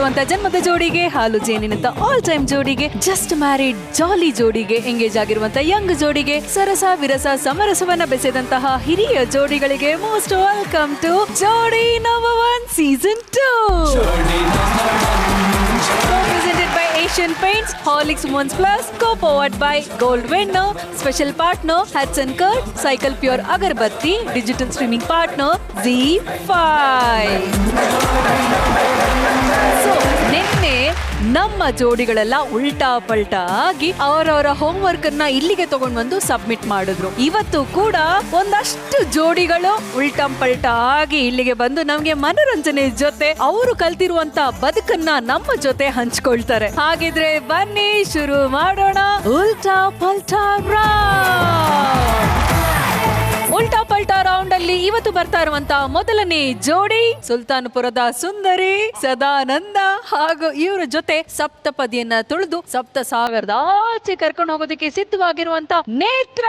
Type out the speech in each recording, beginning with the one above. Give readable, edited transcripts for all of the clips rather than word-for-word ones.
ಆಗಿರುವಂತ ಜನ್ಮದ ಜೋಡಿಗೆ, ಹಾಲು ಜೇನಿನಂತ ಆಲ್ ಟೈಮ್ ಜೋಡಿಗೆ, ಜಸ್ಟ್ ಮ್ಯಾರಿಡ್ ಜಾಲಿ ಜೋಡಿಗೆ, ಎಂಗೇಜ್ ಆಗಿರುವಂತ ಯಂಗ್ ಜೋಡಿಗೆ, ಸರಸ ವಿರಸ ಸಮರಸವನ್ನ ಬೆಸೆದಂತಹ ಹಿರಿಯ ಜೋಡಿಗಳಿಗೆ ಮೋಸ್ಟ್ ವೆಲ್ಕಮ್ ಟು ಜೋಡಿ number 1 season 2. Co-presented by Asian Paints, Horlicks Women's Plus, co-powered by Gold Winner, special partner Hudson Curd, Cycle Pure Agarbatti, digital streaming partner ZEE5. So, ನಿನ್ನೆ ನಮ್ಮ ಜೋಡಿಗಳೆಲ್ಲ ಉಲ್ಟಾ ಪಲ್ಟಾ ಆಗಿ ಅವರವರ home work ಅನ್ನ ಇಲ್ಲಿಗೆ ತಗೊಂಡು ಬಂದು ಸಬ್ಮಿಟ್ ಮಾಡಿದ್ರು. ಇವತ್ತು ಕೂಡ ಒಂದಷ್ಟು ಜೋಡಿಗಳು ಉಲ್ಟಾ ಪಲ್ಟಾ ಆಗಿ ಇಲ್ಲಿಗೆ ಬಂದು ನಮ್ಗೆ ಮನೋರಂಜನೆ ಜೊತೆ ಅವರು ಕಲ್ತಿರುವಂತ ಬದುಕನ್ನ ನಮ್ಮ ಜೊತೆ ಹಂಚ್ಕೊಳ್ತಾರೆ. ಹಾಗಿದ್ರೆ ಬನ್ನಿ ಶುರು ಮಾಡೋಣ ಉಲ್ಟಾ ಪಲ್ಟಾ ರೌಂಡ್. ಉಲ್ಟಾ ಪಲ್ಟಾ ರೌಂಡ್ ಅಲ್ಲಿ ಇವತ್ತು ಬರ್ತಾ ಇರುವಂತ ಮೊದಲನೇ ಜೋಡಿ ಸುಲ್ತಾನ್ಪುರದ ಸುಂದರಿ ಸದಾನಂದ ಹಾಗೂ ಇವರ ಜೊತೆ ಸಪ್ತಪದಿಯನ್ನ ತುಳಿದು ಸಪ್ತ ಸಾಗರದ ಆಚೆ ಕರ್ಕೊಂಡು ಹೋಗೋದಕ್ಕೆ ಸಿದ್ಧವಾಗಿರುವಂತ ನೇತ್ರ.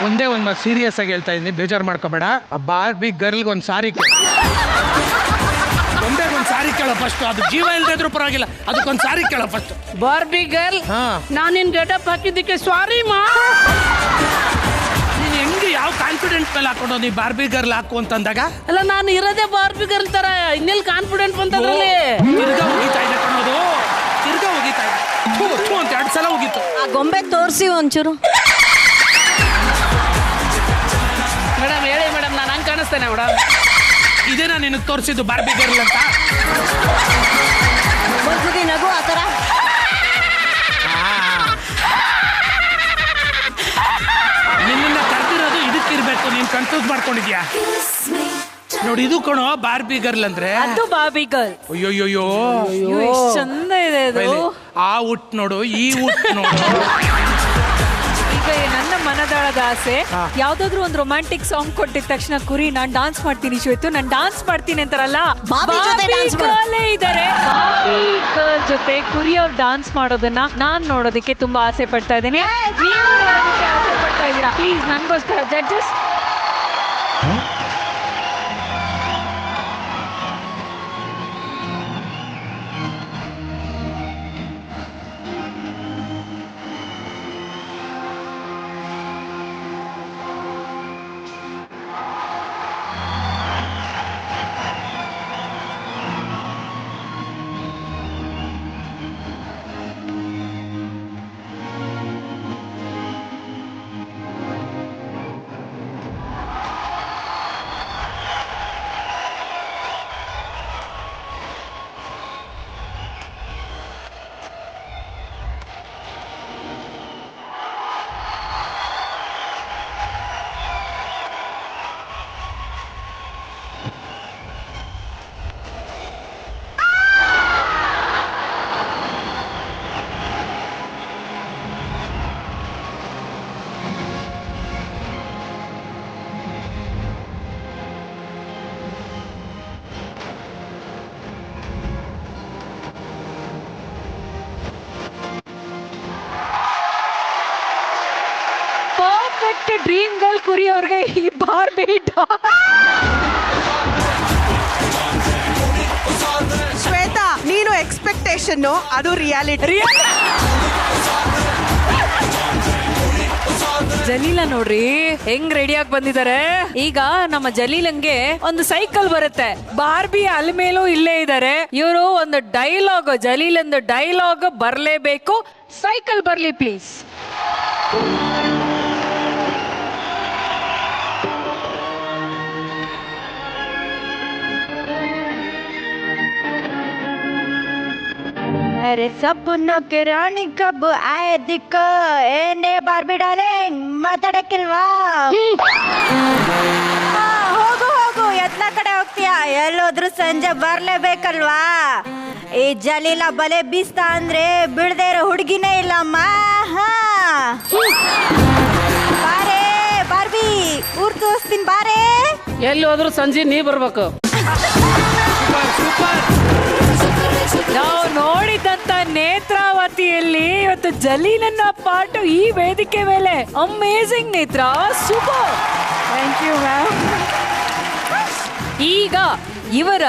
ಒಂದೇ ಒಂದು ಸೀರಿಯಸ್ ಆಗಿ ಹೇಳ್ತಾ ಇದ್ದೀನಿ, ಬೇಜಾರು ಮಾಡ್ಕೋಬೇಡ. ಬಾರ್ಬಿ ಗರ್ಲ್ಗೆ ಒಂದು ಸಾರಿ ಒಂದೇ ಒಂದು ಸಾರಿ ಕೇಳೋ ಫಸ್ಟ್. ಅದು ಜೀವ ಇಲ್ದಿದ್ರು ಪರವಾಗಿಲ್ಲ, ಅದಕ್ಕೊಂದು ಸಾರಿ ಕೇಳೋ ಫಸ್ಟ್. ಬಾರ್ಬಿ ಗರ್ಲ್, ನಾನು ನಿನ್ ಗೆಟಪ್ ಹಾಕಿದ್ದಕ್ಕೆ ಸಾರಿ ಮಾ. ನೀನು ಹೆಂಗೆ ಯಾವ ಕಾನ್ಫಿಡೆಂಟ್ ಮೇಲೆ ಹಾಕೊಂಡು ನೀ ಬಾರ್ಬಿ ಗರ್ಲ್ ಹಾಕು ಅಂತಂದಾಗ? ಅಲ್ಲ, ನಾನು ಇರೋದೇ ಬಾರ್ಬಿ ಗರ್ಲ್ ತರ, ಇನ್ನೆಲ್ಲಿ ಕಾನ್ಫಿಡೆಂಟ್ ಬಂತದ್ರಲ್ಲಿ. ತಿರ್ಗಾ ಹೋಗಿತಾ ಇದೆ ಕಣೋದು, ತಿರ್ಗಾ ಹೋಗಿತಾ ಇದೆ. ಅಂತ 2 ಸಲ ಹೋಗಿತ್ತು. ಆ ಗೊಂಬೆ ತೋರಿಸಿ ಒಂಚೂರು. ಮೇಡಮ್ ಹೇಳಿ ಮೇಡಮ್, ನಾನು ಹಂಗೆ ಕಾಣಿಸ್ತೇನೆ ಮೇಡಮ್. ಇದೇನಾ ನಿನಗೆ ತೋರಿಸಿದ್ದು ಬಾರ್ಬಿ ಗರ್ಲ್ ಅಂತ? ಒಂದ್ಸತಿ ನಗು ಆ ಥರ. ನಿನ್ನ ಕರೆದಿರೋದು ಇದಕ್ಕಿರ್ಬೇಕು, ನೀನು ಕನ್ಫ್ಯೂಸ್ ಮಾಡ್ಕೊಂಡಿದ್ಯಾ ನೋಡಿ. ಇದು ಕಣೋ ಬಾರ್ಬಿ ಗರ್ಲ್ ಅಂದ್ರೆ. ಅದು ಬಾರ್ಬಿ ಗರ್ಲ್. ಅಯ್ಯೋಯ್ಯೋ ಎಷ್ಟು ಚಂದ ಇದೆ ಅದು. ಆ ಊಟ ನೋಡು, ಈ ಊಟ ನೋಡು. ಈಗ ನನ್ನ ಮನದಾಳದ ಆಸೆ, ಯಾವ್ದಾದ್ರು ಒಂದು ರೊಮ್ಯಾಂಟಿಕ್ ಸಾಂಗ್ ಕೊಟ್ಟಿದ ತಕ್ಷಣ ಕುರಿ ನಾನ್ ಡಾನ್ಸ್ ಮಾಡ್ತೀನಿ ಶ್ವೇತು, ನಾನ್ ಡಾನ್ಸ್ ಮಾಡ್ತೀನಿ ಅಂತಾರಲ್ಲ, ಬಾರ್ಬಿ ಇದಾರೆ. ಬಾರ್ಬಿ ಗರ್ಲ್ ಜೊತೆ ಕುರಿ ಅವ್ರು ಡಾನ್ಸ್ ಮಾಡೋದನ್ನ ನಾನ್ ನೋಡೋದಕ್ಕೆ ತುಂಬಾ ಆಸೆ ಪಡ್ತಾ ಇದ್ದೀನಿ. ನೀವು ನೋಡೋದಕ್ಕೆ ಆಸೆ ಪಡ್ತಾ ಇದ್ದೀರಾ? ಪ್ಲೀಸ್ ನನ್ಗೋಸ್ಕರ ಜಡ್ಜಸ್. ಡ್ರೀಮ್ ಗರ್ಲ್ ಕುರಿ ಅವ್ರಿಗೆ ಈ ಬಾರ್ಬಿ ಶ್ವೇತಾ, ನೀನು ಎಕ್ಸ್ಪೆಕ್ಟೇಷನ್, ಅದು ರಿಯಾಲಿಟಿ. ಜಲೀಲ ನೋಡ್ರಿ ಹೆಂಗ್ ರೆಡಿಯಾಗಿ ಬಂದಿದ್ದಾರೆ. ಈಗ ನಮ್ಮ ಜಲೀಲಂಗೆ ಒಂದು ಸೈಕಲ್ ಬರುತ್ತೆ, ಬಾರ್ಬಿ ಅಲ್ಲಿ ಮೇಲೂ ಇಲ್ಲೇ ಇದ್ದಾರೆ. ಇವರು ಒಂದು ಡೈಲಾಗ್, ಜಲೀಲಂದು ಡೈಲಾಗ್ ಬರ್ಲೇಬೇಕು. ಸೈಕಲ್ ಬರ್ಲಿ ಪ್ಲೀಸ್. अरे सपनों के रानी कब आए दिक्को ಏನೇ ಬಾರ್ಬಿಡಾರೆ ಮಾತಾಡಕ್ಕಿಲ್ವಾ ಹೋಗು ಹೋಗು ಎತ್ನ ಕಡೆ ಹೋಗ್ತೀಯಾ ಎಲ್ಲೋದ್ರು ಸಂಜೆ ಬರ್ಲೇಬೇಕಲ್ವಾ ಈ ಜಲೀಲ ಬಲೆ ಬೀಸ್ತಾ ಅಂದ್ರೆ ಬಿಡದೇ ಇರೋ ಹುಡುಗಿನೇ ಇಲ್ಲಮ್ಮ ಬಾರೇ ಬಾರ್ಬಿ ಊರ್ ತೋರಿಸ್ತೀನಿ ಬಾರೇ ಎಲ್ಲಿ ಹೋದ್ರು ಸಂಜೆ ನೀ ಬರ್ಬೇಕು. ನಾವು ನೋಡಿದಂತ ನೇತ್ರಾವತಿಯಲ್ಲಿ ಇವತ್ತು ಜಲೀಲನ್ನ ಪಾಠ ಈ ವೇದಿಕೆ ಮೇಲೆ ಅಮೇಜಿಂಗ್ ನೇತ್ರ, ಸೂಪರ್. Thank you ma'am. ಈಗ ಇವರ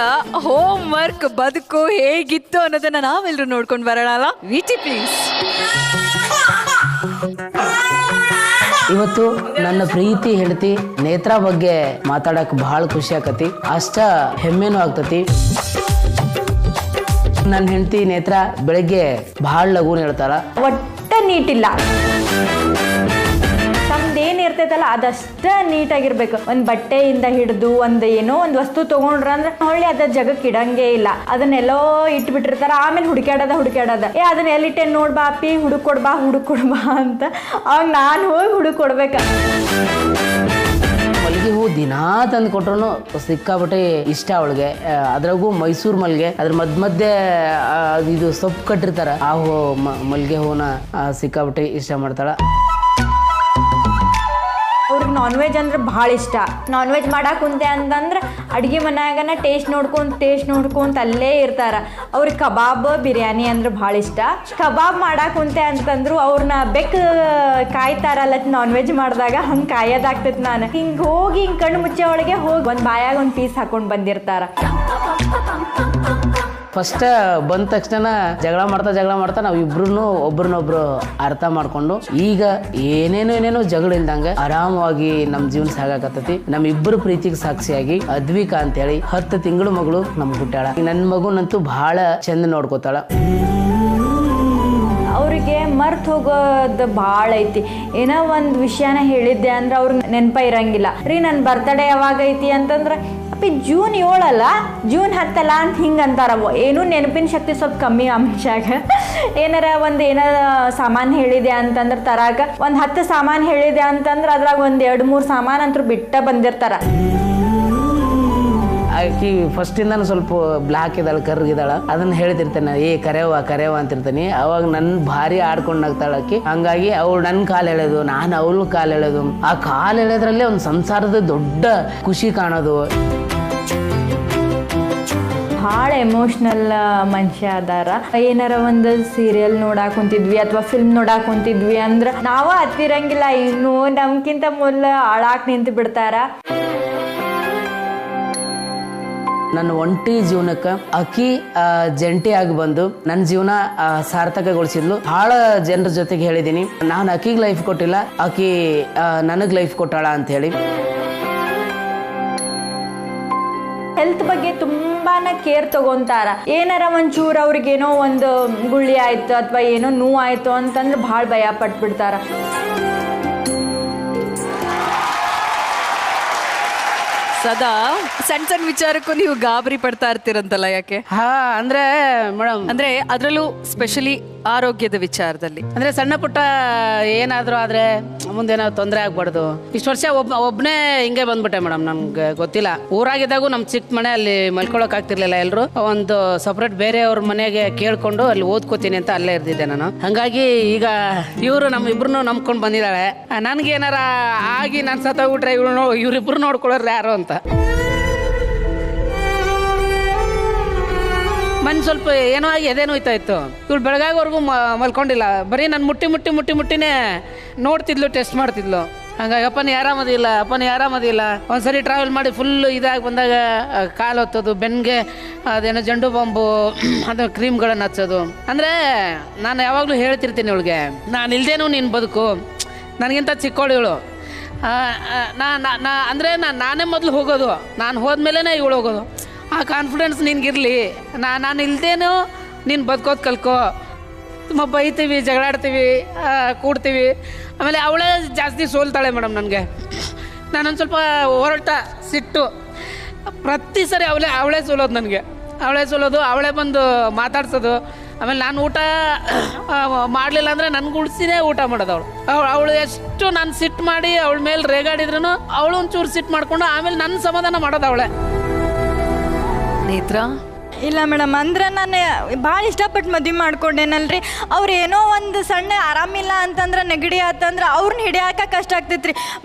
ಹೋಮ್ ವರ್ಕ್ ಬದುಕು ಹೇಗಿತ್ತು ಅನ್ನೋದನ್ನ ನಾವೆಲ್ಲರೂ ನೋಡ್ಕೊಂಡು ಬರೋಣ ಅಲ್ಲ. ವಿಚಿ ಪ್ಲೀಸ್. ಇವತ್ತು ನನ್ನ ಪ್ರೀತಿ ಹೆಂಡತಿ ನೇತ್ರಾ ಬಗ್ಗೆ ಮಾತಾಡಕ್ ಬಹಳ ಖುಷಿ ಆಕತಿ, ಅಷ್ಟ ಹೆಮ್ಮೆನೂ ಆಗ್ತತಿ. ನನ್ನ ಹೆಂಡತಿ ನೇತ್ರಾ ಬೆಳಗ್ಗೆ ಬಹಳ ಲಘುನ ಹೇಳ್ತಾಳ, ಒಟ್ಟ ನೀಟಿಲ್ಲ, ತಮ್ದೇನಿರ್ತೈತಲ್ಲ ಅದಷ್ಟ ನೀಟಾಗಿರ್ಬೇಕು. ಒಂದ್ ಬಟ್ಟೆಯಿಂದ ಹಿಡಿದು ಒಂದ್ ಏನೋ ಒಂದ್ ವಸ್ತು ತಗೊಂಡ್ರ ಅಂದ್ರೆ ಹೊಳ್ಳಿ ಅದ ಜಗಕ್ಕೆ ಇಡಂಗೇ ಇಲ್ಲ. ಅದನ್ನೆಲ್ಲೋ ಇಟ್ಬಿಟ್ಟಿರ್ತಾರ, ಆಮೇಲೆ ಹುಡುಕ್ಯಾಡದ ಅದನ್ನ ಎಲ್ಲಿಟ್ಟೆ ನೋಡ್ಬಾ ಅಪ್ಪಿ ಹುಡುಕೊಡ್ಬಾ ಅಂತ ಅವಾಗ ನಾನು ಹೋಗಿ ಹುಡುಕೊಡ್ಬೇಕ. ಮಲ್ಲಿಗೆ ಹೂ ದಿನಾ ತಂದು ಕೊಟ್ರು ಸಿಕ್ಕಾಬಿಟ್ಟೆ ಇಷ್ಟ ಅವಳಿಗೆ. ಅದ್ರಾಗೂ ಮೈಸೂರು ಮಲ್ಲಿಗೆ, ಅದ್ರ ಮಧ್ಯೆ ಇದು ಸೊಪ್ಪು ಕಟ್ಟಿರ್ತಾರ, ಆ ಮಲ್ಲಿಗೆ ಹೂನ ಸಿಕ್ಕಾಬಿಟ್ಟೆ ಇಷ್ಟ ಮಾಡ್ತಾಳ. ಅವ್ರಿಗೆ ನಾನ್ ವೆಜ್ ಅಂದ್ರೆ ಭಾಳ ಇಷ್ಟ. ನಾನ್ ವೆಜ್ ಮಾಡಕ್ಕೆ ಕುಂತೆ ಅಂತಂದ್ರೆ ಅಡುಗೆ ಮನ್ಯಾಗನ ಟೇಸ್ಟ್ ನೋಡ್ಕೊಂತ ಅಲ್ಲೇ ಇರ್ತಾರ. ಅವ್ರಿಗೆ ಕಬಾಬ್ ಬಿರಿಯಾನಿ ಅಂದ್ರೆ ಭಾಳ ಇಷ್ಟ. ಕಬಾಬ್ ಮಾಡಕ್ಕೆ ಕುಂತೆ ಅಂತಂದ್ರು ಅವ್ರನ್ನ ಬೆಕ್ಕ ಕಾಯ್ತಾರಲ್ಲ ನಾನ್ ವೆಜ್ ಮಾಡಿದಾಗ ಹಂಗೆ ಕಾಯೋದಾಗ್ತೈತಿ. ನಾನು ಹಿಂಗೆ ಹೋಗಿ ಹಿಂಗೆ ಕಣ್ಣು ಮುಚ್ಚೆ ಒಳಗೆ ಹೋಗಿ ಒಂದು ಬಾಯಾಗ ಒಂದು ಪೀಸ್ ಹಾಕೊಂಡು ಬಂದಿರ್ತಾರ. ಫಸ್ಟ್ ಬಂದ ತಕ್ಷಣ ಜಗಳ ಮಾಡ್ತಾ ನಾವ್ ಇಬ್ರು ಒಬ್ರನ್ನೊಬ್ರು ಅರ್ಥ ಮಾಡ್ಕೊಂಡು ಈಗ ಏನೇನೋ ಜಗಳ ಇಲ್ದಂಗ ಆರಾಮವಾಗಿ ನಮ್ ಜೀವನ ಸಾಗಾಕತ್ತತಿ. ನಮ್ ಇಬ್ಬರು ಪ್ರೀತಿಗೆ ಸಾಕ್ಷಿಯಾಗಿ ಅದ್ವಿಕಾ ಅಂತ ಹೇಳಿ 10 ತಿಂಗಳು ಮಗಳು ನಮ್ಗೆ ಹುಟ್ಟಾಳ. ನನ್ ಮಗುನಂತೂ ಬಹಳ ಚಂದ ನೋಡ್ಕೋತಾಳ. ಅವ್ರಿಗೆ ಮರ್ತು ಹೋಗೋದು ಭಾಳ ಐತಿ. ಏನೋ ಒಂದು ವಿಷಯನ ಹೇಳಿದ್ದೆ ಅಂದ್ರೆ ಅವ್ರಿಗೆ ನೆನಪ ಇರಂಗಿಲ್ಲ. ರೀ ನನ್ನ ಬರ್ತಡೇ ಯಾವಾಗ ಐತಿ ಅಂತಂದ್ರೆ ಅಪ್ಪಿ ಜೂನ್ 7 ಅಲ್ಲ ಜೂನ್ 10 ಅಲ್ಲ ಅಂತ ಹಿಂಗೆ ಅಂತಾರ. ಏನೂ ನೆನಪಿನ ಶಕ್ತಿ ಸ್ವಲ್ಪ ಕಮ್ಮಿ ಆ ಮನುಷ್ಯಾಗ. ಏನಾರ ಸಾಮಾನು ಹೇಳಿದೆ ಅಂತಂದ್ರೆ ತರಾಕ ಒಂದು 10 ಸಾಮಾನು ಹೇಳಿದೆ ಅಂತಂದ್ರೆ ಅದ್ರಾಗ ಒಂದು 2-3 ಸಾಮಾನು ಅಂತೂ ಬಿಟ್ಟ ಬಂದಿರ್ತಾರ. ಆಕಿ ಫಸ್ಟಿಂದಾನು ಸ್ವಲ್ಪ ಬ್ಲಾಕ್ ಇದ್ದಾಳ, ಕರ್ಗಿದ್ದಾಳ. ಅದನ್ನ ಹೇಳ್ತಿರ್ತೇನೆ, ಕರೆವ ಅಂತಿರ್ತೀನಿ. ಅವಾಗ ನನ್ ಭಾರಿ ಆಡ್ಕೊಂಡು ನಗ್ತಾಳ ಆಕಿ. ಹಂಗಾಗಿ ಅವಳು ನನ್ನ ಕಾಲು ಎಳೆದು, ನಾನು ಅವಳು ಕಾಲು ಎಳೆದು, ಆ ಕಾಲು ಎಳೆದ್ರಲ್ಲೇ ಒಂದು ಸಂಸಾರದ ದೊಡ್ಡ ಖುಷಿ ಕಾಣೋದು. ಭಾಳ ಎಮೋಷ್ನಲ್ ಮನುಷ್ಯ ಅದಾರ. ಏನಾರ ಒಂದು ಸೀರಿಯಲ್ ನೋಡಾಕ್ ಕುಂತಿದ್ವಿ ಅಥವಾ ಫಿಲ್ಮ್ ನೋಡಾಕ್ ಕುಂತಿದ್ವಿ ಅಂದ್ರೆ ನಾವ ಹತ್ತಿರಂಗಿಲ್ಲ, ಇನ್ನು ನಮ್ಗಿಂತ ಮೊದಲ ಆಳಾಕ್ ನಿಂತು ಬಿಡ್ತಾರ. ನನ್ನ ಒಂಟಿ ಜೀವನಕ್ಕೆ ಆಕಿ ಜಂಟಿಯಾಗಿ ಬಂದು ನನ್ನ ಜೀವನ ಸಾರ್ಥಕಗೊಳಿಸಿದ್ಲು. ಭಾಳ ಜನರ ಜೊತೆಗೆ ಹೇಳಿದ್ದೀನಿ, ನಾನು ಆಕಿಗೆ ಲೈಫ್ ಕೊಟ್ಟಿಲ್ಲ, ಆಕಿ ನನಗೆ ಲೈಫ್ ಕೊಟ್ಟಾಳ ಅಂತ ಹೇಳಿ. ಹೆಲ್ತ್ ಬಗ್ಗೆ ತುಂಬಾನ ಕೇರ್ ತಗೊಂತಾರ. ಏನಾರ ಒಂಚೂರು ಅವ್ರಿಗೇನೋ ಒಂದು ಗುಳ್ಳಿ ಆಯ್ತು ಅಥವಾ ಏನೋ ನೋವು ಆಯ್ತು ಅಂತಂದ್ರೆ ಭಾಳ ಭಯ ಪಟ್ಬಿಡ್ತಾರ. ಸದಾ ಸಣ್ಣ ವಿಚಾರಕ್ಕೂ ನೀವು ಗಾಬರಿ ಪಡ್ತಾ ಇರ್ತೀರಂತಲ್ಲ, ಯಾಕೆ? ಅಂದ್ರೆ ಮೇಡಮ್, ಅಂದ್ರೆ ಅದ್ರಲ್ಲೂ ಸ್ಪೆಷಲಿ ಆರೋಗ್ಯದ ವಿಚಾರದಲ್ಲಿ ಅಂದ್ರೆ ಸಣ್ಣ ಪುಟ್ಟ ಏನಾದ್ರು ಆದ್ರೆ ಮುಂದೇನೋ ತೊಂದರೆ ಆಗ್ಬಾರ್ದು. ಇಷ್ಟು ವರ್ಷ ಒಬ್ನೇ ಹಿಂಗೆ ಬಂದ್ಬಿಟ್ಟೆ ಮೇಡಮ್. ನಮ್ಗೆ ಗೊತ್ತಿಲ್ಲ, ಊರಾಗಿದ್ದಾಗೂ ನಮ್ ಚಿಕ್ಕ ಮನೆ ಅಲ್ಲಿ ಮಲ್ಕೊಳಕ್ ಆಗ್ತಿರ್ಲಿಲ್ಲ. ಎಲ್ರು ಒಂದು ಸಪ್ರೇಟ್ ಬೇರೆಯವ್ರ ಮನೆಗೆ ಕೇಳ್ಕೊಂಡು ಅಲ್ಲಿ ಓದ್ಕೋತೀನಿ ಅಂತ ಅಲ್ಲೇ ಇರ್ತಿದ್ದೆ ನಾನು. ಹಂಗಾಗಿ ಈಗ ಇವರು ನಮ್ಮ ಇಬ್ರು ನಂಬ್ಕೊಂಡು ಬಂದಿದ್ದಾಳೆ. ನನ್ಗೆ ಏನಾರ ಆಗಿ ನಾನು ಸತ್ತೋಗ್ಬಿಟ್ರೆ ಇವ್ರಿಬ್ರು ನೋಡ್ಕೊಳ್ಳೋರು ಯಾರು ಅಂತ. ಮನ್ ಸ್ವಲ್ಪ ಏನೋ ಆಗಿ ಎದೇನೋ ಹೋಯ್ತಾ ಇತ್ತು. ಇವಳು ಬೆಳಗಾಗವರೆಗೂ ಮಲ್ಕೊಂಡಿಲ್ಲ, ಬರೀ ನಾನು ಮುಟ್ಟಿನೇ ನೋಡ್ತಿದ್ಲು, ಟೆಸ್ಟ್ ಮಾಡ್ತಿದ್ಲು. ಹಂಗಾಗಿ ಅಪ್ಪನ ಆರಾಮದಿಲ್ಲ. ಒಂದ್ಸರಿ ಟ್ರಾವೆಲ್ ಮಾಡಿ ಫುಲ್ ಇದಾಗಿ ಬಂದಾಗ ಕಾಲು ಹೊತ್ತೋದು, ಬೆನ್ಗೆ ಅದೇನೋ ಜಂಡು ಬಾಂಬು ಅದು ಕ್ರೀಮ್ಗಳನ್ನು ಹಚ್ಚೋದು. ಅಂದರೆ ನಾನು ಯಾವಾಗಲೂ ಹೇಳ್ತಿರ್ತೀನಿ ಇವಳಿಗೆ, ನಾನು ಇಲ್ದೇನು ನೀನು ಬದುಕು, ನನಗಿಂತ ಚಿಕ್ಕವಳು ಇವಳು. ಅಂದರೆ ನಾನೇ ಮೊದಲು ಹೋಗೋದು, ನಾನು ಹೋದ್ಮೇಲೆ ಇವಳು ಹೋಗೋದು. ಆ ಕಾನ್ಫಿಡೆನ್ಸ್ ನಿನ್ಗಿರಲಿ, ನಾನು ಇಲ್ದೇನು ನೀನು ಬದುಕೋದು ಕಲ್ಕೋ. ತುಂಬ ಬೈತೀವಿ, ಜಗಳಾಡ್ತೀವಿ, ಕೂಡ್ತೀವಿ. ಆಮೇಲೆ ಅವಳೇ ಜಾಸ್ತಿ ಸೋಲ್ತಾಳೆ ಮೇಡಮ್. ನನಗೆ ನಾನೊಂದು ಸ್ವಲ್ಪ ಹೊರಟ ಸಿಟ್ಟು, ಪ್ರತಿ ಸರಿ ಅವಳೇ ಸೋಲೋದು ನನಗೆ. ಅವಳೇ ಬಂದು ಮಾತಾಡ್ಸೋದು. ಆಮೇಲೆ ನಾನು ಊಟ ಮಾಡಲಿಲ್ಲ ಅಂದರೆ ನನ್ಗೆ ಉಳಿಸಿನೇ ಊಟ ಮಾಡೋದು ಅವಳು ಎಷ್ಟು ನಾನು ಸಿಟ್ಟು ಮಾಡಿ ಅವಳ ಮೇಲೆ ರೇಗಾಡಿದ್ರು ಅವಳು ಒಂಚೂರು ಸಿಟ್ಟು ಮಾಡ್ಕೊಂಡು ಆಮೇಲೆ ನನ್ನ ಸಮಾಧಾನ ಮಾಡೋದು ಅವಳೆ. ನೇತ್ರ? ಇಲ್ಲ ಮೇಡಮ್, ಅಂದ್ರೆ ನಾನು ಭಾಳ ಇಷ್ಟಪಟ್ಟು ಮದುವೆ ಮಾಡ್ಕೊಂಡೇನಲ್ರಿ. ಅವ್ರು ಏನೋ ಒಂದು ಸಣ್ಣ ಆರಾಮಿಲ್ಲ ಅಂತಂದ್ರೆ ನೆಗಡಿ ಆತಂದ್ರೆ ಅವ್ರನ್ನ ಹಿಡಿಯಾಕ ಕಷ್ಟ ಆಗ್ತೈತ್ರಿ.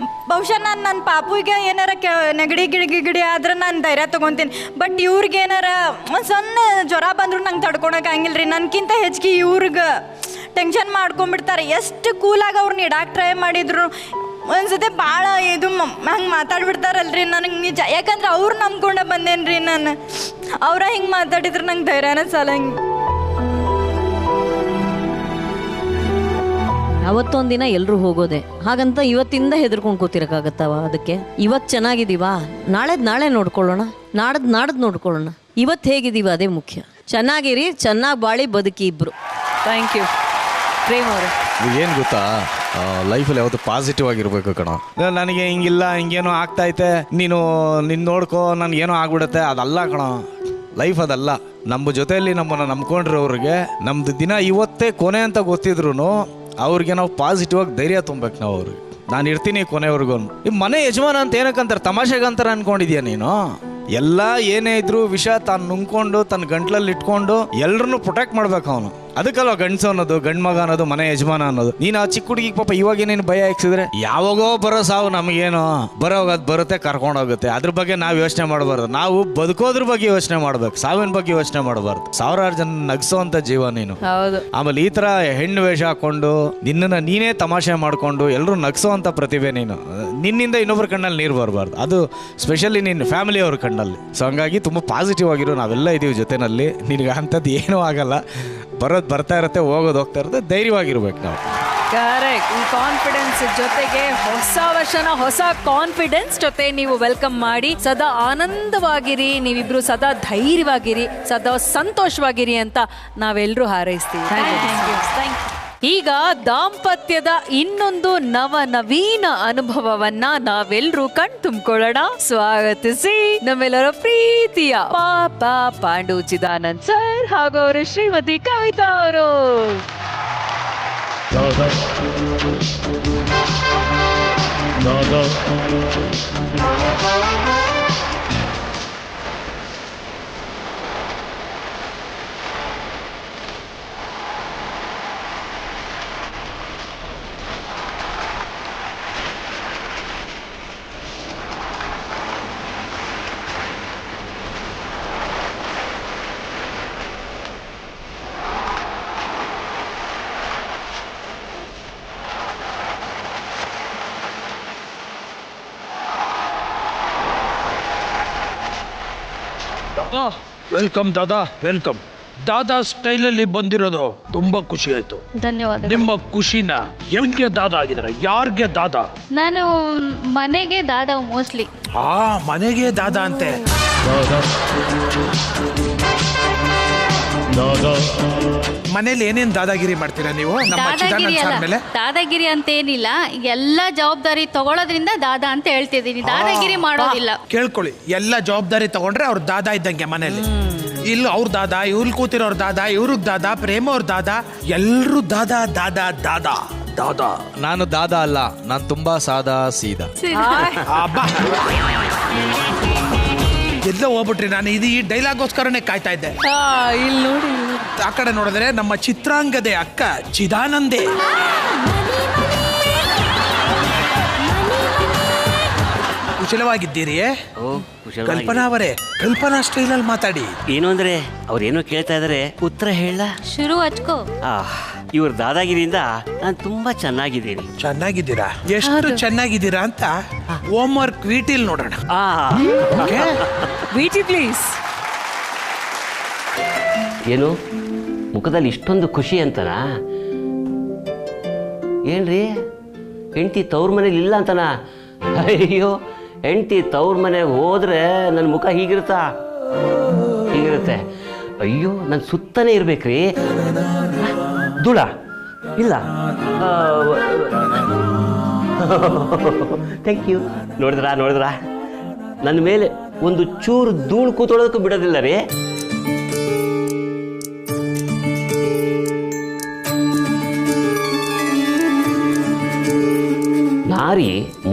ಬಹುಶಃ ನಾನು ನನ್ನ ಪಾಪುಗೆ ಏನಾರ ನೆಗಡಿ ಗಿಡಿ ಆದ್ರೆ ನಾನು ಧೈರ್ಯ ತೊಗೊತೀನಿ. ಬಟ್ ಇವ್ರಿಗೆ ಏನಾರ ಒಂದು ಸಣ್ಣ ಜ್ವರ ಬಂದ್ರು ನಂಗೆ ತಡ್ಕೊಳಕ್ಕೆ ಹಂಗಿಲ್ಲ ರೀ. ನನಗಿಂತ ಹೆಚ್ಚಿಗೆ ಇವ್ರಿಗೆ ಟೆನ್ಷನ್ ಮಾಡ್ಕೊಂಡ್ಬಿಡ್ತಾರೆ. ಎಷ್ಟು ಕೂಲಾಗಿ ಅವ್ರನ್ನ ಇಡಾಕ್ ಟ್ರೈ ಮಾಡಿದ್ರು ಒಂದ್ಸತಿ ಭಾಳ ಇದು ಹಂಗೆ ಮಾತಾಡ್ಬಿಡ್ತಾರಲ್ರಿ ನನಗೆ ನಿಜ. ಯಾಕಂದ್ರೆ ಅವ್ರು ನಂಬ್ಕೊಂಡೆ ಬಂದೇನ್ರಿ ನಾನು. ಅವ್ರ ಹಿಂಗೆ ಮಾತಾಡಿದ್ರೆ ನಂಗೆ ಧೈರ್ಯನ ಸಾಲಂಗೆ. ಅವತ್ತೊಂದಿನ ಎಲ್ಲರೂ ಹೋಗೋದೆ, ಹಾಗಂತ ಇವತ್ತಿಂದ ಹೆದರ್ಕೊಂಡು ಕೂತಿರಕ್ಕಾಗತ್ತವ? ಅದಕ್ಕೆ ಇವತ್ತು ಚೆನ್ನಾಗಿದ್ದೀವಾ, ನಾಳೆ ನೋಡ್ಕೊಳ್ಳೋಣ, ನಾಡದ್ ನೋಡ್ಕೊಳ್ಳೋಣ. ಇವತ್ತು ಹೇಗಿದ್ದೀವ ಅದೇ ಮುಖ್ಯ. ಚೆನ್ನಾಗಿರಿ, ಚೆನ್ನಾಗಿ ಬಾಳಿ ಬದುಕಿ ಇಬ್ರು. Thank you. ಪ್ರೇಮ್ ಅವರು ಏನು ಗೊತ್ತಾ, ಲೈಫಲ್ಲಿ ಯಾವತ್ತು ಪಾಸಿಟಿವ್ ಆಗಿರ್ಬೇಕು ಕಣ. ನನಗೆ ಹಿಂಗಿಲ್ಲ, ಹಿಂಗೇನೋ ಆಗ್ತೈತೆ, ನೀನು ನೋಡ್ಕೋ, ನನಗೇನೋ ಆಗ್ಬಿಡುತ್ತೆ, ಅದಲ್ಲ ಕಣ. ಲೈಫ್ ಅದಲ್ಲ. ನಮ್ಮ ಜೊತೆಯಲ್ಲಿ ನಮ್ಮನ್ನು ನಂಬ್ಕೊಂಡಿರೋರಿಗೆ ನಮ್ಮದು ದಿನ ಇವತ್ತೇ ಕೊನೆ ಅಂತ ಗೊತ್ತಿದ್ರು ಅವ್ರಿಗೆ ನಾವು ಪಾಸಿಟಿವ್ ಆಗಿ ಧೈರ್ಯ ತುಂಬಬೇಕು. ನಾವು ಅವ್ರಿಗೆ ನಾನು ಇರ್ತೀನಿ ಕೊನೆವರೆಗೂ. ಈ ಮನೆ ಯಜಮಾನ ಅಂತ ಏನಕ್ಕಂತಾರೆ, ತಮಾಷೆಗಂತಾರೆ ಅನ್ಕೊಂಡಿದ್ಯಾ ನೀನು? ಎಲ್ಲ ಏನೇ ಇದ್ರು ವಿಷಯ ತಾನು ನುಂಗ್ಕೊಂಡು ತನ್ನ ಗಂಟ್ಲಲ್ಲಿ ಇಟ್ಕೊಂಡು ಎಲ್ಲರನ್ನು ಪ್ರೊಟೆಕ್ಟ್ ಮಾಡ್ಬೇಕು ಅವನು. ಅದಕ್ಕಲ್ವ ಗಂಡಸು ಅನ್ನೋದು, ಗಂಡು ಮಗ ಅನ್ನೋದು, ಮನೆ ಯಜಮಾನ ಅನ್ನೋದು. ನೀನು ಆ ಚಿಕ್ಕ ಹುಡುಗಿಗೆ ಪಾಪ ಇವಾಗ ಏನೇನು ಭಯ ಹಾಕ್ಸಿದ್ರೆ ಯಾವಾಗೋ ಬರೋ ಸಾವು ನಮಗೇನೋ ಬರೋದು ಬರುತ್ತೆ, ಕರ್ಕೊಂಡೋಗುತ್ತೆ. ಅದ್ರ ಬಗ್ಗೆ ನಾವು ಯೋಚನೆ ಮಾಡಬಾರ್ದು. ನಾವು ಬದುಕೋದ್ರ ಬಗ್ಗೆ ಯೋಚನೆ ಮಾಡ್ಬೇಕು, ಸಾವಿನ ಬಗ್ಗೆ ಯೋಚನೆ ಮಾಡಬಾರ್ದು. ಸಾವಿರಾರು ಜನ ನಗಿಸೋಂಥ ಜೀವ ನೀನು. ಹೌದು. ಆಮೇಲೆ ಈ ಥರ ಹೆಣ್ಣು ವೇಷ ಹಾಕೊಂಡು ನಿನ್ನನ್ನು ನೀನೇ ತಮಾಷೆ ಮಾಡಿಕೊಂಡು ಎಲ್ಲರೂ ನಗಿಸೋವಂಥ ಪ್ರತಿಭೆ ನೀನು. ನಿನ್ನಿಂದ ಇನ್ನೊಬ್ಬರ ಕಣ್ಣಲ್ಲಿ ನೀರು ಬರಬಾರ್ದು. ಅದು ಸ್ಪೆಷಲಿ ನಿನ್ನ ಫ್ಯಾಮಿಲಿ ಅವ್ರ ಕಣ್ಣಲ್ಲಿ. ಸೊ ಹಂಗಾಗಿ ತುಂಬ ಪಾಸಿಟಿವ್ ಆಗಿರೋ, ನಾವೆಲ್ಲ ಇದ್ದೀವಿ ಜೊತೆನಲ್ಲಿ. ನಿನಗೆ ಅಂಥದ್ದು ಏನೂ ಆಗಲ್ಲ. ಬರೋದು ಬರ್ತಾ ಇರುತ್ತೆ, ಹೋಗೋದು ಹೋಗ್ತಾ ಇರುತ್ತೆ. ಧೈರ್ಯವಾಗಿರ್ಬೇಕು ನಾವು. ಕರೆಕ್ಟ್. ಈ ಕಾನ್ಫಿಡೆನ್ಸ್ ಜೊತೆಗೆ ಹೊಸ ವರ್ಷನ ಹೊಸ ಕಾನ್ಫಿಡೆನ್ಸ್ ಜೊತೆ ನೀವು ವೆಲ್ಕಮ್ ಮಾಡಿ ಸದಾ ಆನಂದವಾಗಿರಿ, ನೀವಿಬ್ರು ಸದಾ ಧೈರ್ಯವಾಗಿರಿ, ಸದಾ ಸಂತೋಷವಾಗಿರಿ ಅಂತ ನಾವೆಲ್ಲರೂ ಹಾರೈಸ್ತೀವಿ. ಈಗ ದಾಂಪತ್ಯದ ಇನ್ನೊಂದು ನವನವೀನ ಅನುಭವವನ್ನ ನಾವೆಲ್ಲರೂ ಕಣ್ತುಂಬಿಕೊಳ್ಳೋಣ. ಸ್ವಾಗತಿಸಿ ನಮ್ಮೆಲ್ಲರ ಪ್ರೀತಿಯ ಪಾಪ ಪಾಂಡು ಚಿದಾನಂದ್ ಸರ್ ಹಾಗೂ ಅವರ ಶ್ರೀಮತಿ ಕವಿತಾ ಅವರು. ವೆಲ್ಕಮ್ ದಾದಾ, ವೆಲ್ಕಮ್. ದಾದಾ ಸ್ಟೈಲಲ್ಲಿ ಬಂದಿರೋದು ತುಂಬಾ ಖುಷಿ ಆಯ್ತು. ಧನ್ಯವಾದ. ನಿಮ್ಮ ಖುಷಿನ ಹೆಂಗೆ ದಾದಾ ಆಗಿದ್ದಾರೆ? ಯಾರಿಗೆ ದಾದಾ? ನಾನು ಮನೆಗೆ ದಾದಾ ಮೋಸ್ಟ್ಲಿ. ಮನೆಗೆ ದಾದಾ ಅಂತೆ. ಮನೇಲಿ ಏನೇನ್ ದಾದಾಗಿರಿ ಮಾಡ್ತೀರಾ ನೀವು? ದಾದಾಗಿರಿ ಅಂತ ಏನಿಲ್ಲ, ಎಲ್ಲ ಜವಾಬ್ದಾರಿ ತಗೊಳ್ಳೋದ್ರಿಂದ ದಾದಾ ಅಂತ ಹೇಳ್ತಿದ್ದೀನಿ. ದಾದಾಗಿರಿ ಮಾಡೋದಿಲ್ಲ. ಕೇಳ್ಕೊಳ್ಳಿ, ಎಲ್ಲ ಜವಾಬ್ದಾರಿ ತಗೊಂಡ್ರೆ ಅವ್ರ ದಾದಾ ಇದ್ದಂಗೆ ಮನೇಲಿ. ಇಲ್ಲಿ ಅವ್ರ ದಾದಾ, ಇವ್ರು ಕೂತಿರೋರ್ ದಾದಾ, ಇವ್ರಿಗೆ ದಾದಾ, ಪ್ರೇಮ ಅವ್ರ ದಾದಾ, ಎಲ್ರು ದಾದಾ ದಾದಾ ದಾದಾ ದಾದಾ. ನಾನು ದಾದಾ ಅಲ್ಲ, ನಾನು ತುಂಬಾ ಸಾದಾ ಸೀದಾ. ಎಲ್ಲ ಹೋಗ್ಬಿಟ್ರಿ. ನಾನು ಈ ಡೈಲಾಗೋಸ್ಕರನೇ ಕಾಯ್ತಾ ಇದ್ದೆ. ಇಲ್ಲಿ ನೋಡಿ, ಆ ಕಡೆ ನೋಡಿದ್ರೆ ನಮ್ಮ ಚಿತ್ರಾಂಗದೆ ಅಕ್ಕ ಚಿದಾನಂದೆ. ಕುಶಲವಾಗಿದ್ದೀರಿ? ಕಲ್ಪನಾ ಅವರೇ, ಕಲ್ಪನಾ ಸ್ಟೈಲಲ್ಲಿ ಮಾತಾಡಿ. ಏನು ಅಂದ್ರೆ ಅವ್ರೇನೋ ಕೇಳ್ತಾ ಇದಾರೆ, ಉತ್ತರ ಹೇಳ. ಶುರು ಹಚ್ಕೋ. ಇವ್ರ ದಾದಾಗಿರಿಯಿಂದ ನಾನು ತುಂಬಾ ಚೆನ್ನಾಗಿದ್ದೀನಿ. ಚೆನ್ನಾಗಿದ್ದೀರಾ? ಎಷ್ಟು ಚೆನ್ನಾಗಿದ್ದೀರಾ ಅಂತ ಹೋಮ್ ವರ್ಕ್ ವೀಟಿಲ್ ನೋಡೋಣ. Wheaty please. ಏನು ಮುಖದಲ್ಲಿ ಇಷ್ಟೊಂದು ಖುಷಿ ಅಂತನಾ? ಏನ್ರಿ, ಹೆಂಡತಿ ತವ್ರ ಮನೇಲಿ ಇಲ್ಲ ಅಂತನಾ? ಅಯ್ಯೋ, ಹೆಂಡತಿ ತವ್ರ ಮನೆಗೆ ಹೋದ್ರೆ ನನ್ನ ಮುಖ ಹೀಗಿರುತ್ತಾ? ಹೀಗಿರುತ್ತೆ. ಅಯ್ಯೋ, ನನ್ನ ಸುತ್ತನೇ ಇರ್ಬೇಕ್ರಿ. ಧೂಳ ಇಲ್ಲ. Thank you. ನೋಡಿದ್ರಾ ನನ್ನ ಮೇಲೆ ಒಂದು ಚೂರು ಧೂಳು ಕೂತ್ಕೊಳ್ಳೋದಕ್ಕೂ ಬಿಡೋದಿಲ್ಲ ರೀ.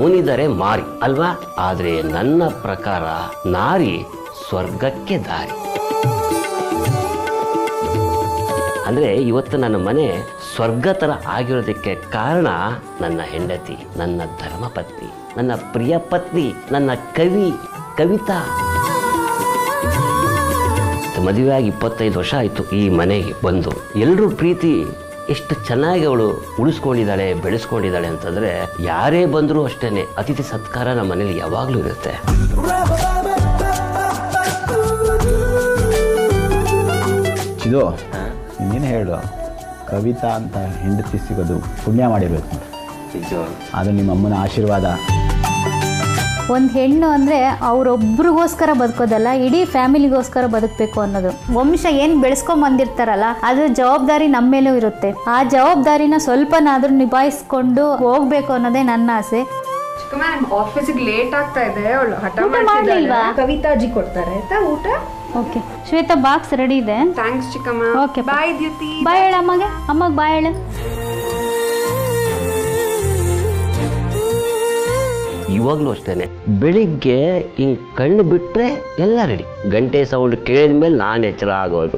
ಮುನಿದರೆ ಮಾರಿ ಅಲ್ವಾ? ಆದ್ರೆ ನನ್ನ ಪ್ರಕಾರ ನಾರಿ ಸ್ವರ್ಗಕ್ಕೆ ದಾರಿ. ಅಂದ್ರೆ ಇವತ್ತು ನನ್ನ ಮನೆ ಸ್ವರ್ಗ ತರ ಆಗಿರೋದಕ್ಕೆ ಕಾರಣ ನನ್ನ ಹೆಂಡತಿ, ನನ್ನ ಧರ್ಮಪತ್ನಿ, ನನ್ನ ಪ್ರಿಯ ಪತ್ನಿ, ನನ್ನ ಕವಿತಾ. ಮದುವೆ ಆಗಿ 25 ವರ್ಷ ಆಯಿತು ಈ ಮನೆಗೆ ಬಂದು. ಎಲ್ಲರೂ ಪ್ರೀತಿ ಎಷ್ಟು ಚೆನ್ನಾಗಿ ಅವಳು ಉಳಿಸ್ಕೊಂಡಿದ್ದಾಳೆ, ಬೆಳೆಸ್ಕೊಂಡಿದ್ದಾಳೆ ಅಂತಂದ್ರೆ ಯಾರೇ ಬಂದರೂ ಅಷ್ಟೇನೆ ಅತಿಥಿ ಸತ್ಕಾರ ನಮ್ಮ ಮನೇಲಿ ಯಾವಾಗಲೂ ಇರುತ್ತೆ. ಇದು ಇನ್ನೇನು ಹೇಳು, ಕವಿತಾ ಅಂತ ಹೆಂಡತಿ ಸಿಗೋದು ಪುಣ್ಯ ಮಾಡಿರ್ಬೇಕು. ಅದು ನಿಮ್ಮ ಅಮ್ಮನ ಆಶೀರ್ವಾದ. ಒಂದು ಹೆಣ್ಣು ಅಂದರೆ ಅವರೊಬ್ರಿಗೋಸ್ಕರ ಬದುಕೋದಲ್ಲ, ಇಡೀ ಫ್ಯಾಮಿಲಿಗೋಸ್ಕರ ಬದುಕಬೇಕು ಅನ್ನೋದು. ವಂಶ ಏನು ಬೆಳೆಸ್ಕೊಂಬಂದಿರ್ತಾರಲ್ಲ ಅದ್ರ ಜವಾಬ್ದಾರಿ ನಮ್ಮ ಮೇಲೂ ಇರುತ್ತೆ. ಆ ಜವಾಬ್ದಾರಿನ ಸ್ವಲ್ಪನಾದ್ರೂ ನಿಭಾಯಿಸ್ಕೊಂಡು ಹೋಗ್ಬೇಕು ಅನ್ನೋದೇ ನನ್ನ ಆಸೆ. ಆಫೀಸಿಗೆ ಲೇಟ್ ಆಗ್ತಾ ಇದೆ, ಅವಳು ಹಠ ಮಾಡ್ಲಿಲ್ವಾ? ಕವಿತಾಜಿ ಕೊಡ್ತಾರೆ ಆಯ್ತಾ ಊಟ. ಓಕೆ ಶ್ವೇತಾ, ಬಾಕ್ಸ್ ರೆಡಿ ಇದೆ. ಥ್ಯಾಂಕ್ಸ್ ಚಿಕ್ಕಮ್ಮ. ಓಕೆ ಬಾಯ್ ದ್ಯುತಿ. ಬಾಯ್ ಹೇಳ ಅಮ್ಮಗೆ. ಅಮ್ಮಗೆ ಬಾಯ್ ಹೇಳ. ಇವಾಗಲೂ ಅಷ್ಟೇನೆ, ಬೆಳಿಗ್ಗೆ ಈ ಕಣ್ಣು ಬಿಟ್ರೆ ಎಲ್ಲ ರೆಡಿ. ಗಂಟೆ ಸೌಂಡ್ ಕೇಳಿದ ಮೇಲೆ ನಾನು ಎಚ್ಚರ ಆಗೋದು.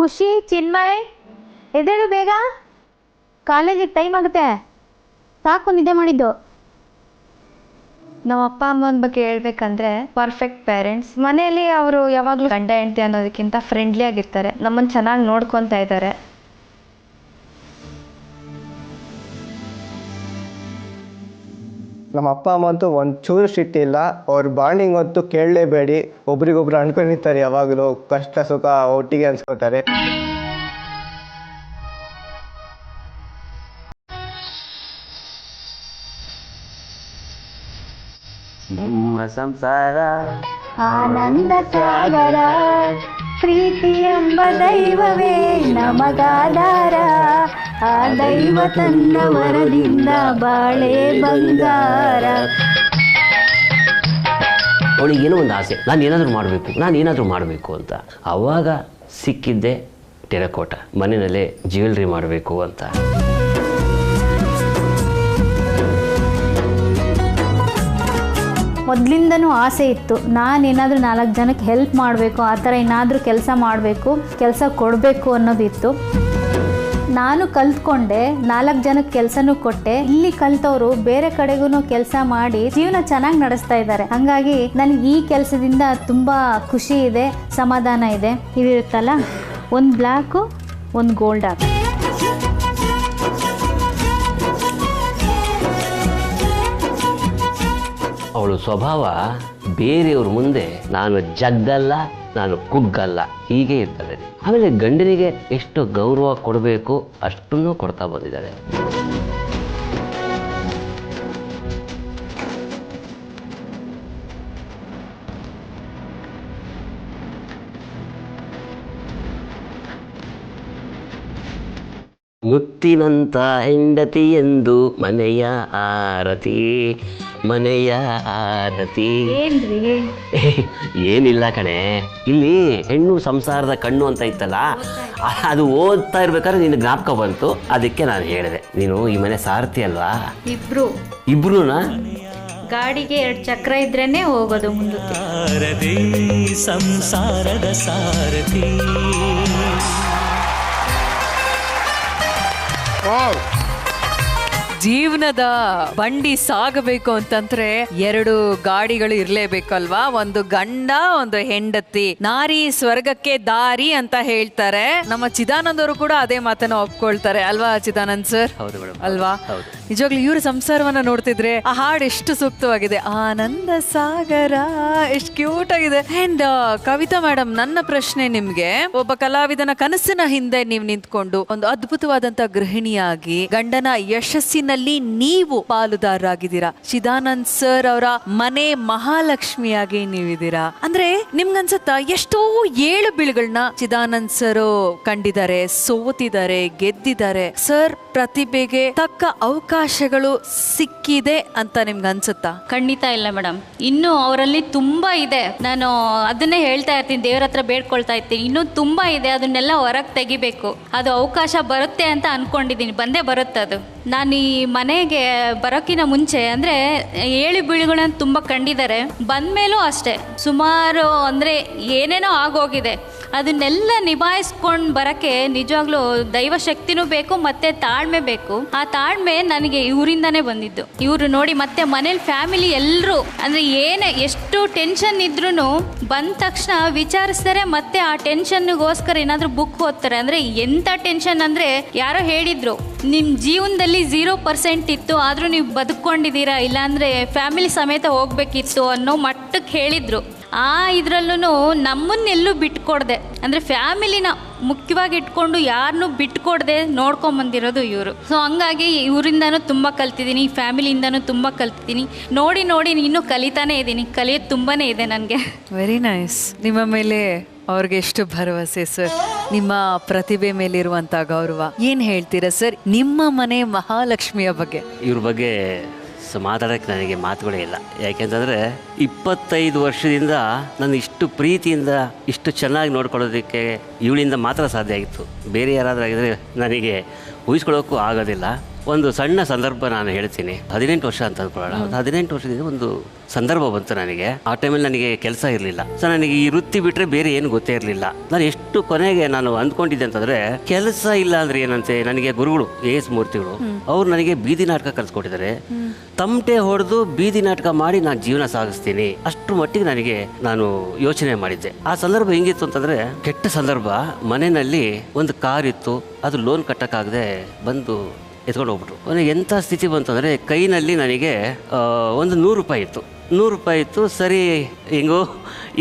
ಖುಷಿ, ಚಿನ್ಮಯ್ ಎದ್ದೇಳು ಬೇಗ, ಕಾಲೇಜಿಗೆ ಟೈಮ್ ಆಗುತ್ತೆ. ಸಾಕು ನಿದ್ದೆ ಮಾಡಿದ್ದು. ನಮ್ಮ ಅಪ್ಪ ಅಮ್ಮನ ಬಗ್ಗೆ ಹೇಳ್ಬೇಕಂದ್ರೆ ಪರ್ಫೆಕ್ಟ್ ಪೇರೆಂಟ್ಸ್. ಮನೆಯಲ್ಲಿ ಅವರು ಯಾವಾಗಲೂ ಗಂಡ ಹೆಂಡತಿ ಅನ್ನೋದಕ್ಕಿಂತ ಫ್ರೆಂಡ್ಲಿ ಆಗಿರ್ತಾರೆ, ನಮ್ಮನ್ನು ಚೆನ್ನಾಗಿ ನೋಡ್ಕೊತಾ ಇದ್ದಾರೆ. ನಮ್ಮ ಅಪ್ಪ ಅಮ್ಮ ಅಂತೂ ಒಂಚೂರು ಸ್ಟ್ರಿಕ್ಟ್ ಇಲ್ಲ. ಅವ್ರ ಬಾಂಡಿಂಗ್ ಅಂತೂ ಕೇಳಲೇಬೇಡಿ, ಒಬ್ರಿಗೊಬ್ರು ಅನ್ಕೊಂಡಿರ್ತಾರೆ, ಯಾವಾಗಲೂ ಕಷ್ಟ ಸುಖ ಒಟ್ಟಿಗೆ ಅನ್ಸ್ಕೊತಾರೆ. ನಮ್ಮ ಸಂಸಾರ ಆನಂದ ಸಾಗರ, ಪ್ರೀತಿ ಎಂಬ ದೈವವೇ ನಮಗಾಧಾರ, ಆ ದೈವ ತನ್ನ ವರದಿಂದ ಬಾಳೆ ಬಂಗಾರ. ಅವಳಿಗೇನೋ ಒಂದು ಆಸೆ, ನಾನು ಏನಾದರೂ ಮಾಡಬೇಕು ಅಂತ. ಆವಾಗ ಸಿಕ್ಕಿದ್ದೆ ಟೆರಕೋಟ, ಮನೆಯಲ್ಲೇ ಜ್ಯುವೆಲ್ರಿ ಮಾಡಬೇಕು ಅಂತ. ಮೊದಲಿಂದನೂ ಆಸೆ ಇತ್ತು, ನಾನೇನಾದರೂ 4 ಜನಕ್ಕೆ ಹೆಲ್ಪ್ ಮಾಡಬೇಕು, ಆ ಥರ ಏನಾದರೂ ಕೆಲಸ ಮಾಡಬೇಕು, ಕೆಲಸ ಕೊಡಬೇಕು ಅನ್ನೋದಿತ್ತು. ನಾನು ಕಲ್ತ್ಕೊಂಡೆ, 4 ಜನಕ್ಕೆ ಕೆಲಸನೂ ಕೊಟ್ಟೆ. ಇಲ್ಲಿ ಕಲ್ತವರು ಬೇರೆ ಕಡೆಗೂ ಕೆಲಸ ಮಾಡಿ ಜೀವನ ಚೆನ್ನಾಗಿ ನಡೆಸ್ತಾ ಇದ್ದಾರೆ. ಹಾಗಾಗಿ ನನಗೆ ಈ ಕೆಲಸದಿಂದ ತುಂಬ ಖುಷಿ ಇದೆ, ಸಮಾಧಾನ ಇದೆ. ಇದಿರುತ್ತಲ್ಲ, ಒಂದು ಬ್ಲ್ಯಾಕು ಒಂದು ಗೋಲ್ಡ್ ಹಾಕಿ. ಅವಳು ಸ್ವಭಾವ ಬೇರೆಯವ್ರ ಮುಂದೆ ನಾನು ಜಗ್ಗಲ್ಲ, ನಾನು ಕುಗ್ಗಲ್ಲ, ಹೀಗೆ ಇರ್ತಾಳೆ. ಆಮೇಲೆ ಗಂಡನಿಗೆ ಎಷ್ಟು ಗೌರವ ಕೊಡಬೇಕು ಅಷ್ಟನ್ನು ಕೊಡ್ತಾ ಬಂದಿದ್ದಾಳೆ. ಮುತ್ತಿನಂತ ಹೆಂಡತಿ ಎಂದು ಮನೆಯ ಆರತಿ, ಮನೆಯ ಆರತಿ. ಏನಿಲ್ಲ ಕಣೆ, ಇಲ್ಲಿ ಹೆಣ್ಣು ಸಂಸಾರದ ಕಣ್ಣು ಅಂತ ಇತ್ತಲ್ಲ, ಅದು ಓದ್ತಾ ಇರ್ಬೇಕಾದ್ರೆ ನಿನ್ನ ಜ್ಞಾಪಕ ಬಂತು, ಅದಕ್ಕೆ ನಾನು ಹೇಳಿದೆ. ನೀನು ಈ ಮನೆ ಸಾರಥಿ ಅಲ್ವಾ? ಇಬ್ರುನಾ? ಗಾಡಿಗೆ 2 ಚಕ್ರ ಇದ್ರೇನೆ ಹೋಗೋದು ಮುಂದಕ್ಕೆ. ಸಂಸಾರದ ಸಾರಥಿ. ಜೀವನದ ಬಂಡಿ ಸಾಗಬೇಕು ಅಂತಂದ್ರೆ 2 ಗಾಡಿಗಳು ಇರ್ಲೇಬೇಕಲ್ವಾ? ಒಂದು ಗಂಡ, ಒಂದು ಹೆಂಡತಿ. ನಾರಿ ಸ್ವರ್ಗಕ್ಕೆ ದಾರಿ ಅಂತ ಹೇಳ್ತಾರೆ. ನಮ್ಮ ಚಿದಾನಂದ್ ಅವರು ಕೂಡ ಅದೇ ಮಾತನ್ನ ಒಪ್ಕೊಳ್ತಾರೆ ಅಲ್ವಾ ಚಿದಾನಂದ್ ಸರ್? ಹೌದು ಮೇಡಮ್. ಅಲ್ವಾ? ನಿಜವಾಗ್ಲೂ ಇವ್ರ ಸಂಸಾರವನ್ನ ನೋಡ್ತಿದ್ರೆ ಆ ಹಾಡು ಎಷ್ಟು ಸೂಕ್ತವಾಗಿದೆ. ಆನಂದ ಸಾಗರ, ಎಷ್ಟು ಕ್ಯೂಟ್ ಆಗಿದೆ. ಅಂಡ್ ಕವಿತಾ ಮೇಡಮ್, ನನ್ನ ಪ್ರಶ್ನೆ ನಿಮ್ಗೆ, ಒಬ್ಬ ಕಲಾವಿದನ ಕನಸಿನ ಹಿಂದೆ ನೀವು ನಿಂತ್ಕೊಂಡು ಒಂದು ಅದ್ಭುತವಾದಂತ ಗೃಹಿಣಿಯಾಗಿ ಗಂಡನ ಯಶಸ್ಸಿನ ಯಶಸ್ಸಿನಲ್ಲಿ ನೀವು ಪಾಲುದಾರರಾಗಿದ್ದೀರಾ. ಚಿದಾನಂದ್ ಸರ್ ಅವರ ಮನೆ ಮಹಾಲಕ್ಷ್ಮಿಯಾಗಿ ನೀವಿದ್ದೀರಾ. ಅಂದ್ರೆ ನಿಮ್ಗನ್ಸುತ್ತಾ ಎಷ್ಟೋ ಏಳು ಬೀಳುಗಳನ್ನ ಚಿದಾನಂದ್ ಸರ್ ಕಂಡಿದ್ದಾರೆ, ಸೋತಿದ್ದಾರೆ, ಗೆದ್ದಿದ್ದಾರೆ. ಸರ್ ಪ್ರತಿಭೆಗೆ ತಕ್ಕ ಅವಕಾಶಗಳು ಸಿಕ್ಕಿದೆ ಅಂತ ನಿಮ್ಗೆ ಅನ್ಸುತ್ತಾ? ಖಂಡಿತ ಇಲ್ಲ ಮೇಡಮ್, ಇನ್ನೂ ಅವರಲ್ಲಿ ತುಂಬಾ ಇದೆ. ನಾನು ಅದನ್ನೇ ಹೇಳ್ತಾ ಇರ್ತೀನಿ, ದೇವ್ರ ಹತ್ರ ಬೇಡ್ಕೊಳ್ತಾ ಇರ್ತೀನಿ, ಇನ್ನೂ ತುಂಬಾ ಇದೆ, ಅದನ್ನೆಲ್ಲ ಹೊರಗೆ ತೆಗಿಬೇಕು. ಅದು ಅವಕಾಶ ಬರುತ್ತೆ ಅಂತ ಅನ್ಕೊಂಡಿದ್ದೀನಿ, ಬಂದೇ ಬರುತ್ತೆ ಅದು. ನಾನು ಈ ಮನೆಗೆ ಬರೋಕ್ಕಿಂತ ಮುಂಚೆ ಅಂದರೆ ಏಳು ಬೀಳುಗಳನ್ನ ತುಂಬ ಕಂಡಿದ್ದಾರೆ. ಬಂದಮೇಲೂ ಅಷ್ಟೇ ಸುಮಾರು ಅಂದರೆ ಏನೇನೋ ಆಗೋಗಿದೆ. ಅದನ್ನೆಲ್ಲ ನಿಭಾಯಿಸ್ಕೊಂಡು ಬರೋಕ್ಕೆ ನಿಜವಾಗ್ಲೂ ದೈವ ಶಕ್ತಿನೂ ಬೇಕು ಮತ್ತು ತಾಳ್ಮೆ ಬೇಕು. ಆ ತಾಳ್ಮೆ ನನಗೆ ಇವರಿಂದನೇ ಬಂದಿದ್ದು. ಇವರು ನೋಡಿ ಮತ್ತೆ ಮನೇಲಿ ಫ್ಯಾಮಿಲಿ ಎಲ್ಲರೂ ಅಂದರೆ ಎಷ್ಟು ಟೆನ್ಷನ್ ಇದ್ರೂ ಬಂದ ತಕ್ಷಣ ವಿಚಾರಿಸ್ತಾರೆ, ಮತ್ತೆ ಆ ಟೆನ್ಷನ್ಗೋಸ್ಕರ ಏನಾದರೂ ಬುಕ್ ಓದ್ತಾರೆ. ಅಂದರೆ ಎಂಥ ಟೆನ್ಷನ್ ಅಂದರೆ ಯಾರೋ ಹೇಳಿದ್ರು, ನಿಮ್ಮ ಜೀವನದಲ್ಲಿ 0% ಇತ್ತು ಆದರೂ ನೀವು ಬದುಕೊಂಡಿದ್ದೀರಾ, ಇಲ್ಲಾಂದರೆ ಫ್ಯಾಮಿಲಿ ಸಮೇತ ಹೋಗ್ಬೇಕಿತ್ತು ಅನ್ನೋ ಮಟ್ಟಕ್ಕೆ ಹೇಳಿದರು. ಆ ಇದರಲ್ಲೂ ನಮ್ಮನ್ನೆಲ್ಲೂ ಬಿಟ್ಕೊಡ್ದೆ, ಅಂದರೆ ಫ್ಯಾಮಿಲಿನ ಮುಖ್ಯವಾಗಿ ಇಟ್ಕೊಂಡು ಯಾರನ್ನೂ ಬಿಟ್ಕೊಡ್ದೆ ನೋಡ್ಕೊಂಬಂದಿರೋದು ಇವರು. ಸೊ ಹಂಗಾಗಿ ಇವರಿಂದನೂ ತುಂಬ ಕಲ್ತಿದ್ದೀನಿ, ಫ್ಯಾಮಿಲಿಯಿಂದನೂ ತುಂಬ ಕಲ್ತಿದ್ದೀನಿ. ನೋಡಿ ಇನ್ನೂ ಕಲಿತಾನೇ ಇದ್ದೀನಿ, ಕಲಿಯೋದು ತುಂಬಾ ಇದೆ ನನಗೆ. Very nice. ನಿಮ್ಮ ಮೇಲೆ ಅವ್ರಿಗೆ ಎಷ್ಟು ಭರವಸೆ ಸರ್, ನಿಮ್ಮ ಪ್ರತಿಭೆ ಮೇಲಿರುವಂಥ ಗೌರವ. ಏನು ಹೇಳ್ತೀರಾ ಸರ್ ನಿಮ್ಮ ಮನೆ ಮಹಾಲಕ್ಷ್ಮಿಯ ಬಗ್ಗೆ? ಇವ್ರ ಬಗ್ಗೆ ಮಾತಾಡೋಕ್ಕೆ ನನಗೆ ಮಾತುಗಳೇ ಇಲ್ಲ. ಯಾಕೆಂತಂದರೆ 25 ವರ್ಷದಿಂದ ನಾನು ಇಷ್ಟು ಪ್ರೀತಿಯಿಂದ ಇಷ್ಟು ಚೆನ್ನಾಗಿ ನೋಡ್ಕೊಳ್ಳೋದಕ್ಕೆ ಇವಳಿಂದ ಮಾತ್ರ ಸಾಧ್ಯ ಆಗಿತ್ತು. ಬೇರೆ ಯಾರಾದರೂ ಆಗಿದ್ರೆ ನನಗೆ ಊಹಿಸ್ಕೊಳ್ಳೋಕ್ಕೂ ಆಗೋದಿಲ್ಲ. ಒಂದು ಸಣ್ಣ ಸಂದರ್ಭ ನಾನು ಹೇಳ್ತೀನಿ. 18 ವರ್ಷ ಅಂತ ಅಂದ್ಕೊಳ್ಳೋಣ. 18 ವರ್ಷದಿಂದ ಒಂದು ಸಂದರ್ಭ ಬಂತು ನನಗೆ. ಆ ಟೈಮಲ್ಲಿ ನನಗೆ ಕೆಲಸ ಇರಲಿಲ್ಲ. ಸೊ ನನಗೆ ಈ ವೃತ್ತಿ ಬಿಟ್ಟರೆ ಬೇರೆ ಏನು ಗೊತ್ತೇ ಇರಲಿಲ್ಲ. ನಾನು ಎಷ್ಟು ಕೊನೆಗೆ ನಾನು ಅಂದ್ಕೊಂಡಿದ್ದೆ ಅಂತಂದರೆ, ಕೆಲಸ ಇಲ್ಲ ಅಂದರೆ ಏನಂತೆ, ನನಗೆ ಗುರುಗಳು AS ಮೂರ್ತಿಗಳು ಅವ್ರು ನನಗೆ ಬೀದಿ ನಾಟಕ ಕಲಿಸ್ಕೊಟ್ಟಿದ್ದಾರೆ. ತಮಟೆ ಹೊಡೆದು ಬೀದಿ ನಾಟಕ ಮಾಡಿ ನಾನು ಜೀವನ ಸಾಗಿಸ್ತೀನಿ, ಅಷ್ಟು ಮಟ್ಟಿಗೆ ನನಗೆ ನಾನು ಯೋಚನೆ ಮಾಡಿದ್ದೆ. ಆ ಸಂದರ್ಭ ಹೆಂಗಿತ್ತು ಅಂತಂದರೆ, ಕೆಟ್ಟ ಸಂದರ್ಭ. ಮನೆಯಲ್ಲಿ ಒಂದು ಕಾರ್ ಇತ್ತು, ಅದು ಲೋನ್ ಕಟ್ಟಕ್ಕಾಗದೆ ಬಂದು ಎತ್ಕೊಂಡು ಹೋಗ್ಬಿಟ್ರು. ನನಗೆ ಎಂಥ ಸ್ಥಿತಿ ಬಂತು ಅಂದರೆ, ಕೈನಲ್ಲಿ ನನಗೆ ಒಂದು 100 ರೂಪಾಯಿ ಇತ್ತು. 100 ರೂಪಾಯಿ ಇತ್ತು. ಸರಿ ಹೆಂಗೋ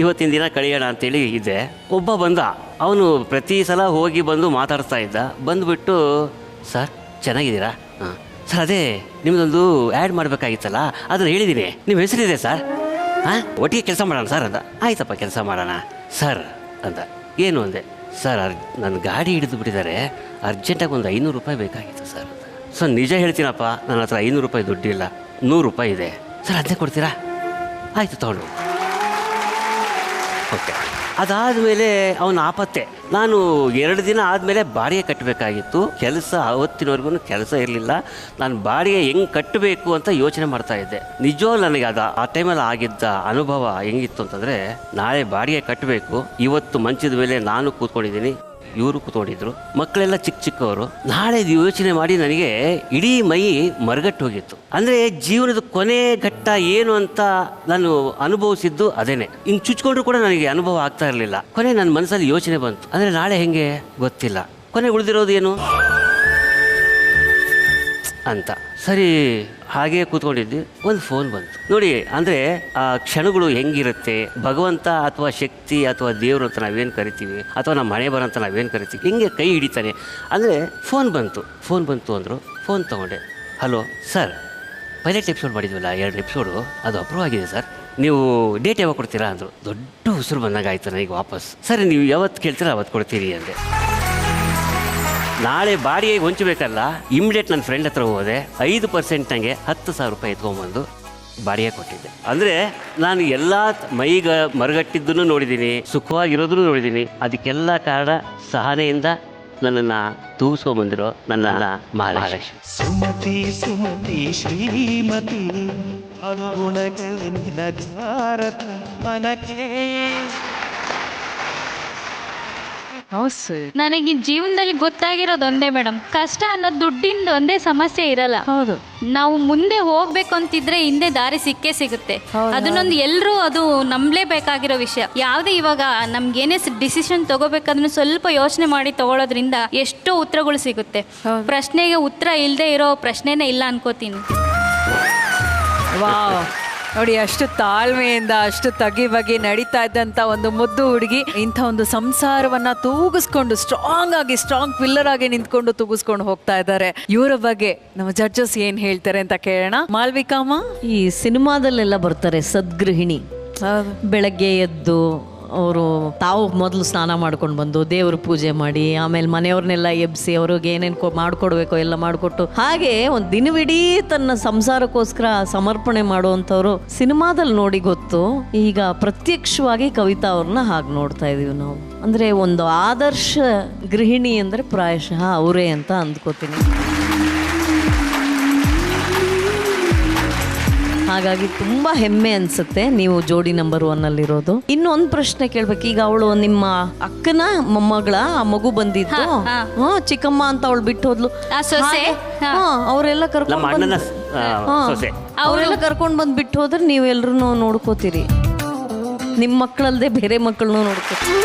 ಇವತ್ತಿನ ದಿನ ಕಳೆಯೋಣ ಅಂತೇಳಿ ಇದ್ದೆ. ಒಬ್ಬ ಬಂದ, ಅವನು ಪ್ರತಿ ಸಲ ಹೋಗಿ ಬಂದು ಮಾತಾಡ್ತಾ ಇದ್ದ. ಬಂದುಬಿಟ್ಟು, ಸರ್ ಚೆನ್ನಾಗಿದ್ದೀರಾ? ಹಾಂ ಸರ್, ಅದೇ ನಿಮ್ಮದೊಂದು ಆ್ಯಡ್ ಮಾಡಬೇಕಾಗಿತ್ತಲ್ಲ, ಅದನ್ನು ಹೇಳಿದ್ದೀನಿ, ನಿಮ್ಮ ಹೆಸರಿದೆ ಸರ್. ಹಾಂ ಒಟ್ಟಿಗೆ ಕೆಲಸ ಮಾಡೋಣ ಸರ್ ಅಂದ. ಆಯ್ತಪ್ಪ ಕೆಲಸ ಮಾಡೋಣ ಸರ್ ಅಂದ. ಏನು ಅಂದೆ. ಸರ್ ನನ್ನ ಗಾಡಿ ಹಿಡಿದು ಬಿಟ್ಟಿದ್ದಾರೆ, ಅರ್ಜೆಂಟಾಗಿ ಒಂದು 500 ರೂಪಾಯಿ ಬೇಕಾಗಿತ್ತು ಸರ್. ಸರ್ ನಿಜ ಹೇಳ್ತೀನಪ್ಪ, ನನ್ನ ಹತ್ರ 500 ರೂಪಾಯಿ ದುಡ್ಡಿಲ್ಲ, 100 ರೂಪಾಯಿ ಇದೆ ಸರ್, ಅದೇ ಕೊಡ್ತೀರಾ? ಆಯಿತು ತಗೊಂಡು. ಓಕೆ. ಅದಾದಮೇಲೆ ಅವನ ಆಪತ್ತೆ. ನಾನು 2 ದಿನ ಆದಮೇಲೆ ಬಾಡಿಗೆ ಕಟ್ಟಬೇಕಾಗಿತ್ತು. ಕೆಲಸ ಅವತ್ತಿನವರೆಗೂ ಕೆಲಸ ಇರಲಿಲ್ಲ. ನಾನು ಬಾಡಿಗೆ ಹೆಂಗೆ ಕಟ್ಟಬೇಕು ಅಂತ ಯೋಚನೆ ಮಾಡ್ತಾ ಇದ್ದೆ. ನಿಜವಾಗ್ಲೂ ನನಗೆ ಆ ಟೈಮಲ್ಲಿ ಆಗಿದ್ದ ಅನುಭವ ಹೆಂಗಿತ್ತು ಅಂತಂದರೆ, ನಾಳೆ ಬಾಡಿಗೆ ಕಟ್ಟಬೇಕು, ಇವತ್ತು ಮಂಚದ ಮೇಲೆ ನಾನು ಕೂತ್ಕೊಂಡಿದ್ದೀನಿ, ಇವರು ಕೂತ್ಕೊಂಡಿದ್ರು, ಮಕ್ಕಳೆಲ್ಲ ಚಿಕ್ಕವರು. ನಾಳೆ ಯೋಚನೆ ಮಾಡಿ ನನಗೆ ಇಡೀ ಮೈ ಮರಗಟ್ಟು ಹೋಗಿತ್ತು. ಅಂದರೆ ಜೀವನದ ಕೊನೆ ಘಟ್ಟ ಏನು ಅಂತ ನಾನು ಅನುಭವಿಸಿದ್ದು ಅದೇನೆ. ಹಿಂಗೆ ಚುಚ್ಕೊಂಡ್ರು ಕೂಡ ನನಗೆ ಅನುಭವ ಆಗ್ತಾ ಇರಲಿಲ್ಲ. ಕೊನೆ ನನ್ನ ಮನಸ್ಸಲ್ಲಿ ಯೋಚನೆ ಬಂತು, ಅಂದರೆ ನಾಳೆ ಹೆಂಗೆ ಗೊತ್ತಿಲ್ಲ, ಕೊನೆ ಉಳಿದಿರೋದು ಏನು ಅಂತ. ಸರಿ ಹಾಗೆ ಕೂತ್ಕೊಂಡಿದ್ವಿ, ಒಂದು ಫೋನ್ ಬಂತು. ನೋಡಿ, ಅಂದರೆ ಆ ಕ್ಷಣಗಳು ಹೆಂಗಿರುತ್ತೆ, ಭಗವಂತ ಅಥವಾ ಶಕ್ತಿ ಅಥವಾ ದೇವರು ಅಂತ ನಾವೇನು ಕರಿತೀವಿ, ಅಥವಾ ನಮ್ಮ ಮನೆ ಬರೋ ಅಂತ ನಾವೇನು ಕರಿತೀವಿ, ಹಿಂಗೆ ಕೈ ಹಿಡಿತಾನೆ. ಅಂದರೆ ಫೋನ್ ಬಂತು ಅಂದರು. ಫೋನ್ ತೊಗೊಂಡೆ. ಹಲೋ ಸರ್, ಪೈಲಟ್ ಎಪಿಸೋಡ್ ಮಾಡಿದ್ವಲ್ಲ 2 ಎಪಿಸೋಡು, ಅದು ಅಪ್ರೂವ್ ಆಗಿದೆ ಸರ್, ನೀವು ಡೇಟ್ ಯಾವಾಗ ಕೊಡ್ತೀರಾ ಅಂದರು. ದೊಡ್ಡ ಉಸಿರು ಬಂದಾಗ ಆಯ್ತು ನನಗೆ ವಾಪಸ್. ಸರಿ ನೀವು ಯಾವತ್ತು ಕೇಳ್ತೀರಾ ಅವತ್ತು ಕೊಡ್ತೀರಿ ಅಂದೆ. ನಾಳೆ ಬಾಡಿಗೆ ಹೊಂಚಬೇಕಲ್ಲ, ಇಮಿಡಿಯೇಟ್ ನನ್ನ ಫ್ರೆಂಡ್ ಹತ್ರ ಹೋದೆ. 5% ನನಗೆ 10,000 ರೂಪಾಯಿ ಎತ್ಕೊಂಡ್ಬಂದು ಬಾಡಿಗೆ ಕೊಟ್ಟಿದ್ದೆ. ಅಂದರೆ ನಾನು ಎಲ್ಲ ಮೈಗ ಮರಗಟ್ಟಿದ್ದನ್ನು ನೋಡಿದ್ದೀನಿ, ಸುಖವಾಗಿರೋದನ್ನು ನೋಡಿದ್ದೀನಿ. ಅದಕ್ಕೆಲ್ಲ ಕಾರಣ ಸಹನೆಯಿಂದ ನನ್ನನ್ನು ತೂಗಿಸ್ಕೊಂಬಂದಿರೋ ನನ್ನ ಮಹಾಲಕ್ಷ್ಮಿ. ಸುಮತಿ ಸುಮತಿ ಶ್ರೀಮತಿ ಗುಣಗಳಿಂದ ಭಾರತ ಮನಕ್ಕೆ. ನನಗೆ ಜೀವನದಲ್ಲಿ ಗೊತ್ತಾಗಿರೋದು ಒಂದೇ ಮೇಡಮ್, ಕಷ್ಟ ಅನ್ನೋದು ದುಡ್ಡಿಂದ ಒಂದೇ ಸಮಸ್ಯೆ ಇರಲ್ಲ. ಹೌದು, ನಾವು ಮುಂದೆ ಹೋಗ್ಬೇಕು ಅಂತಿದ್ರೆ ಹಿಂದೆ ದಾರಿ ಸಿಕ್ಕೇ ಸಿಗುತ್ತೆ. ಅದನ್ನೊಂದು ಎಲ್ಲರೂ ಅದು ನಂಬಲೇಬೇಕಾಗಿರೋ ವಿಷಯ. ಯಾವುದೇ ಇವಾಗ ನಮ್ಗೇನೇ ಡಿಸಿಷನ್ ತಗೋಬೇಕಾದ್ರೂ ಸ್ವಲ್ಪ ಯೋಚನೆ ಮಾಡಿ ತಗೊಳ್ಳೋದ್ರಿಂದ ಎಷ್ಟೋ ಉತ್ತರಗಳು ಸಿಗುತ್ತೆ. ಪ್ರಶ್ನೆಗೆ ಉತ್ತರ ಇಲ್ಲದೆ ಇರೋ ಪ್ರಶ್ನೆನೇ ಇಲ್ಲ ಅನ್ಕೋತೀನಿ. ವಾವ್, ನೋಡಿ, ಅಷ್ಟು ತಾಳ್ಮೆಯಿಂದ ಅಷ್ಟು ತಗಿ ಬಗಿ ನಡೀತಾ ಇದ್ದಂತ ಒಂದು ಮುದ್ದು ಹುಡುಗಿ ಇಂಥ ಒಂದು ಸಂಸಾರವನ್ನ ತೂಗಿಸ್ಕೊಂಡು ಸ್ಟ್ರಾಂಗ್ ಪಿಲ್ಲರ್ ಆಗಿ ನಿಂತ್ಕೊಂಡು ತೂಗಿಸ್ಕೊಂಡು ಹೋಗ್ತಾ ಇದ್ದಾರೆ. ಇವರ ಬಗ್ಗೆ ನಮ್ಮ ಜಡ್ಜಸ್ ಏನ್ ಹೇಳ್ತಾರೆ ಅಂತ ಕೇಳೋಣ. ಮಾಲ್ವಿಕಾಮ್ಮ, ಈ ಸಿನಿಮಾದಲ್ಲೆಲ್ಲ ಬರ್ತಾರೆ ಸದ್ಗೃಹಿಣಿ, ಬೆಳಗ್ಗೆ ಎದ್ದು ಅವರು ತಾವು ಮೊದಲು ಸ್ನಾನ ಮಾಡ್ಕೊಂಡು ಬಂದು ದೇವ್ರ ಪೂಜೆ ಮಾಡಿ ಆಮೇಲೆ ಮನೆಯವ್ರನ್ನೆಲ್ಲ ಎಬ್ಸಿ ಅವ್ರಿಗೆ ಏನೇನು ಮಾಡ್ಕೊಡ್ಬೇಕೋ ಎಲ್ಲ ಮಾಡಿಕೊಟ್ಟು ಹಾಗೆ ಒಂದು ದಿನವಿಡೀ ತನ್ನ ಸಂಸಾರಕ್ಕೋಸ್ಕರ ಸಮರ್ಪಣೆ ಮಾಡುವಂಥವ್ರು ಸಿನಿಮಾದಲ್ಲಿ ನೋಡಿ ಗೊತ್ತು. ಈಗ ಪ್ರತ್ಯಕ್ಷವಾಗಿ ಕವಿತಾ ಅವ್ರನ್ನ ಹಾಗೆ ನೋಡ್ತಾ ಇದೀವಿ ನಾವು. ಅಂದರೆ ಒಂದು ಆದರ್ಶ ಗೃಹಿಣಿ ಅಂದರೆ ಪ್ರಾಯಶಃ ಅವರೇ ಅಂತ ಅಂದ್ಕೋತೀನಿ. ಹಾಗಾಗಿ ತುಂಬ ಹೆಮ್ಮೆ ಅನ್ಸುತ್ತೆ ನೀವು ಜೋಡಿ ನಂಬರ್ 1 ಅಲ್ಲಿರೋದು. ಇನ್ನೊಂದು ಪ್ರಶ್ನೆ ಕೇಳ್ಬೇಕು. ಈಗ ಅವಳು ನಿಮ್ಮ ಅಕ್ಕನ ಮೊಮ್ಮಗಳ ಆ ಮಗು ಬಂದಿತ್ತು, ಚಿಕ್ಕಮ್ಮ ಅಂತ ಅವಳು ಬಿಟ್ಟು ಹೋದ್ಲು, ಅವರೆಲ್ಲ ಕರ್ಕೊಂಡ್ ಬಂದ್ ಬಿಟ್ಟು ಹೋದ್ರೆ ನೀವೆಲ್ರು ನೋಡ್ಕೋತೀರಿ. ನಿಮ್ಮ ಮಕ್ಕಳಲ್ದೆ ಬೇರೆ ಮಕ್ಕಳನ್ನು ನೋಡ್ಕೋತೀರಿ.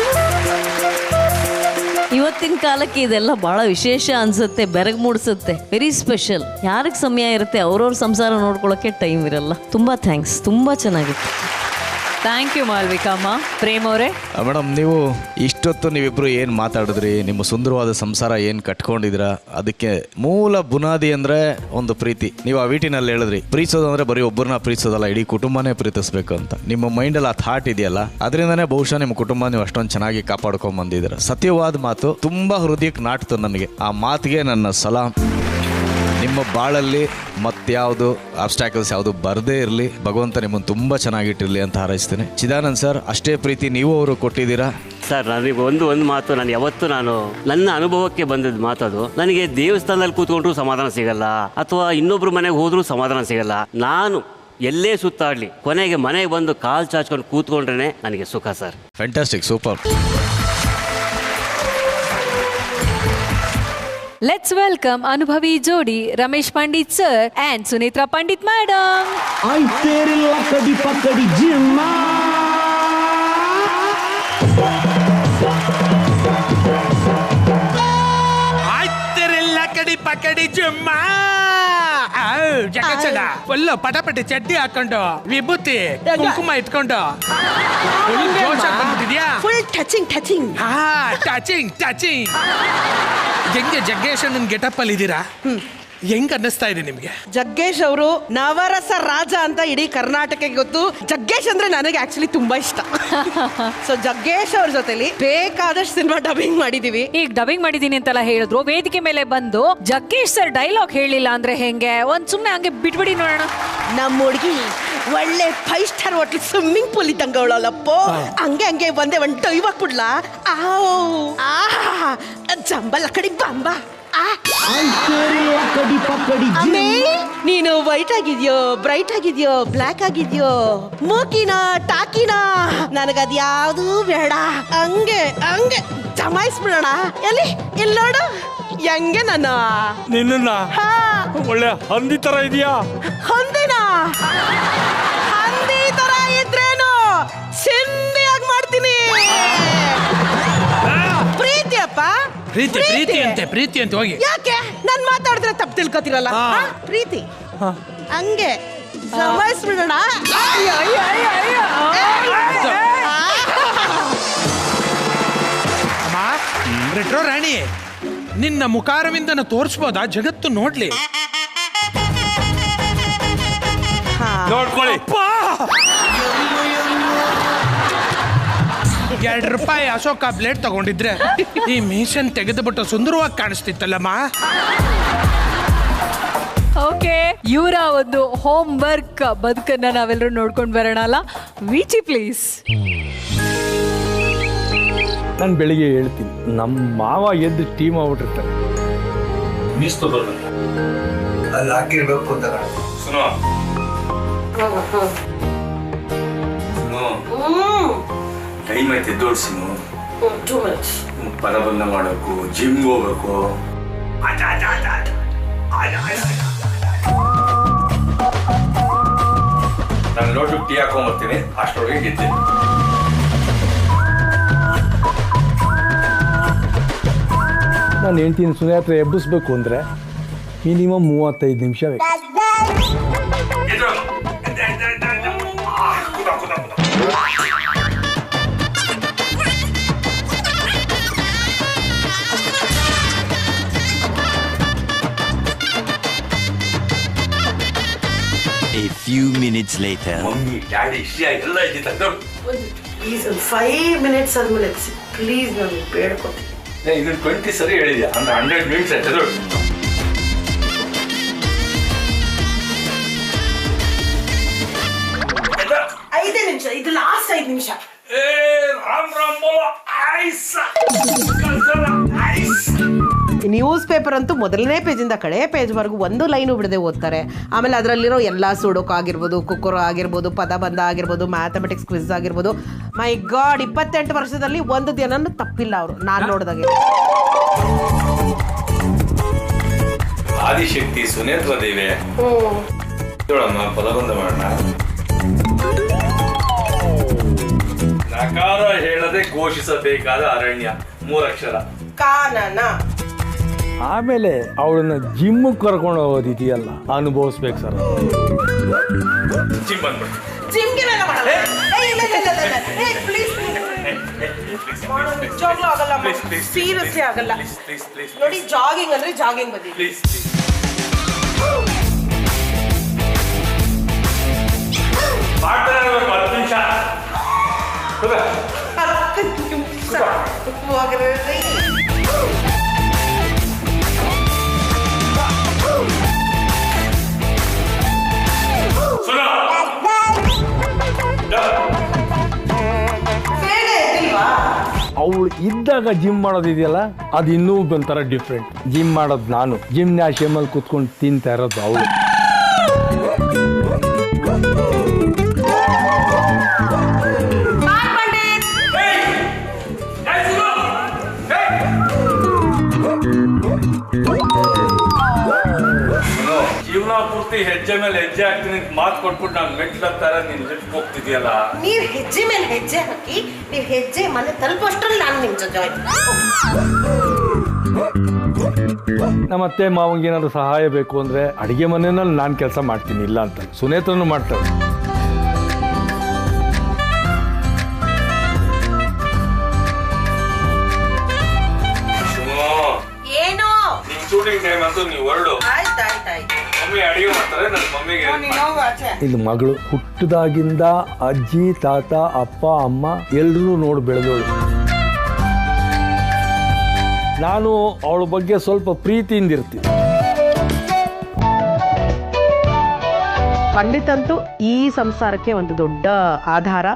ಇವತ್ತಿನ ಕಾಲಕ್ಕೆ ಇದೆಲ್ಲ ಬಹಳ ವಿಶೇಷ ಅನ್ಸುತ್ತೆ, ಬೆರಗ್ ಮೂಡಿಸುತ್ತೆ, ವೆರಿ ಸ್ಪೆಷಲ್. ಯಾರಿಗೆ ಸಮಯ ಇರುತ್ತೆ ಅವ್ರವ್ರ ಸಂಸಾರ ನೋಡ್ಕೊಳ್ಳೋಕೆ ಟೈಮ್ ಇರಲ್ಲ. ತುಂಬಾ ಥ್ಯಾಂಕ್ಸ್, ತುಂಬಾ ಚೆನ್ನಾಗಿತ್ತು. Thank you ಮಾಲ್ವಿಕಾಮ್ಮ. ಪ್ರೇಮ್ ಅವರೇ, ಮೇಡಮ್, ನೀವು ಇಷ್ಟೊತ್ತು ನೀವಿಬ್ರು ಏನು ಮಾತಾಡಿದ್ರಿ, ನಿಮ್ಮ ಸುಂದರವಾದ ಸಂಸಾರ ಏನು ಕಟ್ಕೊಂಡಿದ್ದೀರಾ, ಅದಕ್ಕೆ ಮೂಲ ಬುನಾದಿ ಅಂದರೆ ಒಂದು ಪ್ರೀತಿ. ನೀವು ಆ ವಿಟಿನಲ್ಲಿ ಹೇಳಿದ್ರಿ, ಪ್ರೀತಿಸೋದು ಅಂದರೆ ಬರೀ ಒಬ್ಬರನ್ನ ಪ್ರೀತಿಸೋದಲ್ಲ, ಇಡೀ ಕುಟುಂಬನೇ ಪ್ರೀತಿಸ್ಬೇಕು ಅಂತ. ನಿಮ್ಮ ಮೈಂಡಲ್ಲಿ ಆ ಥಾಟ್ ಇದೆಯಲ್ಲ, ಅದರಿಂದನೇ ಬಹುಶಃ ನಿಮ್ಮ ಕುಟುಂಬ ನೀವು ಅಷ್ಟೊಂದು ಚೆನ್ನಾಗಿ ಕಾಪಾಡ್ಕೊಂಡು ಬಂದಿದ್ದೀರ. ಸತ್ಯವಾದ ಮಾತು, ತುಂಬ ಹೃದಯಕ್ಕೆ ನಾಟ್ತು ನನಗೆ. ಆ ಮಾತಿಗೆ ನನ್ನ ಸಲಾಂ. ನಿಮ್ಮ ಬಾಳಲ್ಲಿ ಮತ್ಯಾವುದು ಆಬ್ಸ್ಟ್ಯಾಕಲ್ಸ್ ಯಾವುದು ಬರದೇ ಇರಲಿ, ಭಗವಂತ ನಿಮ್ಮನ್ನು ತುಂಬ ಚೆನ್ನಾಗಿಟ್ಟಿರಲಿ ಅಂತ ಹಾರೈಸ್ತೀನಿ. ಚಿದಾನಂದ್ ಸರ್, ಅಷ್ಟೇ ಪ್ರೀತಿ ನೀವು ಅವರು ಕೊಟ್ಟಿದ್ದೀರಾ. ಸರ್, ನನಗೆ ಒಂದು ಮಾತು, ನಾನು ಯಾವತ್ತು ನನ್ನ ಅನುಭವಕ್ಕೆ ಬಂದದ್ದು ಮಾತದು. ನನಗೆ ದೇವಸ್ಥಾನದಲ್ಲಿ ಕೂತ್ಕೊಂಡ್ರು ಸಮಾಧಾನ ಸಿಗಲ್ಲ, ಅಥವಾ ಇನ್ನೊಬ್ರು ಮನೆಗೆ ಹೋದ್ರೂ ಸಮಾಧಾನ ಸಿಗಲ್ಲ. ನಾನು ಎಲ್ಲೇ ಸುತ್ತಾಡ್ಲಿ, ಕೊನೆಗೆ ಮನೆಗೆ ಬಂದು ಕಾಲು ಚಾಚ್ಕೊಂಡು ಕೂತ್ಕೊಂಡ್ರೆ ನನಗೆ ಸುಖ sir. Fantastic, super. Let's welcome Anubhavi Jodi, Ramesh Pandit sir and Sunitra Pandit madam. Ay tere lakadi pakadi jimma. Ay tere lakadi pakadi jimma. ಜಗಚಡ ಫುಲ್ಲು ಪಟಪಟಿ ಚಡ್ಡಿ ಹಾಕೊಂಡು ವಿಭೂತಿ ಕುಂಕುಮ ಇಟ್ಕೊಂಡು ಫುಲ್ ಟಚಿಂಗ್ ಹೆಂಗೆ ಜಗ್ಗೇಶನ್ ಗೆಟಪ್ ಅಲ್ಲಿ ಇದ್ದೀರಾ? ಹೆಂಗ್ ಅನ್ನಿಸ್ತಾ ಇದೆ ನಿಮ್ಗೆ? ಜಗ್ಗೇಶ್ ಅವರು ನವರಸ ರಾಜ ಅಂತ ಇಡೀ ಕರ್ನಾಟಕಕ್ಕೆ ಗೊತ್ತು. ಜಗ್ಗೇಶ್ ಅಂದ್ರೆ ನನಗೆ ಆಕ್ಚುಲಿ ತುಂಬಾ ಇಷ್ಟ. ಸೊ ಜಗ್ಗೇಶ್ ಅವ್ರ ಜೊತೆಲಿ ಬೇಕಾದಷ್ಟು ಸಿನಿಮಾ ಡಬ್ಬಿಂಗ್ ಮಾಡಿದೀವಿ. ಈಗ ಡಬ್ಬಿಂಗ್ ಮಾಡಿದೀನಿ ಅಂತೆಲ್ಲ ಹೇಳಿದ್ರು, ವೇದಿಕೆ ಮೇಲೆ ಬಂದು ಜಗ್ಗೇಶ್ ಸರ್ ಡೈಲಾಗ್ ಹೇಳಿಲ್ಲ ಅಂದ್ರೆ ಹೆಂಗೆ? ಒಂದ್ ಸುಮ್ನೆ ಹಂಗೆ ಬಿಟ್ಬಿಡಿ ನೋಡೋಣ. ನಮ್ಮ ಹುಡುಗಿ ಒಳ್ಳೆ 5 ಸ್ಟಾರ್ ಹೋಟ್ಲ್ ಸ್ವಿಮ್ಮಿಂಗ್ ಪೂಲ್ ಇದ್ದಂಗ ಅವಳಲ್ಲಪ್ಪ. ಹಂಗೆ ಬಂದೆ ಒಂದ್ ಟೈವ್ ಹಾಕ್ಬಿಡ್ಲಾ? ಜಂಬಲ್ ಕಡೆ ಬಾಂಬಾ. ನೀನು ವೈಟ್ ಆಗಿದ್ಯೋ, ಬ್ರೈಟ್ ಆಗಿದ್ಯೋ, ಬ್ಲ್ಯಾಕ್ ಆಗಿದ್ಯೋ, ಮೂಕಿನ ಟಾಕಿನ, ನನಗದ್ ಯಾವ್ದು ಬೇಡ. ಹಂಗೆ ಜಮಾಯಿಸ್ಬಿಡೋಣ. ಎಲ್ಲಿ ಇಲ್ಲಿ ನೋಡು, ಹೆಂಗೆ ನನ್ನ ನಿನ್ನ ಒಳ್ಳೆ ಹಂದಿ ತರ ಇದೆಯಾ? ಹಂದಿ ತರ ಇದ್ರೇನು ಸಿಂಧಿಯಾಗಿ ಮಾಡ್ತೀನಿ. ಪ್ರೀತಿಯಪ್ಪ, ಪ್ರೀತಿ ಅಂತ ಹೋಗಿ. ಯಾಕೆ ನಾನು ಮಾತಾಡಿದ್ರೆ ತಪ್ಪು ತಿಳ್ಕೊತಿರಲ್ಲ? ಪ್ರೀತಿ ಹಂಗೆ ಜಮಾಯಿಸ್ಬಿಡೋಣ. ರೆಟ್ರೋ ರಾಣಿ, ನಿನ್ನ ಮುಖಾರವಿಂದನ ತೋರಿಸ್ಬೋದಾ? ಜಗತ್ತು ನೋಡ್ಲಿ. ನೋಡ್ಕೊಳ್ಳಿ. ₹2 ಅಶೋಕ ಬ್ಲೇಡ್ ತಗೊಂಡಿದ್ರೆ ಈ ಮೀಷನ್ ತೆಗೆದುಬಿಟ್ಟು ಸುಂದರವಾಗಿ ಕಾಣಿಸ್ತಿತ್ತಲ್ಲಮ್ಮ. ಓಕೆ, ಇವರ ಒಂದು ಹೋಮ್ ವರ್ಕ್ ಬದುಕನ್ನ ನಾವೆಲ್ಲರೂ ನೋಡ್ಕೊಂಡು ಬರೋಣ ಅಲ್ಲ? ವಿಚಿ ಪ್ಲೀಸ್. ನಾನು ಬೆಳಿಗ್ಗೆ ಹೇಳ್ತೀನಿ, ನಮ್ಮ ಮಾವ ಎದ್ದು ಟೀಮ್ ಆಗ್ಬಿಟ್ಟಿರ್ತಾರೆ. ಅಲ್ಲಿ ಹಾಕಿರ್ಬೇಕು ಅಂತ ಟೈಮ್ ಐತೆ ದೊಡ್ಸಿನು ಪರಬಂಧ ಮಾಡಬೇಕು, ಜಿಮ್ ಹೋಗ್ಬೇಕು. ನಾನು ಲೋಟು ಟೀ ಹಾಕೊಂಡ್ಬರ್ತೀನಿ, ಅಷ್ಟರೊಳಗೆ ಗೆದ್ದೆ. ನಾನು ಹೇಳ್ತೀನಿ, ಸುನೇತ್ರ ಎಬ್ಬಿಸ್ಬೇಕು ಅಂದರೆ ಮಿನಿಮಮ್ 35 ನಿಮಿಷ ಬೇಕು. A few minutes later. Mummy daddy ಶಿಯಾ ಎಲ್ಲ ಇದ್ದಿತ್ತು ಪ್ಲೀಸ್ ಒಂದು 5 ಮಿನಿಟ್ಸ್ ಆದ್ಮೇಲೆ ಪ್ಲೀಸ್ ನಾನು ಬೇಡ್ಕೊತೀನಿ. ಇದನ್ನ 20 ಸರಿ ಹೇಳಿದ್ಯಾ ಅಂದ್ರೆ 100 ಮಿನಿಟ್ಸ್ ಆಯ್ತು. 5 ನಿಮಿಷ, ಇದು ಲಾಸ್ಟ್ 5 ನಿಮಿಷ. ನ್ಯೂಸ್ ಪೇಪರ್ ಅಂತೂ ಮೊದಲನೇ ಪೇಜಿಂದ ಕಡೆ ಪೇಜ್ವರೆಗೂ ಒಂದು ಲೈನು ಬಿಡದೆ ಓದ್ತಾರೆ. ಆಮೇಲೆ ಅದರಲ್ಲಿರೋ ಎಲ್ಲ ಸುಡೋಕು ಆಗಿರ್ಬೋದು, ಕುಕ್ಕರು ಆಗಿರ್ಬೋದು, ಪದಬಂಧ ಆಗಿರ್ಬೋದು, ಮ್ಯಾಥಮೆಟಿಕ್ಸ್ ಕ್ವಿಜ್ ಆಗಿರ್ಬೋದು. ಮೈ ಗಾಡ್, 28 ವರ್ಷದಲ್ಲಿ ಒಂದು ದಿನನೂ ತಪ್ಪಿಲ್ಲ ಅವರು, ನಾನು ನೋಡಿದಾಗೆ. ಆದಿಶಕ್ತಿ ಸುನೇತ್ರ ದೇವಿ ನೋಡಮ್ಮ, ಪದಬಂಧ ಮಾಡೋಣ. ನಕಾರ ಹೇಳದೆ ಘೋಷಿಸಬೇಕಾದ ಅರಣ್ಯ, 3 ಅಕ್ಷರ. ಕಾನನ. ಆಮೇಲೆ ಅವಳನ್ನ ಜಿಮ್ ಕರ್ಕೊಂಡು ಹೋಗೋದಿದೆಯಲ್ಲ, ಅನುಭವಿಸ್ಬೇಕು ಸರ್. ಜಿಮ್ ಬಂದ್ಬಿಡ್ತು. ಜಿಮ್ಗೆ ಬೇಗ ಮಾಡಲ್ಲ. ನಿಜವಾಗ್ಲೂ ಆಗಲ್ಲ, ಸೀರಿಯಸ್ಲಿ ಆಗಲ್ಲ ನೋಡಿ. ಜಾಗಿಂಗ್ ಅಂದ್ರೆ ಜಾಗಿಂಗ್ ಬದಿ. ಮಾಡ್ತಾರೆ 10 ನಿಮಿಷ. ಅವಳು ಇದ್ದಾಗ ಜಿಮ್ ಮಾಡೋದಿದೆಯಲ್ಲ, ಅದು ಇನ್ನೂ ಒಂಥರ ಡಿಫ್ರೆಂಟ್. ಜಿಮ್ ಮಾಡೋದು ನಾನು, ಜಿಮ್ನಾಶಿಯಮಲ್ಲಿ ಕೂತ್ಕೊಂಡು ತಿಂತಾ ಇರೋದು ಅವಳು. ಜೀವನ ಪೂರ್ತಿ ಹೆಜ್ಜೆ ಮೇಲೆ ಹೆಜ್ಜೆ ಹಾಕ್ತೀನಿ ಅಂತ ಮಾತು ಕೊಟ್ಬಿಟ್ಟು ನಾನು ಮೆಟ್ಲತ್ತಾರ ನೀನು ಲಿಫ್ಟ್ ಹೋಗ್ತಿದ್ಯಲ್ಲ. ನೀವ್ ಹೆಜ್ಜೆ ಮೇಲೆ ಹೆಜ್ಜೆ ಹಾಕಿ ನೀವ್ ಹೆಜ್ಜೆ ಮನೆ ತಲುಪೋಷ್ಟ್ರಲ್ಲಿ ನಾನು ನಿಮ್ ಜೊತೆ ನಮ್ಮ ಅತ್ತೆ ಮಾವಂಗೆ ಏನಾದ್ರು ಸಹಾಯ ಬೇಕು ಅಂದ್ರೆ ಅಡಿಗೆ ಮನೆಯಲ್ಲಿ ನಾನು ಕೆಲಸ ಮಾಡ್ತೀನಿ, ಇಲ್ಲ ಅಂತ. ಸುನೇತ್ರನು ಮಾಡ್ತಾಳೆ. ಏನು ಶೂಟಿಂಗ್ ಟೈಮ್ ಅಂತೂ ನೀವು ಹೊರಡು. ಆಯ್ತಾಯ್ತಾಯ್ತು. ಮಮ್ಮಿ ಅಡಿಗೆ ಮಾಡ್ತಾರೆ, ನನ್ನ ಮಮ್ಮಿಗೆ. ಇದು ಮಗಳು ಹುಟ್ಟಿದಾಗಿಂದ ಅಜ್ಜಿ, ತಾತ, ಅಪ್ಪ, ಅಮ್ಮ ಎಲ್ರೂ ನೋಡಿ ಬೆಳೆದವಳು. ನಾನು ಅವಳ ಬಗ್ಗೆ ಸ್ವಲ್ಪ ಪ್ರೀತಿಯಿಂದ ಇರ್ತೀನಿ. ಪಂಡಿತ್ ಅಂತೂ ಈ ಸಂಸಾರಕ್ಕೆ ಒಂದು ದೊಡ್ಡ ಆಧಾರ.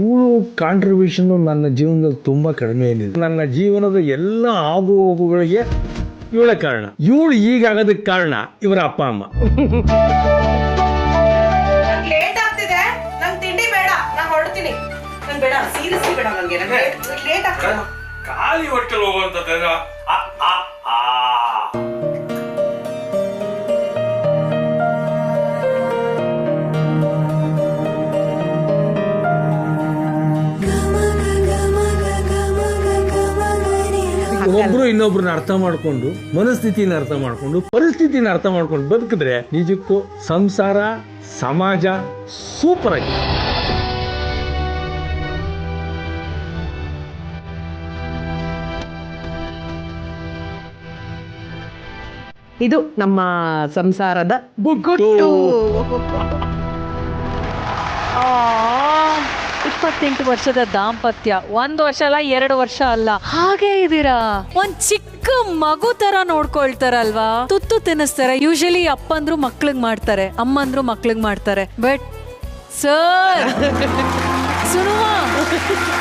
ಇವಳು ಕಾಂಟ್ರಿಬ್ಯೂಷನ್ ನನ್ನ ಜೀವನದಲ್ಲಿ ತುಂಬಾ ಕಡಿಮೆ ಏನಿದೆ. ನನ್ನ ಜೀವನದ ಎಲ್ಲ ಆಗು ಹೋಗುಗಳಿಗೆ ಇವಳ ಕಾರಣ. ಇವಳು ಈಗಾಗೋದಕ್ಕೆ ಕಾರಣ ಇವರ ಅಪ್ಪ ಅಮ್ಮ. ಲೇಟ್ ಆಗ್ತಿದೆ, ನಂಗೆ ತಿಂಡಿ ಬೇಡ, ನಾನು ಹೊರಡ್ತೀನಿ. ನನ್ ಬೇಡ, ಸೀರಿಯಸ್ಲಿ ಬೇಡ ನನಗೆ, ಲೇಟ್ ಆಗ್ತಿದೆ. ಖಾಲಿ ಹೊಟ್ಟೆಲ್ ಹೋಗುವಂಥದ್ದು. ಒಬ್ರು ಇನ್ನೊಬ್ರನ್ನ ಅರ್ಥ ಮಾಡ್ಕೊಂಡು, ಮನಸ್ಥಿತಿನ ಅರ್ಥ ಮಾಡ್ಕೊಂಡು, ಪರಿಸ್ಥಿತಿನ ಅರ್ಥ ಮಾಡ್ಕೊಂಡು ಬದುಕಿದ್ರೆ ನಿಜಕ್ಕೂ ಸಂಸಾರ, ಸಮಾಜ ಸೂಪರ್ ಆಗಿ. ಇದು ನಮ್ಮ ಸಂಸಾರದ ಗುಟ್ಟು. 28 ವರ್ಷದ ದಾಂಪತ್ಯ, 1 ವರ್ಷ ಅಲ್ಲ, 2 ವರ್ಷ ಅಲ್ಲ, ಹಾಗೆ ಇದೀರಾ. ಒಂದ್ ಚಿಕ್ಕ ಮಗು ತರ ನೋಡ್ಕೊಳ್ತಾರಲ್ವಾ, ತುತ್ತು ತಿನ್ನಿಸ್ತಾರೆ. ಯೂಶಲಿ ಅಪ್ಪಂದ್ರು ಮಕ್ಳಿಗೆ ಮಾಡ್ತಾರೆ, ಅಮ್ಮಂದ್ರು ಮಕ್ಳಿಗೆ ಮಾಡ್ತಾರೆ. ಬಟ್ ಸರ್ ಸುನುವಾ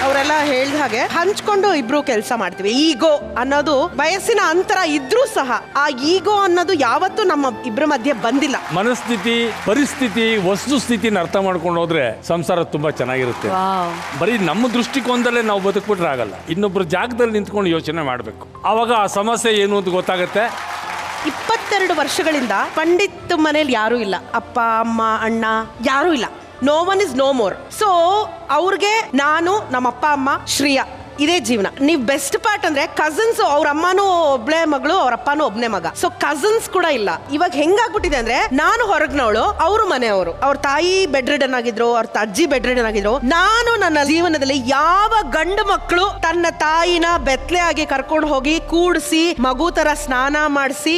ಅವರೆಲ್ಲ ಹೇಳ್ದ ಹಾಗೆ ಹಂಚ್ಕೊಂಡು ಇಬ್ರು ಕೆಲಸ ಮಾಡ್ತೀವಿ. ಈಗೋ ಅನ್ನೋದು ವಯಸ್ಸಿನ ಅಂತರ ಇದ್ರೂ ಸಹ ಆ ಈಗೋ ಅನ್ನೋದು ಯಾವತ್ತೂ ನಮ್ಮ ಇಬ್ರ ಮಧ್ಯೆ ಬಂದಿಲ್ಲ. ಮನಸ್ಥಿತಿ, ಪರಿಸ್ಥಿತಿ, ವಸ್ತುಸ್ಥಿತಿನ ಅರ್ಥ ಮಾಡ್ಕೊಂಡು ಹೋದ್ರೆ ಸಂಸಾರ ತುಂಬಾ ಚೆನ್ನಾಗಿರುತ್ತೆ. ಬರೀ ನಮ್ಮ ದೃಷ್ಟಿಕೋನದಲ್ಲೇ ನಾವು ಬದುಕ್ಬಿಟ್ರೆ ಆಗಲ್ಲ, ಇನ್ನೊಬ್ರ ಜಾಗದಲ್ಲಿ ನಿಂತ್ಕೊಂಡು ಯೋಚನೆ ಮಾಡಬೇಕು. ಆವಾಗ ಆ ಸಮಸ್ಯೆ ಏನು ಅಂತ ಗೊತ್ತಾಗುತ್ತೆ. 22 ವರ್ಷಗಳಿಂದ ಪಂಡಿತ್ ಮನೇಲಿ ಯಾರೂ ಇಲ್ಲ. ಅಪ್ಪ, ಅಮ್ಮ, ಅಣ್ಣ ಯಾರೂ ಇಲ್ಲ. No one is no more. So ಅವ್ರಿಗೆ ನಾನು, ನಮ್ಮ ಅಪ್ಪ ಅಮ್ಮ, ಶ್ರೇಯಾ ಇದೇ ಜೀವನ. ನೀವು ಬೆಸ್ಟ್ ಪಾರ್ಟ್ ಅಂದ್ರೆ ಕಸಿನ್ಸ್, ಅವ್ರ ಅಮ್ಮನೂ ಒಬ್ಳೆ ಮಗಳು, ಅವ್ರ ಅಪ್ಪನೂ ಒಬ್ನೇ ಮಗ. ಸೊ ಕಸಿನ್ಸ್ ಕೂಡ ಇಲ್ಲ. ಇವಾಗ ಹೆಂಗಾಗ್ಬಿಟ್ಟಿದೆ ಅಂದ್ರೆ ನಾನು ಹೊರಗ್ನವಳು, ಅವರು ಮನೆಯವರು. ಅವ್ರ ತಾಯಿ ಬೆಡ್ ರಿಡನ್ ಆಗಿದ್ರು, ಅವ್ರ ಅಜ್ಜಿ ಬೆಡ್ ರಿಡನ್ ಆಗಿದ್ರು. ನಾನು ನನ್ನ ಜೀವನದಲ್ಲಿ ಯಾವ ಗಂಡು ಮಕ್ಕಳು ತನ್ನ ತಾಯಿನ ಬೆತ್ತಲೆ ಆಗಿ ಕರ್ಕೊಂಡು ಹೋಗಿ ಕೂಡಿಸಿ ಮಗು ತರ ಸ್ನಾನ ಮಾಡಿಸಿ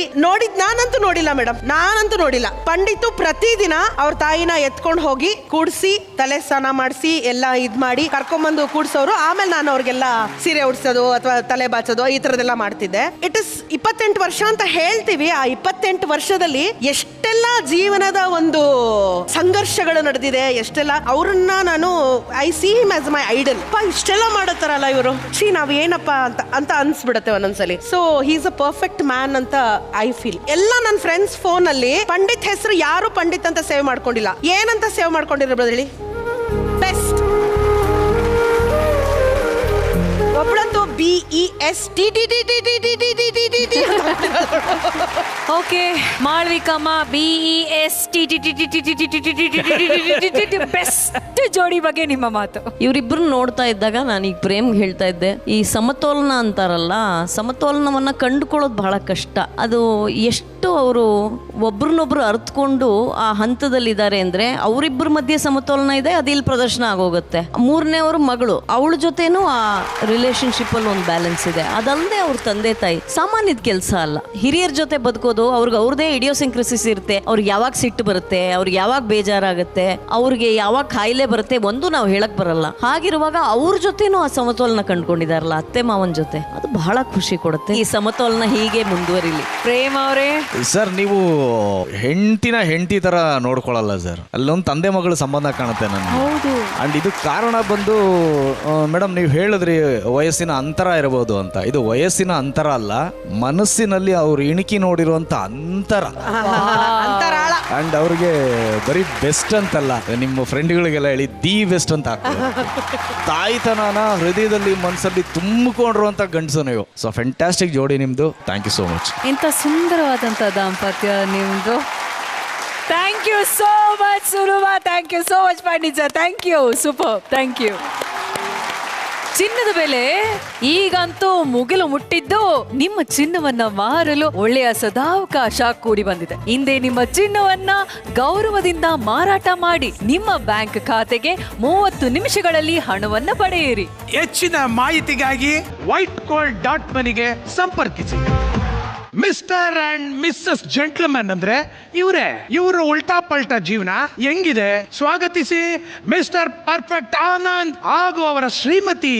ನಾನಂತೂ ನೋಡಿಲ್ಲ ಮೇಡಮ್, ನಾನಂತೂ ನೋಡಿಲ್ಲ. ಪಂಡಿತು ಪ್ರತಿದಿನ ಅವ್ರ ತಾಯಿನ ಎತ್ಕೊಂಡು ಹೋಗಿ ಕೂಡಿಸಿ ತಲೆ ಸ್ನಾನ ಮಾಡಿಸಿ ಎಲ್ಲ ಇದ್ ಮಾಡಿ ಕರ್ಕೊಂಡ್ಬಂದು ಕೂಡ್ಸೋರು. ಆಮೇಲೆ ನಾನು ಅವ್ರಿಗೆಲ್ಲ ಸೀರೆ ಉಡ್ಸೋದು ಅಥವಾ ತಲೆ ಬಾಚೋದು ಈ ತರದೆಲ್ಲ ಮಾಡ್ತಿದ್ದೆ. ಇಟ್ ಇಸ್ 28 ವರ್ಷ ಅಂತ ಹೇಳ್ತೀವಿ. ಆ 28 ವರ್ಷದಲ್ಲಿ ಎಷ್ಟೆಲ್ಲ ಜೀವನದ ಒಂದು ಸಂಘರ್ಷಗಳು ನಡೆದಿದೆ, ಎಷ್ಟೆಲ್ಲ ಅವ್ರನ್ನ ನಾನು I see him as my idol. ಇಷ್ಟೆಲ್ಲ ಮಾಡತ್ತಾರಲ್ಲ ಇವರು, ನಾವ್ ಏನಪ್ಪ ಅಂತ ಅನ್ಸ್ಬಿಡತ್ತೆ ಒಂದೊಂದ್ಸಲಿ. So he is a perfect man ಅಂತ ಐ ಫೀಲ್. ಎಲ್ಲ ನನ್ನ ಫ್ರೆಂಡ್ಸ್ ಫೋನ್ ಅಲ್ಲಿ ಪಂಡಿತ್ ಹೆಸರು ಯಾರು ಪಂಡಿತ್ ಅಂತ ಸೇವ್ ಮಾಡ್ಕೊಂಡಿಲ್ಲ. ಏನಂತ ಸೇವ್ ಮಾಡ್ಕೊಂಡಿರ್ಬೋದು ಹೇಳಿ? ಬೆಸ್ಟ್. ಒಬ್ಬಳಂತೂ BEST. ಓಕೆ, ಮಾಳ್ವಿಕಮ್ಮ BEST ಬೆಸ್ಟ್ ಜೋಡಿ ಬಗ್ಗೆ ನಿಮ್ಮ ಮಾತು. ಇವರಿಬ್ರು ನೋಡ್ತಾ ಇದ್ದಾಗ ನಾನು ಈಗ ಪ್ರೇಮ್ ಹೇಳ್ತಾ ಇದ್ದೆ, ಈ ಸಮತೋಲನ ಅಂತಾರಲ್ಲ, ಸಮತೋಲನವನ್ನ ಕಂಡುಕೊಳ್ಳೋದು ಬಹಳ ಕಷ್ಟ. ಅದು ಎಷ್ಟು ಅವರು ಒಬ್ರನ್ನೊಬ್ರು ಅರ್ಥಕೊಂಡು ಆ ಹಂತದಲ್ಲಿದ್ದಾರೆ ಅಂದ್ರೆ ಅವರಿಬ್ಬರ ಮಧ್ಯೆ ಸಮತೋಲನ ಇದೆ, ಅದು ಇಲ್ಲಿ ಪ್ರದರ್ಶನ ಆಗೋಗುತ್ತೆ. ಮೂರನೇವರು ಮಗಳು, ಅವಳ ಜೊತೆನೂ ಆ ರಿಲೇಶನ್ಶಿಪ್ ಅಲ್ಲಿ ಒಂದು ಬ್ಯಾಲೆನ್ಸ್ ಇದೆ. ಅದಲ್ಲದೆ ಅವ್ರ ತಂದೆ ತಾಯಿ ಸಾಮಾನ್ಯದ ಕೆಲಸ ಅಲ್ಲ. ಹಿರಿಯರ ಜೊತೆ ಬದುಕೋದು, ಅವ್ರಿಗೆ ಅವ್ರದೇ ಇಡಿಯೋಸಿಂಕ್ರಸಿಸ್ ಇರುತ್ತೆ. ಅವ್ರಿಗೆ ಯಾವಾಗ ಸಿಟ್ಟು ಬರುತ್ತೆ, ಅವ್ರಿಗೆ ಯಾವಾಗ ಬೇಜಾರಾಗುತ್ತೆ, ಅವ್ರಿಗೆ ಯಾವಾಗ ಕಾಯಿಲೆ ಬರುತ್ತೆ, ಒಂದು ನಾವು ಹೇಳಕ್ ಬರಲ್ಲ. ಹಾಗಿರುವಾಗ ಅವ್ರ ಜೊತೆನೂ ಆ ಸಮತೋಲನ ಕಂಡುಕೊಂಡಿದಾರಲ್ಲ ಅತ್ತೆ ಮಾವನ ಜೊತೆ, ಅದು ಬಹಳ ಖುಷಿ ಕೊಡುತ್ತೆ. ಈ ಸಮತೋಲನ ಹೀಗೆ ಮುಂದುವರಿಲಿ. ಪ್ರೇಮ್ ಅವರೇ ಸರ್, ನೀವು ಹೆಂಡತಿ ತರ ನೋಡ್ಕೊಳಲ್ಲ ಸರ್, ಅಲ್ಲೊಂದು ತಂದೆ ಮಗಳ ಸಂಬಂಧ ಕಾಣುತ್ತೆ ನನಗೆ. ಅಂಡ್ ಇದು ಕಾರಣ ಬಂದು ಮೇಡಮ್ ನೀವು ಹೇಳಿದ್ರಿ ವಯಸ್ಸಿನ ಅಂತರ ಇರಬಹುದು ಅಂತ. ಇದು ವಯಸ್ಸಿನ ಅಂತರ ಅಲ್ಲ, ಮನಸ್ಸಿನಲ್ಲಿ ಅವ್ರು ಇಣುಕಿ ನೋಡಿರುವಂತ ಅಂತರ. ಅಂಡ್ ಅವ್ರಿಗೆ ಬರೀ ಬೆಸ್ಟ್ ಅಂತಲ್ಲ, ನಿಮ್ಮ ಫ್ರೆಂಡ್ಗಳಿಗೆಲ್ಲ ಹೇಳಿ ದಿ ಬೆಸ್ಟ್ ಅಂತ ಹಾಕ್ತಾರೆ. ತಾಯ್ತನನ ಹೃದಯದಲ್ಲಿ ಮನಸ್ಸಲ್ಲಿ ತುಂಬಿಕೊಂಡಿರುವಂತ ಗಂಡಸು ನೀವು. ಸೊ ಫ್ಯಾಂಟಾಸ್ಟಿಕ್ ಜೋಡಿ ನಿಮ್ದು. Thank you so much. ಇಂಥ ಸುಂದರವಾದಂಥ ದಾಂಪತ್ಯ ನಿಮ್ದು. ಥ್ಯಾಂಕ್ ಯು ಸೋ ಮಚ್ ಸುರುವಾ. Thank you so much Pandit sir. Thank you, super. Thank you. ಚಿನ್ನದ ಬೆಲೆ ಈಗಂತೂ ಮುಗಿಲು ಮುಟ್ಟಿದ್ದು, ನಿಮ್ಮ ಚಿನ್ನವನ್ನ ಮಾರಲು ಒಳ್ಳೆಯ ಸದಾವಕಾಶ ಕೂಡಿ ಬಂದಿದೆ. ಹಿಂದೆ ನಿಮ್ಮ ಚಿನ್ನವನ್ನ ಗೌರವದಿಂದ ಮಾರಾಟ ಮಾಡಿ ನಿಮ್ಮ ಬ್ಯಾಂಕ್ ಖಾತೆಗೆ 30 ನಿಮಿಷಗಳಲ್ಲಿ ಹಣವನ್ನ ಪಡೆಯಿರಿ. ಹೆಚ್ಚಿನ ಮಾಹಿತಿಗಾಗಿ whitegold.money ಸಂಪರ್ಕಿಸಿ. ಮಿಸ್ಟರ್ ಅಂಡ್ ಮಿಸ್ಸಸ್ ಜೆಂಟ್ಲ್ಮನ್ ಅಂದ್ರೆ ಇವರು ಉಲ್ಟಾ ಪಲ್ಟಾ ಜೀವನ ಹೆಂಗಿದೆ ಸ್ವಾಗತಿಸಿ ಮಿಸ್ಟರ್ ಪರ್ಫೆಕ್ಟ್ ಆನಂದ್ ಹಾಗೂ ಅವರ ಶ್ರೀಮತಿ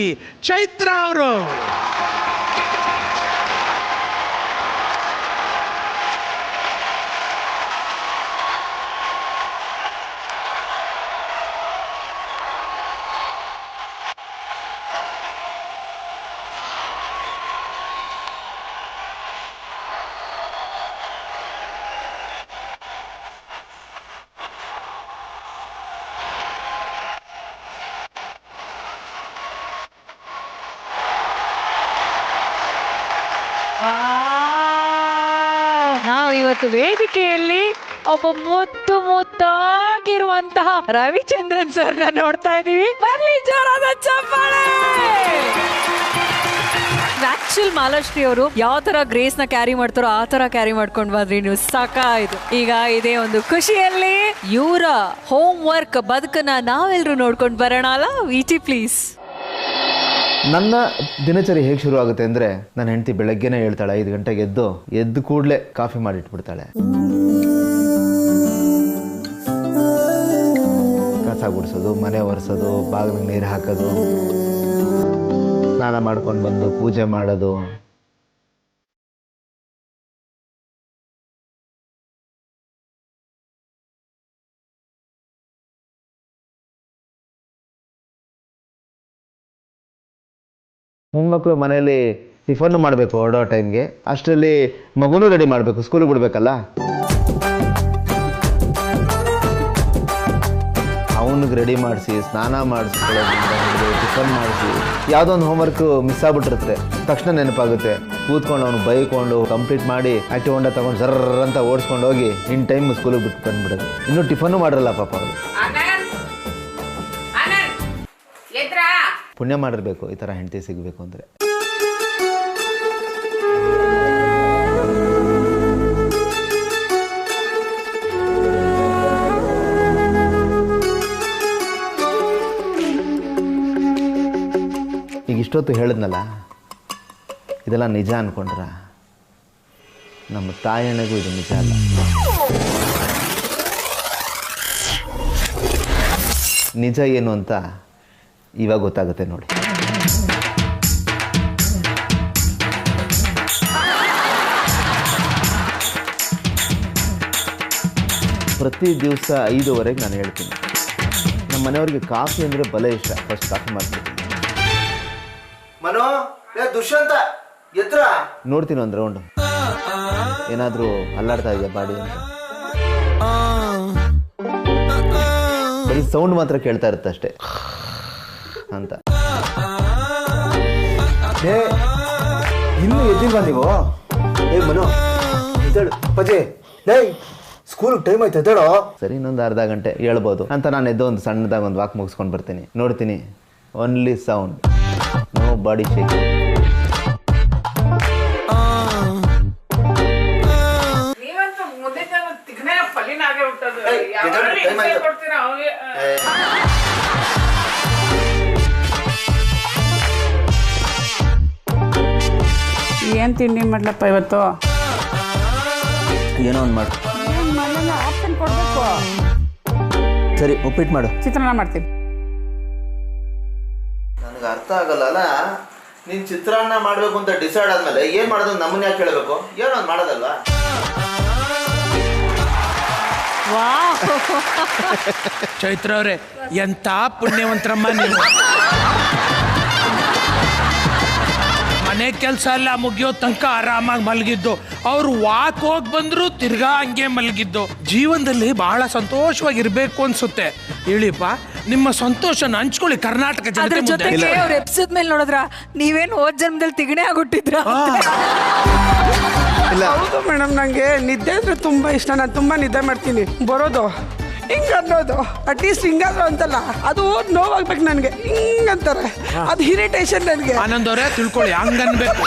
ಚೈತ್ರ ಅವರು. ನಾವು ಇವತ್ತು ವೇದಿಕೆಯಲ್ಲಿ ಒಬ್ಬ ಮುದ್ದಾಗಿರುವಂತಹ ರವಿಚಂದ್ರನ್ ಸರ್ ನೋಡ್ತಾ ಇದೀವಿ. ಬರ್ಲಿ ಜೋರಾದ ಚಪ್ಪಾಳೆ. ಆಕ್ಚುಲ್ ಮಾಲಾಶ್ರೀ ಅವರು ಯಾವ ತರ ಗ್ರೇಸ್ ನ ಕ್ಯಾರಿ ಮಾಡ್ತಾರೋ ಆ ತರ ಕ್ಯಾರಿ ಮಾಡ್ಕೊಂಡು ಬಂದ್ರಿ ನೀವು. ಸಾಕಾಯ್ತು. ಈಗ ಇದೇ ಒಂದು ಖುಷಿಯಲ್ಲಿ ಇವರ ಹೋಮ್ ವರ್ಕ್ ಬದುಕನ್ನ ನಾವೆಲ್ಲರೂ ನೋಡ್ಕೊಂಡು ಬರೋಣ ಅಲ್ಲ. ವಿಟಿ ಪ್ಲೀಸ್. ನನ್ನ ದಿನಚರಿ ಹೇಗೆ ಶುರು ಆಗುತ್ತೆ ಅಂದರೆ, ನನ್ನ ಹೆಂಡತಿ ಬೆಳಗ್ಗೆನೇ ಹೇಳ್ತಾಳೆ, 5 ಗಂಟೆಗೆ ಎದ್ದು ಕೂಡಲೇ ಕಾಫಿ ಮಾಡಿಟ್ಬಿಡ್ತಾಳೆ. ಕಸ ಗುಡಿಸೋದು, ಮನೆ ಒರೆಸೋದು, ಬಾಗಿಲಿಗೆ ನೀರು ಹಾಕೋದು, ಸ್ನಾನ ಮಾಡ್ಕೊಂಡು ಬಂದು ಪೂಜೆ ಮಾಡೋದು. ಹೆಣ್ಮಕ್ಳು ಮನೆಯಲ್ಲಿ ಟಿಫನ್ನು ಮಾಡಬೇಕು ಹೊರಡೋ ಟೈಮ್ಗೆ, ಅಷ್ಟರಲ್ಲಿ ಮಗುನೂ ರೆಡಿ ಮಾಡಬೇಕು, ಸ್ಕೂಲಿಗೆ ಬಿಡ್ಬೇಕಲ್ಲ. ಅವನಿಗೆ ರೆಡಿ ಮಾಡಿಸಿ, ಸ್ನಾನ ಮಾಡಿಸ್ಕೊಳ್ಳೋದ್ರಿಂದ ಟಿಫನ್ ಮಾಡಿಸಿ, ಯಾವುದೋ ಒಂದು ಹೋಮ್ವರ್ಕ್ ಮಿಸ್ ಆಗ್ಬಿಟ್ಟಿರುತ್ತೆ, ತಕ್ಷಣ ನೆನಪಾಗುತ್ತೆ. ಕೂತ್ಕೊಂಡು ಅವನು ಬೈಕೊಂಡು ಕಂಪ್ಲೀಟ್ ಮಾಡಿ ಆಕ್ಟಿವ್ ಹೊಂಡ ತಗೊಂಡು ಜರ್ರ ಅಂತ ಓಡಿಸ್ಕೊಂಡು ಹೋಗಿ ಇನ್ ಟೈಮ್ ಸ್ಕೂಲಿಗೆ ಬಿಟ್ಟು ಬಂದ್ಬಿಡೋದು. ಇನ್ನೂ ಟಿಫನ್ನು ಮಾಡಲ್ಲ ಪಾಪ ಅವರು. ಪುಣ್ಯ ಮಾಡಿರ್ಬೇಕು ಈ ಥರ ಹೆಂಡತಿ ಸಿಗಬೇಕು ಅಂದರೆ. ಈಗ ಇಷ್ಟೊತ್ತು ಹೇಳಿದ್ನಲ್ಲ, ಇದೆಲ್ಲ ನಿಜ ಅಂದ್ಕೊಂಡ್ರ? ನಮ್ಮ ತಾಯಣ್ಣಗೂ ಇದು ನಿಜ ಅಲ್ಲ. ನಿಜ ಏನು ಅಂತ ಇವಾಗ ಗೊತ್ತಾಗುತ್ತೆ ನೋಡಿ. ಪ್ರತಿ ದಿವಸ 5:15 ನಾನು ಹೇಳ್ತೀನಿ, ನಮ್ಮ ಮನೆಯವ್ರಿಗೆ ಕಾಫಿ ಅಂದರೆ ಬಲೆ ಇಷ್ಟ. ಫಸ್ಟ್ ಕಾಫಿ ಮಾಡ್ತೀನಿ. ಮನೋ, ದುಷ್ಯಂತ ಎತ್ರ ನೋಡ್ತೀನಿ ಒಂದು ರೌಂಡ್, ಏನಾದರೂ ಅಲ್ಲಾಡ್ತಾ ಇದೆಯಾ ಬಾಡಿ ಅಂತ. ಬರೀ ಸೌಂಡ್ ಮಾತ್ರ ಕೇಳ್ತಾ ಇರುತ್ತೆ ಅಷ್ಟೇ ಅಂತ. ಇನ್ನು ಎದ್ದಿಲ್ವಾ ನೀವು? ಮನೋ ಪಜೆ, ಸ್ಕೂಲ್ ಟೈಮ್ ಆಯ್ತು ಎದ್ದೇಳೋ. ಸರಿ, ಇನ್ನೊಂದು ಅರ್ಧ ಗಂಟೆ ಹೇಳ್ಬೋದು ಅಂತ ನಾನು ಎದ್ದು ಒಂದು ಸಣ್ಣದಾಗ ಒಂದು ವಾಕ್ ಮುಗಿಸ್ಕೊಂಡು ಬರ್ತೀನಿ. ನೋಡ್ತೀನಿ, only sound, no body shaking. ಏನ್ ತಿಂಡಿ ಮಾಡ್ಲಪ್ಪ ಇವತ್ತು? ಏನೋ ಒಂದು ಮಾಡು. ಆಪ್ಷನ್ ಕೊಡ್ಬೇಕು. ಸರಿ, ಉಪ್ಪಿಟ್ಟು ಮಾಡು. ಚಿತ್ರಾನ್ನ ಮಾಡ್ತೀನಿ. ನನಗೆ ಅರ್ಥ ಆಗಲ್ಲ ಅಲ್ಲ, ನೀನು ಚಿತ್ರಾನ್ನ ಮಾಡಬೇಕು ಅಂತ ಡಿಸೈಡ್ ಆದ್ಮೇಲೆ ಏನು ಮಾಡೋದು ನಮ್ಮನ್ನ ಯಾಕೆ ಕೇಳಬೇಕು? ಏನೋ ಒಂದು ಮಾಡೋದಲ್ವಾ? ಚೈತ್ರ ಅವರೇ, ಎಂತ ಪುಣ್ಯವಂತರಮ್ಮ ನೀವು. ಮನೆ ಕೆಲಸ ಎಲ್ಲ ಮುಗಿಯೋ ತನಕ ಆರಾಮಾಗಿ ಮಲಗಿದ್ದು, ಅವ್ರು ವಾಕ್ ಹೋಗಿ ಬಂದ್ರು ತಿರ್ಗಾ ಹಂಗೆ ಮಲಗಿದ್ದು. ಜೀವನದಲ್ಲಿ ಬಹಳ ಸಂತೋಷವಾಗಿರ್ಬೇಕು ಅನ್ಸುತ್ತೆ. ಹೇಳಿಪ್ಪ, ನಿಮ್ಮ ಸಂತೋಷನ ಹಂಚ್ಕೊಳ್ಳಿ ಕರ್ನಾಟಕ ಜೊತೆಗೆ ಅವ್ರ ಎಪ್ಸದ ಮೇಲೆ ನೋಡಿದ್ರ ನೀವೇನು ಹೋದ ಜನ್ಮದಲ್ಲಿ ತಿಗಣೆ ಆಗ್ಬಿಟ್ಟಿದ್ರ? ಹೌದು ಮೇಡಮ್, ನಂಗೆ ನಿದ್ದೆ ಅಂದ್ರೆ ತುಂಬಾ ಇಷ್ಟ. ನಾನು ತುಂಬಾ ನಿದ್ದೆ ಮಾಡ್ತೀನಿ. ಬರೋದು ಹಿಂಗ ಅನ್ನೋದು, ಅಟ್ಲೀಸ್ಟ್ ಹಿಂಗಾದ್ರು ಅಂತಲ್ಲ, ಅದು ನೋವಾಗ್ಬೇಕು ನನಗೆ. ಹಿಂಗಂತಾರೆ, ಅದು ಇರಿಟೇಷನ್ ನನಗೆ. ಆನಂದ್ ಅವರೇ ತಿಳ್ಕೊಳ್ಳಿ, ಹಂಗನ್ಬೇಕು.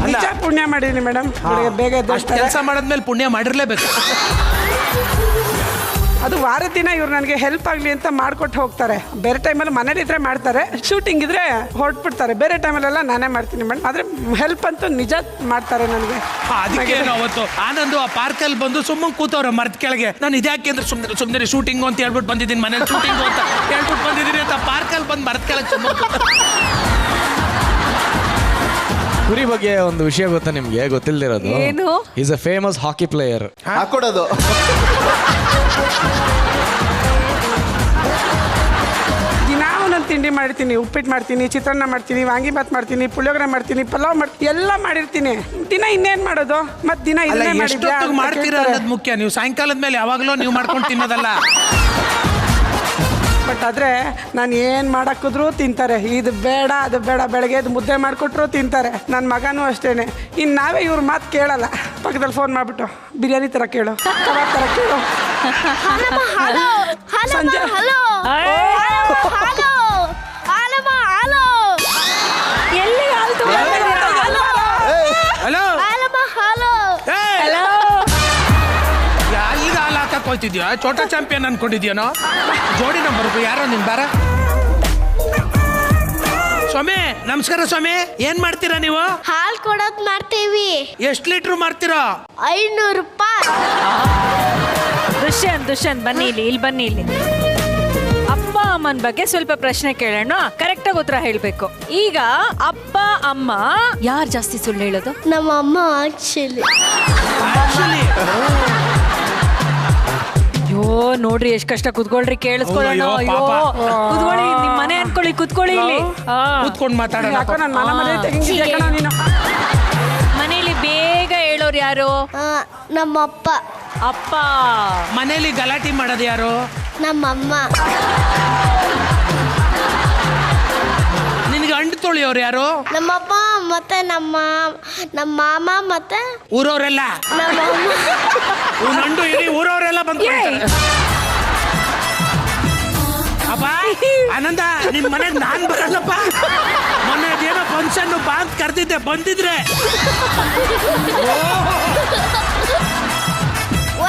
ನಿಜ ಪುಣ್ಯ ಮಾಡೀನಿ ಮೇಡಮ್. ಬೇಗ ಕೆಲಸ ಮಾಡಿದ್ಮೇಲೆ ಪುಣ್ಯ ಮಾಡಿರ್ಲೇಬೇಕು. ಅದು ವಾರದ ದಿನ ಇವ್ರು ನನಗೆ ಹೆಲ್ಪ್ ಆಗಲಿ ಅಂತ ಮಾಡ್ಕೊಟ್ಟು ಹೋಗ್ತಾರೆ. ಬೇರೆ ಟೈಮಲ್ಲಿ ಮನೇಲಿ ಇದ್ರೆ ಮಾಡ್ತಾರೆ, ಶೂಟಿಂಗ್ ಇದ್ರೆ ಹೊರಟ್ಬಿಡ್ತಾರೆ. ಬೇರೆ ಟೈಮಲ್ಲೆಲ್ಲ ನಾನೇ ಮಾಡ್ತೀನಿ ಮೇಡಮ್. ಆದರೆ ಹೆಲ್ಪ್ ಅಂತೂ ನಿಜ ಮಾಡ್ತಾರೆ ನನಗೆ. ಅದಕ್ಕೆ ಅವತ್ತು ಆನಂದ್ ಆ ಪಾರ್ಕಲ್ಲಿ ಬಂದು ಸುಮ್ಮನೆ ಕೂತವ್ರೆ ಮರದ ಕೆಳಗೆ. ನಾನು ಇದ್ಯಾಕೆ ಅಂದ್ರೆ ಸುಮ್ಮನೆ ಶೂಟಿಂಗು ಅಂತ ಹೇಳ್ಬಿಟ್ಟು ಬಂದಿದ್ದೀನಿ, ಮನೇಲಿ ಶೂಟಿಂಗು ಅಂತ ಹೇಳ್ಬಿಟ್ಟು ಬಂದಿದ್ದೀನಿ ಅಂತ ಪಾರ್ಕಲ್ಲಿ ಬಂದು ಮರದ ಕೆಳಗೆ ಸುಮ್ಮನೆ. ಕುರಿ ಬಗ್ಗೆ ಒಂದು ವಿಷಯ ಗೊತ್ತಾ ನಿಮ್ಗೆ? ಗೊತ್ತಿಲ್ದಿರೋದು, ಏನು? Is a famous hockey player. ಹಾಕೊಡೋದು ದಿನ ಒಂದೊಂದು ತಿಂಡಿ ಮಾಡ್ತೀನಿ. ಉಪ್ಪಿಟ್ಟು ಮಾಡ್ತೀನಿ, ಚಿತ್ರಾನ್ನ ಮಾಡ್ತೀನಿ, ವಾಂಗಿಬಾತ್ ಮಾಡ್ತೀನಿ, ಪುಳಿಯೋಗರೆ ಮಾಡ್ತೀನಿ, ಪಲಾವ್ ಮಾಡ್ತೀನಿ, ಎಲ್ಲ ಮಾಡಿರ್ತೀನಿ. ದಿನ ಇನ್ನೇನ್ ಮಾಡೋದು? ಮತ್ತೆ ದಿನ ಇದನ್ನೇ ಮಾಡ್ತೀರಾ ಅನ್ನೋದು ಮುಖ್ಯ. ನೀವು ಸಾಯಂಕಾಲದ ಮೇಲೆ ಯಾವಾಗಲೂ ನೀವು ಮಾಡ್ಕೊಂಡು ತಿನ್ನೋದಲ್ಲ. ಬಟ್ ಆದರೆ ನಾನು ಏನು ಮಾಡಾಕಿದ್ರು ತಿಂತಾರೆ. ಇದು ಬೇಡ ಅದು ಬೇಡ, ಬೆಳಗ್ಗೆ ಇದು ಮುದ್ದೆ ಮಾಡಿಕೊಟ್ರು ತಿಂತಾರೆ. ನನ್ನ ಮಗನೂ ಅಷ್ಟೇ. ಇನ್ನು ನಾವೇ ಇವ್ರ ಮಾತು ಕೇಳಲ್ಲ. ಪಕ್ಕದಲ್ಲಿ ಫೋನ್ ಮಾಡಿಬಿಟ್ಟು ಬಿರಿಯಾನಿ ಥರ ಕೇಳು, ಕಬಾಬ್ ಥರ ಕೇಳು. ಸಂಜೆ ಎಲ್ಲಿಗೆ ಹಾಲು ಹಾಕಕ್ ಹೋಯ್ತಿದ್ಯೋ? ಚೋಟಾ ಚಾಂಪಿಯನ್ ಅನ್ಕೊಂಡಿದ್ಯಾನೋ? ಜೋಡಿ ನಂಬರ್ ಯಾರೋ ನಿನ್ ಬಾರ. ಸ್ವಾಮಿ ನಮಸ್ಕಾರ. ಸ್ವಾಮಿ ಏನ್ ಮಾಡ್ತೀರಾ ನೀವು? ಹಾಲು ಕೊಡೋದ್ ಮಾಡ್ತೀವಿ. ಎಷ್ಟು ಲೀಟ್ರ್ ಮಾಡ್ತೀರಾ? 500 ರೂಪಾಯಿ. ದುಷ್ಯಂತ್ ಬನ್ನಿ ಇಲ್ಲಿ ಬನ್ನಿ ಇಲ್ಲಿ. ಅಪ್ಪ ಅಮ್ಮನ ಬಗ್ಗೆ ಸ್ವಲ್ಪ ಪ್ರಶ್ನೆ ಕೇಳೋಣ, ಕರೆಕ್ಟ್ ಆಗಿ ಉತ್ತರ ಹೇಳ್ಬೇಕು. ಈಗ ಅಪ್ಪ ಅಮ್ಮ ಯಾರು ಜಾಸ್ತಿ ಸುಳ್ಳು ಹೇಳೋದು? ನಮ್ಮ ಅಮ್ಮ ಆಕ್ಚುಲಿ. ಅಯ್ಯೋ ನೋಡ್ರಿ ಎಷ್ಟ್ ಕಷ್ಟ. ಕುತ್ಕೊಳ್ರಿ, ಕೇಳಿಸ್ಕೊಳ್ಳೋಣ. ಅಯ್ಯೋ ಕುತ್ಕೊಳ್ಳಿ, ನಿಮ್ ಮನೆ ಅನ್ಕೊಳ್ಳಿ, ಕುತ್ಕೊಳ್ಳಿ ಇಲ್ಲಿ. ಕೂತ್ಕೊಂಡು ಮಾತಾಡೋಣ. ಮನೇಲಿ ಬೇಗ ಹೇಳೋರು ಯಾರು? ನಮ್ಮ ಅಪ್ಪ. ಅಪ್ಪ. ಮನೇಲಿ ಗಲಾಟೆ ಮಾಡೋದು ಯಾರು? ನಮ್ಮಮ್ಮ. ನಿನಗೆ ಅಂಡು ತೊಳಿಯೋರು ಯಾರು? ನಮ್ಮಪ್ಪ ಮತ್ತೆ ನಮ್ಮ ಮಾಮ ಮತ್ತೆ ಊರವರೆಲ್ಲ. ಅಂಡು ಇಡೀ ಊರವರೆಲ್ಲ ಬಂದು ಅಪ್ಪ ಆನಂದ ನಿಮ್ ಮನೆಗ್ ನಾನ್ ಬರಲ್ಲಪ್ಪ. ಮೊನ್ನೆದೇನೋ ಫಂಕ್ಷನ್ ಬಾ ಅಂತ ಕರೆದಿದ್ದೆ, ಬಂದಿದ್ರೆ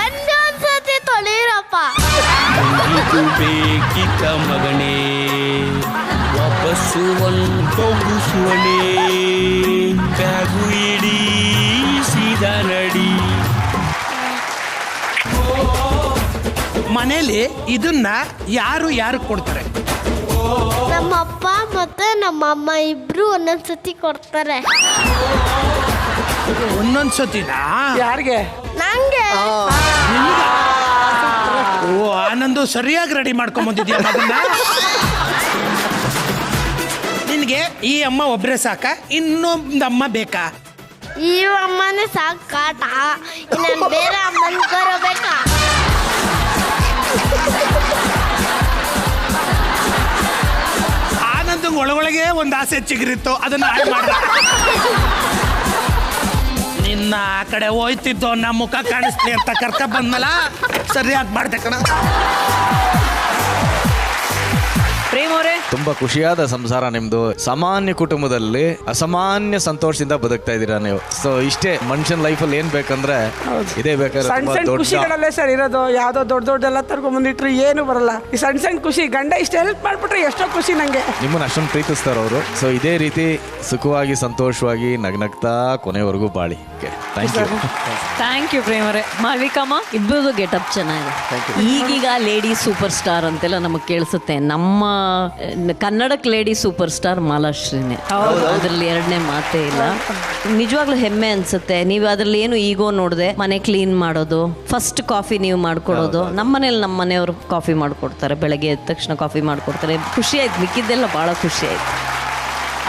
ಒಂದೊಂದ್ಸತಿ ತೊಳೀರಪ್ಪ. ಇದು ಬೇಕಿದ್ದ ಮಗನೇ, ವಾಪಸ್ಸು ಹೋಗಿಸುವನೇ, ಬ್ಯಾಗು ಇಡೀ ಸೀದಾ ನಡಿ. ಮನೇಲಿ ಇದನ್ನ ಯಾರು ಕೊಡ್ತಾರೆ? ನಮ್ಮಪ್ಪ ಮತ್ತೆ ನಮ್ಮಮ್ಮ ಇಬ್ರು ಒಂದೊಂದ್ಸತಿ ಕೊಡ್ತಾರೆ. ಒಂದೊಂದ್ಸತಿನಾ? ಯಾರಿಗೆ? ನಂಗೆ. ಓ, ಆನಂದು ಸರಿಯಾಗಿ ರೆಡಿ ಮಾಡ್ಕೊಂಡ್ ಬಂದಿದ್ಯಾ ಮಗನ್ನ. ನಿನ್ಗೆ ಈ ಅಮ್ಮ ಒಬ್ರೆ ಸಾಕ, ಇನ್ನೊಂದು ಅಮ್ಮ ಬೇಕಾ? ಈ ಅಮ್ಮನೇ ಸಾಕು ಕಾಟ, ಇನ್ನು ಬೇರೆ ಅಮ್ಮನ ಬರಬೇಕಾ? ಆನಂದ್ ಒಳಗೊಳಗೆ ಒಂದು ಆಸೆ ಚಿಗುರಿತ್ತು, ಅದನ್ನ ಹಾಳು ಮಾಡ್ದ. ನಿನ್ನ ಆ ಕಡೆ ಹೋಯ್ತಿದ್ದು ನಮ್ಮ ಮುಖ ಕಾಣಿಸ್ಲಿ ಅಂತ ಕರ್ಕ ಬಂದ್ಮಲ್ಲ, ಸರಿಯಾಗಿ ಮಾಡ್ದೆ ಕಣ. ಪ್ರೇಮ್ ಅವರೇ, ತುಂಬಾ ಖುಷಿಯಾದ ಸಂಸಾರ ನಿಮ್ದು. ಸಾಮಾನ್ಯ ಕುಟುಂಬದಲ್ಲಿ ಅಸಾಮಾನ್ಯ ಸಂತೋಷದಿಂದ ಬದುಕ್ತಾ ಇದೀರಾ ನೀವು. ಸೊ ಇಷ್ಟೇ ಮನುಷ್ಯನ ಲೈಫಲ್ಲಿ ಏನ್ ಬೇಕಂದ್ರೆ ಇದೇ ಬೇಕಾದ್ರೆ ಸಣ್ಣ ತುಂಬಾ ಸಣ್ಣ ದೊಡ್ಡ ಖುಷಿಗಳಲ್ಲೇ ಸರ್ ಇರೋದು. ಯಾವ್ದೋ ದೊಡ್ಡ ತರ್ಕೊಂಡ್ಬಂದಿಟ್ರು ಏನು ಬರಲ್ಲ. ಈ ಸಣ್ಣ ಖುಷಿ, ಗಂಡ ಇಷ್ಟು ಹೆಲ್ಪ್ ಮಾಡ್ಬಿಟ್ರೆ ಎಷ್ಟೋ ಖುಷಿ ನಂಗೆ. ನಿಮ್ಮನ್ನ ಅಷ್ಟೊಂದು ಪ್ರೀತಿಸ್ತಾರ ಅವರು. ಸೊ ಇದೇ ರೀತಿ ಸುಖವಾಗಿ ಸಂತೋಷವಾಗಿ ನಗ್ನಗ್ತಾ ಕೊನೆವರೆಗೂ ಬಾಳಿ. Thank you. Thank you Prem ಅವರೇ. ಮಾಲ್ವಿಕಮ್ಮ, ಇಬ್ಬರದು ಗೆಟಪ್ ಚೆನ್ನಾಗಿದೆ. ಈಗೀಗ ಲೇಡಿ ಸೂಪರ್ ಸ್ಟಾರ್ ಅಂತೆಲ್ಲ ನಮಗೆ ಕೇಳಿಸುತ್ತೆ. ನಮ್ಮ ಕನ್ನಡಕ್ಕೆ ಲೇಡಿ ಸೂಪರ್ ಸ್ಟಾರ್ ಮಾಲಾಶ್ರೀನೇ, ಅದ್ರಲ್ಲಿ ಎರಡನೇ ಮಾತೇ ಇಲ್ಲ. ನಿಜವಾಗ್ಲೂ ಹೆಮ್ಮೆ ಅನ್ಸುತ್ತೆ. ನೀವು ಅದ್ರಲ್ಲಿ ಏನು ಈಗೋ ನೋಡದೆ ಮನೆ ಕ್ಲೀನ್ ಮಾಡೋದು, ಫಸ್ಟ್ ಕಾಫಿ ನೀವು ಮಾಡ್ಕೊಡೋದು. ನಮ್ಮ ಮನೆಯವರು ಕಾಫಿ ಮಾಡ್ಕೊಡ್ತಾರೆ, ಬೆಳಗ್ಗೆ ಎದ್ದ ತಕ್ಷಣ ಕಾಫಿ ಮಾಡ್ಕೊಡ್ತಾರೆ. ಖುಷಿ ಆಯ್ತು, ಮಿಕ್ಕಿದ್ದೆಲ್ಲ ಬಹಳ ಖುಷಿ ಆಯ್ತು.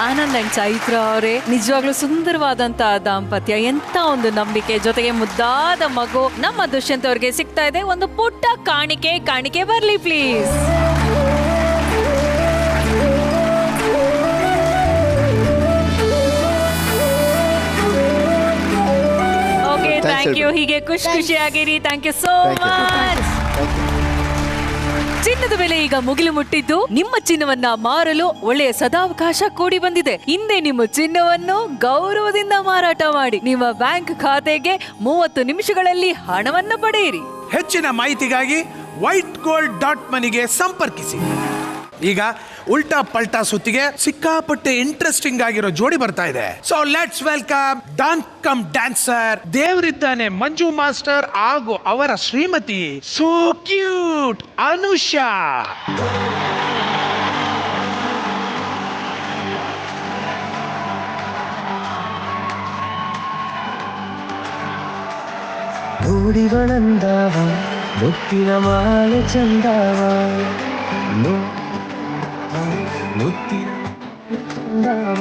ಆನಂದ್ ಅಂಡ್ ಚೈತ್ರ ಅವರೇ, ನಿಜವಾಗ್ಲೂ ಸುಂದರವಾದಂತ ದಾಂಪತ್ಯ, ಎಂತ ಒಂದು ನಂಬಿಕೆ, ಜೊತೆಗೆ ಮುದ್ದಾದ ಮಗು ನಮ್ಮ ದುಷ್ಯಂತ್ ಅವ್ರಿಗೆ ಸಿಗ್ತಾ ಇದೆ. ಒಂದು ಪುಟ್ಟ ಕಾಣಿಕೆ ಬರ್ಲಿ ಪ್ಲೀಸ್. Okay, thank you. ಹೀಗೆ ಖುಷಿಯಾಗಿರಿ. Thank you so much. ಚಿನ್ನದ ಬೆಲೆ ಈಗ ಮುಗಿಲು ಮುಟ್ಟಿದ್ದು. ನಿಮ್ಮ ಚಿನ್ನವನ್ನ ಮಾರಲು ಒಳ್ಳೆಯ ಸದಾವಕಾಶ ಕೂಡಿ ಬಂದಿದೆ. ಹಿಂದೆ ನಿಮ್ಮ ಚಿನ್ನವನ್ನು ಗೌರವದಿಂದ ಮಾರಾಟ ಮಾಡಿ ನಿಮ್ಮ ಬ್ಯಾಂಕ್ ಖಾತೆಗೆ 30 ನಿಮಿಷಗಳಲ್ಲಿ ಹಣವನ್ನು ಪಡೆಯಿರಿ. ಹೆಚ್ಚಿನ ಮಾಹಿತಿಗಾಗಿ whitegold.money ಸಂಪರ್ಕಿಸಿ. ಈಗ ಉಲ್ಟಾ ಪಲ್ಟಾ ಸುತ್ತಿಗೆ ಸಿಕ್ಕಾಪಟ್ಟೆ ಇಂಟ್ರೆಸ್ಟಿಂಗ್ ಆಗಿರೋ ಜೋಡಿ ಬರ್ತಾ ಇದೆ. So let's welcome dance come dancer ದೇವರಿದ್ದಾನೆ ಮಂಜು ಮಾಸ್ಟರ್ ಹಾಗೂ ಅವರ ಶ್ರೀಮತಿ ಸೋ ಕ್ಯೂಟ್ ಅನುಷಾ. ಗೋಡಿಗಳಂದಾವ ಮುತ್ತಿನ ಮಾಲೆ ಚಂದಾವ, ಮುತ್ತಿನ ಚಂದಾವ.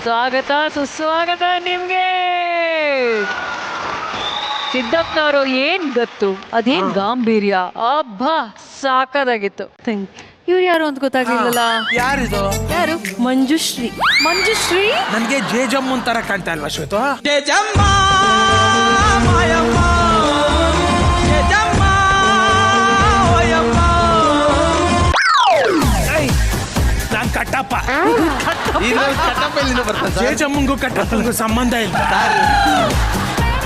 ಸ್ವಾಗತ ಸುಸ್ವಾಗತ ನಿಮ್ಗೆ. ಸಿದ್ದಪ್ಪನವರು ಏನ್ ಗೊತ್ತು, ಅದೇನ್ ಗಾಂಭೀರ್ಯ, ಅಬ್ಬಾ ಸಾಕಾಗಿತ್ತು. ಇವ್ರು ಯಾರು ಅಂತ ಗೊತ್ತಾಗ್ಲಿಲ್ಲ. ಯಾರಿದು? ಯಾರು? ಮಂಜುಶ್ರೀ. ಮಂಜುಶ್ರೀ ನನ್ಗೆ ಜೇಜಮ್ಮ ತರ ಕಾಣ್ತಾ ಇಲ್ವಾ ಶ್ವೇತು? ನಾನ್ ಕಟ್ಟಪ್ಪ. ಜೇಜಮ್ಮಂಗೂ ಕಟ್ಟಪ್ಪಂಗೂ ಸಂಬಂಧ ಇಲ್ಲ.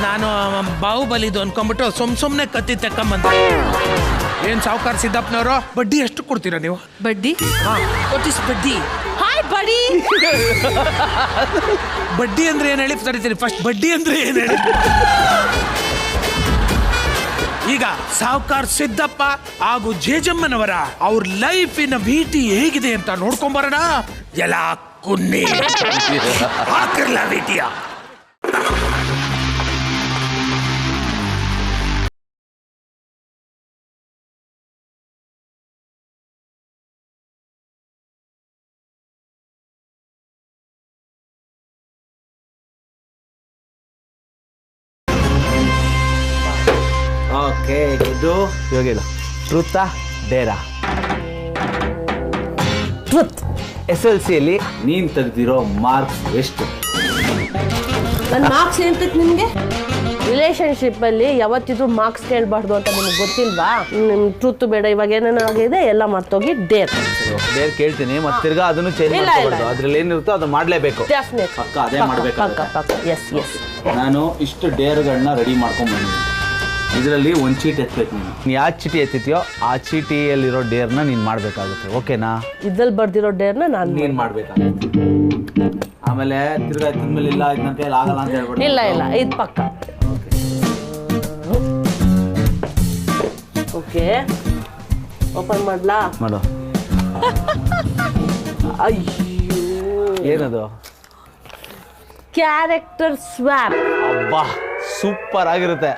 ನಾನು ಬಾಹುಬಲಿದು ಅನ್ಕೊಂಡ್ಬಿಟ್ಟು ಸುಮ್ನೆ ಕತ್ತಿ ತಕೊಂಬಂದ. ಏನ್ ಸಾವುಕಾರ ಸಿದ್ದಪ್ಪನವರು, ಬಡ್ಡಿ ಎಷ್ಟು ಕೊಡ್ತೀರಾ ನೀವು? ಬಡ್ಡಿ? ಬಡ್ಡಿ. ಹಾಯ್ ಬಡಿ. ಬಡ್ಡಿ ಅಂದ್ರೆ ಏನ್ ಹೇಳಿ ಸರಿತೀರಿ. ಫಸ್ಟ್ ಬಡ್ಡಿ ಅಂದ್ರೆ ಏನ್ ಹೇಳಿ. ಈಗ ಸಾವುಕಾರ ಸಿದ್ದಪ್ಪ ಹಾಗೂ ಜೇಜಮ್ಮನವರ ಅವ್ರ ಲೈಫಿನ ಭೀತಿ ಹೇಗಿದೆ ಅಂತ ನೋಡ್ಕೊಂಬರೋಣ. ಎಲ್ಲ ಕುನ್ನಿ ಹಾಕಿರ್ಲ ಭೀತಿಯ. ಓಕೆ, ಇದು ಇವಾಗಿಲ್ಲ ಟ್ರೂತಾ ಡೇರಾ. ಟ್ರುತ್. SLCಯಲ್ಲಿ ನೀನು ತೆಗೆದಿರೋ ಮಾರ್ಕ್ಸ್ ಎಷ್ಟು? ನನ್ನ ಮಾರ್ಕ್ಸ್ ಏನ್ತೈತೆ ನಿಮಗೆ? ರಿಲೇಷನ್ಶಿಪ್ಪಲ್ಲಿ ಯಾವತ್ತಿದ್ರು ಮಾರ್ಕ್ಸ್ ಕೇಳಬಾರ್ದು ಅಂತ ನಿಮ್ಗೆ ಗೊತ್ತಿಲ್ವಾ? ನಿಮ್ಮ ಟ್ರೂತ್ ಬೇಡ, ಇವಾಗ ಏನೇನೋ ಆಗಿದೆ ಎಲ್ಲ ಮರ್ತೋಗಿ ಡೇರ್ ಕೇಳ್ತೀನಿ, ಮತ್ತೆ ತಿರ್ಗಾ ಅದನ್ನು ಚೇಂಜ್ ಮಾಡಬಾರ್ದು. ಅದ್ರಲ್ಲಿ ಏನಿರುತ್ತೋ ಅದು ಮಾಡಲೇಬೇಕು. ಪಕ್ಕ ಅದೇ ಮಾಡಬೇಕು. ಎಸ್ ನಾನು ಇಷ್ಟು ಡೇರ್ಗಳನ್ನ ರೆಡಿ ಮಾಡ್ಕೊಂಡು ಬಂದಿದ್ದೀನಿ. ಇದರಲ್ಲಿ ಒಂದು ಚೀಟಿ ಎತ್ತಬೇಕು. ನೀನು ಯಾವ ಚೀಟಿ ಎತ್ತಿದ್ಯೋ ಆ ಚೀಟಿಯಲ್ಲಿರೋ ಡೇರ್ನ ನೀನು ಮಾಡಬೇಕಾಗುತ್ತೆ. ಓಕೆನಾ? ಇದ್ರಲ್ಲಿ ಬರ್ದಿರೋ ಡೇರ್ನ ನೀನು ಮಾಡಬೇಕಾಗುತ್ತೆ. ಆಮೇಲೆ ತಿರ್ಗಾ ಎತ್ತಿದ್ಮೇಲೆ ಇಲ್ಲ ಇದು ನನ್ನ ಕೈಯಲ್ಲಿ ಆಗಲ್ಲ ಅಂತ ಹೇಳ್ಬಿಟ್ಟು. ಇಲ್ಲ ಇದು ಪಕ್ಕ. ಓಕೆ, ಓಪನ್ ಮಾಡ್ಲಾ? ಮಾಡು. ಅಯ್ಯೋ, ಏನದು? Character swap. ಅಬ್ಬಾ, ಸೂಪರ್ ಆಗಿರುತ್ತೆ.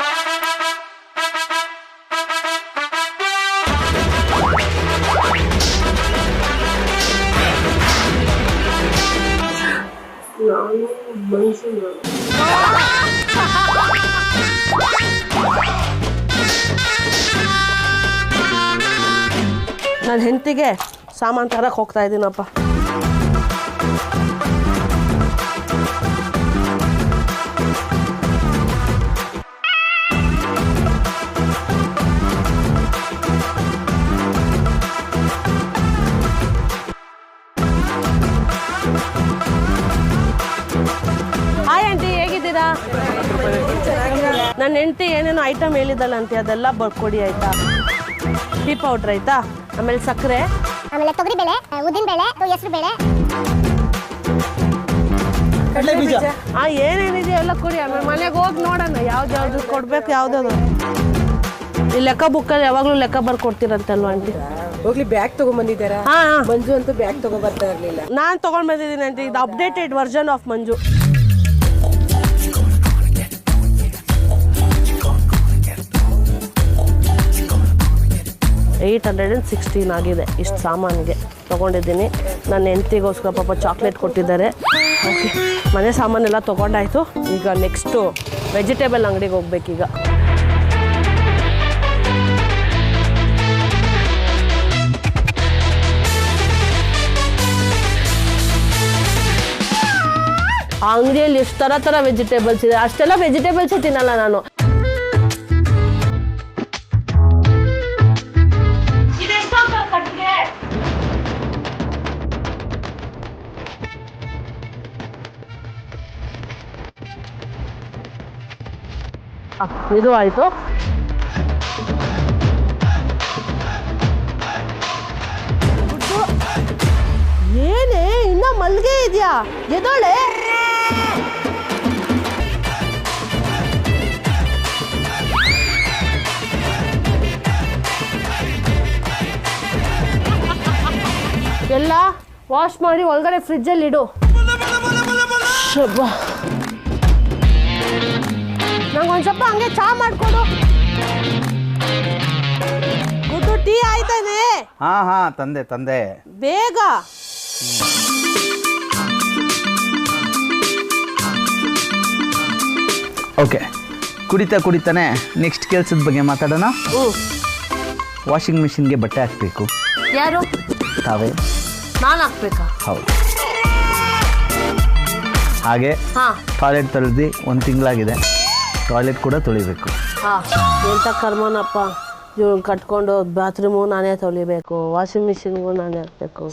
ನನ್ನ ಹೆಂಡತಿಗೆ ಸಾಮಾನು ತರಕ್ಕೆ ಹೋಗ್ತಾ ಇದ್ದೀನಪ್ಪ. ಹಾಯ್ ಆಂಟಿ, ಹೇಗಿದ್ದೀರಾ? ನನ್ನ ಹೆಂಡತಿ ಏನೇನೋ ಐಟಮ್ ಹೇಳಿದಲ್ಲ ಅಂತೆ, ಅದೆಲ್ಲ ಬರ್ಕೊಡಿ ಆಯ್ತಾ? ಟೀ ಪೌಡ್ರ್ ಆಯ್ತಾ, ಆಮೇಲೆ ಸಕ್ಕರೆ, ಆಮೇಲೆ ತೊಗರಿ ಬೇಳೆ, ಉದ್ದಿನ ಬೇಳೆ, ಹೆಸರು ಬೇಳೆ, ಕಡಲೆ ಬೀಜ, ಏನೇನಿದೆ ಎಲ್ಲ ಕೊಡಿ. ಆಮೇಲೆ ಮನೆಗೆ ಹೋಗಿ ನೋಡೋಣ ಯಾವ್ದು ಕೊಡ್ಬೇಕು, ಯಾವ್ದಾದ್ರು. ಈ ಲೆಕ್ಕ ಬುಕ್ಕಲ್ಲಿ ಯಾವಾಗಲೂ ಲೆಕ್ಕ ಬರ್ಕೊಡ್ತೀರಂತಲ್ವ ಆಂಟಿ? ಹೋಗ್ಲಿ, ಬ್ಯಾಗ್ ತಗೊಂಡ್ಬಂದಿದ್ದಾರಾ? ಮಂಜು ಅಂತೂ ಬ್ಯಾಗ್ ತಗೊಂಡ್ಬರ್ತಾ ಇರಲಿಲ್ಲ. ನಾನು ತಗೊಂಡ್ ಬಂದಿದ್ದೀನಿ ಆಂಟಿ, ಇದು ಅಪ್ಡೇಟೆಡ್ ವರ್ಷನ್ ಆಫ್ ಮಂಜು. $816 ಆಗಿದೆ ಇಷ್ಟು ಸಾಮಾನಿಗೆ ತೊಗೊಂಡಿದ್ದೀನಿ. ನನ್ನ ಹೆಂಡತಿಗೋಸ್ಕರ ಪಾಪ ಚಾಕ್ಲೇಟ್ ಕೊಟ್ಟಿದ್ದಾರೆ. ಓಕೆ, ಮನೆ ಸಾಮಾನೆಲ್ಲ ತೊಗೊಂಡಾಯ್ತು. ಈಗ ನೆಕ್ಸ್ಟು ವೆಜಿಟೇಬಲ್ ಅಂಗಡಿಗೆ ಹೋಗ್ಬೇಕೀಗ. ಆ ಅಂಗಡಿಯಲ್ಲಿ ಎಷ್ಟು ಥರ ವೆಜಿಟೇಬಲ್ಸ್ ಇದೆ, ಅಷ್ಟೆಲ್ಲ ವೆಜಿಟೇಬಲ್ಸ್ ತಿನ್ನಲ್ಲ ನಾನು. ಇದು ಆಯ್ತು. ಏನೇ ಇನ್ನ ಮಲ್ಗೆ ಇದೆಯಾ? ಎದೋಳೆ. ಎಲ್ಲ ವಾಶ್ ಮಾಡಿ ಒಳಗಡೆ ಫ್ರಿಜ್ಜಲ್ಲಿ ಇಡು. ನಂಗೊಂದು ಸ್ವಲ್ಪ ಹಂಗೆ ಚಾ ಮಾಡಿಕೊಡು. ಗುಡ್ಡು, ಟೀ ಆಯ್ತಾನೆ? ಹಾ ತಂದೆ ಬೇಗ. ಓಕೆ, ಕುಡಿತಾನೆ ನೆಕ್ಸ್ಟ್ ಕೆಲಸದ ಬಗ್ಗೆ ಮಾತಾಡೋಣ. ವಾಷಿಂಗ್ ಮಿಷಿನ್ಗೆ ಬಟ್ಟೆ ಹಾಕಬೇಕು. ಯಾರು? ತಾವೇ. ನಾನು ಹಾಕ್ಬೇಕಾ? ಹೌದು. ಹಾಗೆ ಟಾಯ್ಲೆಟ್ ತೊಳೆದು 1 ತಿಂಗಳಾಗಿದೆ, ಟಾಯ್ಲೆಟ್ ಕೂಡ ತೊಳಿಬೇಕು. ಎಂಥ ಕರ್ಮನಪ್ಪ, ಇವ್ನು ಕಟ್ಕೊಂಡು ಬಾತ್ರೂಮು ನಾನೇ ತೊಳಿಬೇಕು, ವಾಷಿಂಗ್ ಮಿಷಿನ್ಗೂ ನಾನೇ ಹಾಕಬೇಕು.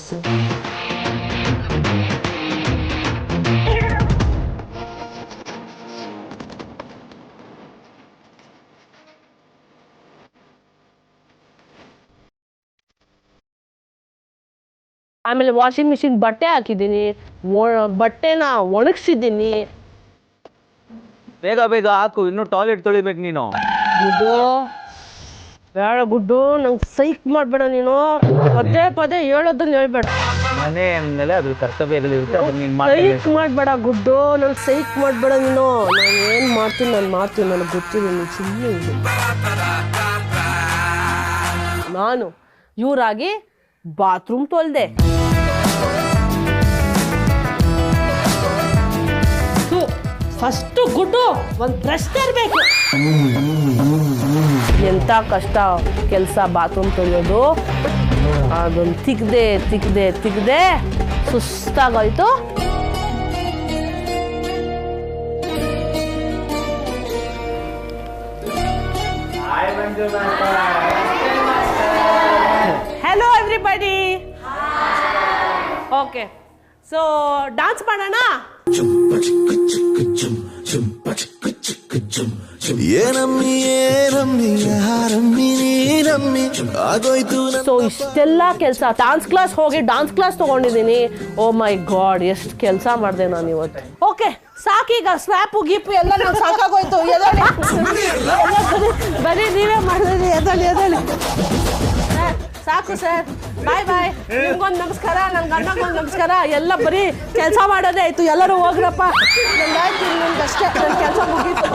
ಆಮೇಲೆ ವಾಷಿಂಗ್ ಮಿಷಿನ್ ಬಟ್ಟೆ ಹಾಕಿದ್ದೀನಿ, ಬಟ್ಟೆನ ಒಣಗಿಸಿದ್ದೀನಿ. ಬೇಗ ಹಾಕು, ಇನ್ನು ಟಾಯ್ಲೆಟ್ ತೊಳಿಬೇಕು ನೀನು. ಗುಡ್ಡು ಬೇಡ ಗುಡ್ಡು, ನಂಗೆ ಸೈಕ್ ಮಾಡಬೇಡ ನೀನು. ಪದೇ ಹೇಳೋದನ್ನ ಹೇಳ್ಬೇಡ. ಮನೆ ಅಂದಮೇಲೆ ಅದ್ರ ಕರ್ತವ್ಯಗಳಿರುತ್ತೆ, ಅದನ್ನ ನೀನು ಸೈಕ್ ಮಾಡಬೇಡ ಗುಡ್ಡು, ನಂಗೆ ಸೈಕ್ ಮಾಡಬೇಡ ನೀನು. ನಾನು ಏನು ಮಾಡ್ತೀನಿ ನನಗೆ ಗೊತ್ತಿಲ್ಲ. ನೀನು ಸುಮ್ಮನೆ ಇದು. ನಾನು ಇವರಾಗಿ ಬಾತ್ರೂಮ್ ತೊಳ್ದೆ. ಫಸ್ಟು ಗುಡ್ಡು ಒಂದು ಬ್ರಷ್ ತರಬೇಕು. ಎಂಥ ಎಂಥ ಕಷ್ಟ ಕೆಲಸ ಬಾತ್ರೂಮ್ ತೊಳೆಯೋದು. ಅದನ್ನು ತಿಗ್ದೆ ಸುಸ್ತಾಗೋಯ್ತು. Hello everybody. Okay, so dance ಮಾಡೋಣ. ಸೊ ಇಷ್ಟೆಲ್ಲ ಕೆಲಸ, ಡಾನ್ಸ್ ಕ್ಲಾಸ್ ಹೋಗಿ ಡಾನ್ಸ್ ಕ್ಲಾಸ್ ತಗೊಂಡಿದ್ದೀನಿ. ಓ ಮೈ ಗಾಡ್, ಎಷ್ಟು ಕೆಲಸ ಮಾಡಿದೆ ನಾನು ಇವತ್ತು. ಓಕೆ, ಸಾಕೀಗ ಸ್ವ್ಯಾಪು ಗೀಪು ಎಲ್ಲ ನಂಗೆ ಸಾಕಾಗೋಯ್ತು. ಬರೀ ನೀವೇ ಮಾಡಿದ್ರಿ. ಎದಳಿ ಸಾಕು ಸರ್, ಬಾಯ್ ಬಾಯ್. ನಿಮ್ಗೊಂದು ನಮಸ್ಕಾರ, ನನ್ನ ಗಂಡಗೊಂದು ನಮಸ್ಕಾರ. ಎಲ್ಲ ಬರೀ ಕೆಲಸ ಮಾಡೋದೇ ಆಯ್ತು. ಎಲ್ಲರೂ ಹೋಗ್ರಪ್ಪ, ನಂಗಾಯ್ತು, ಇನ್ನೊಂದಷ್ಟೇ ನನ್ನ ಕೆಲಸ ಮುಗೀತು.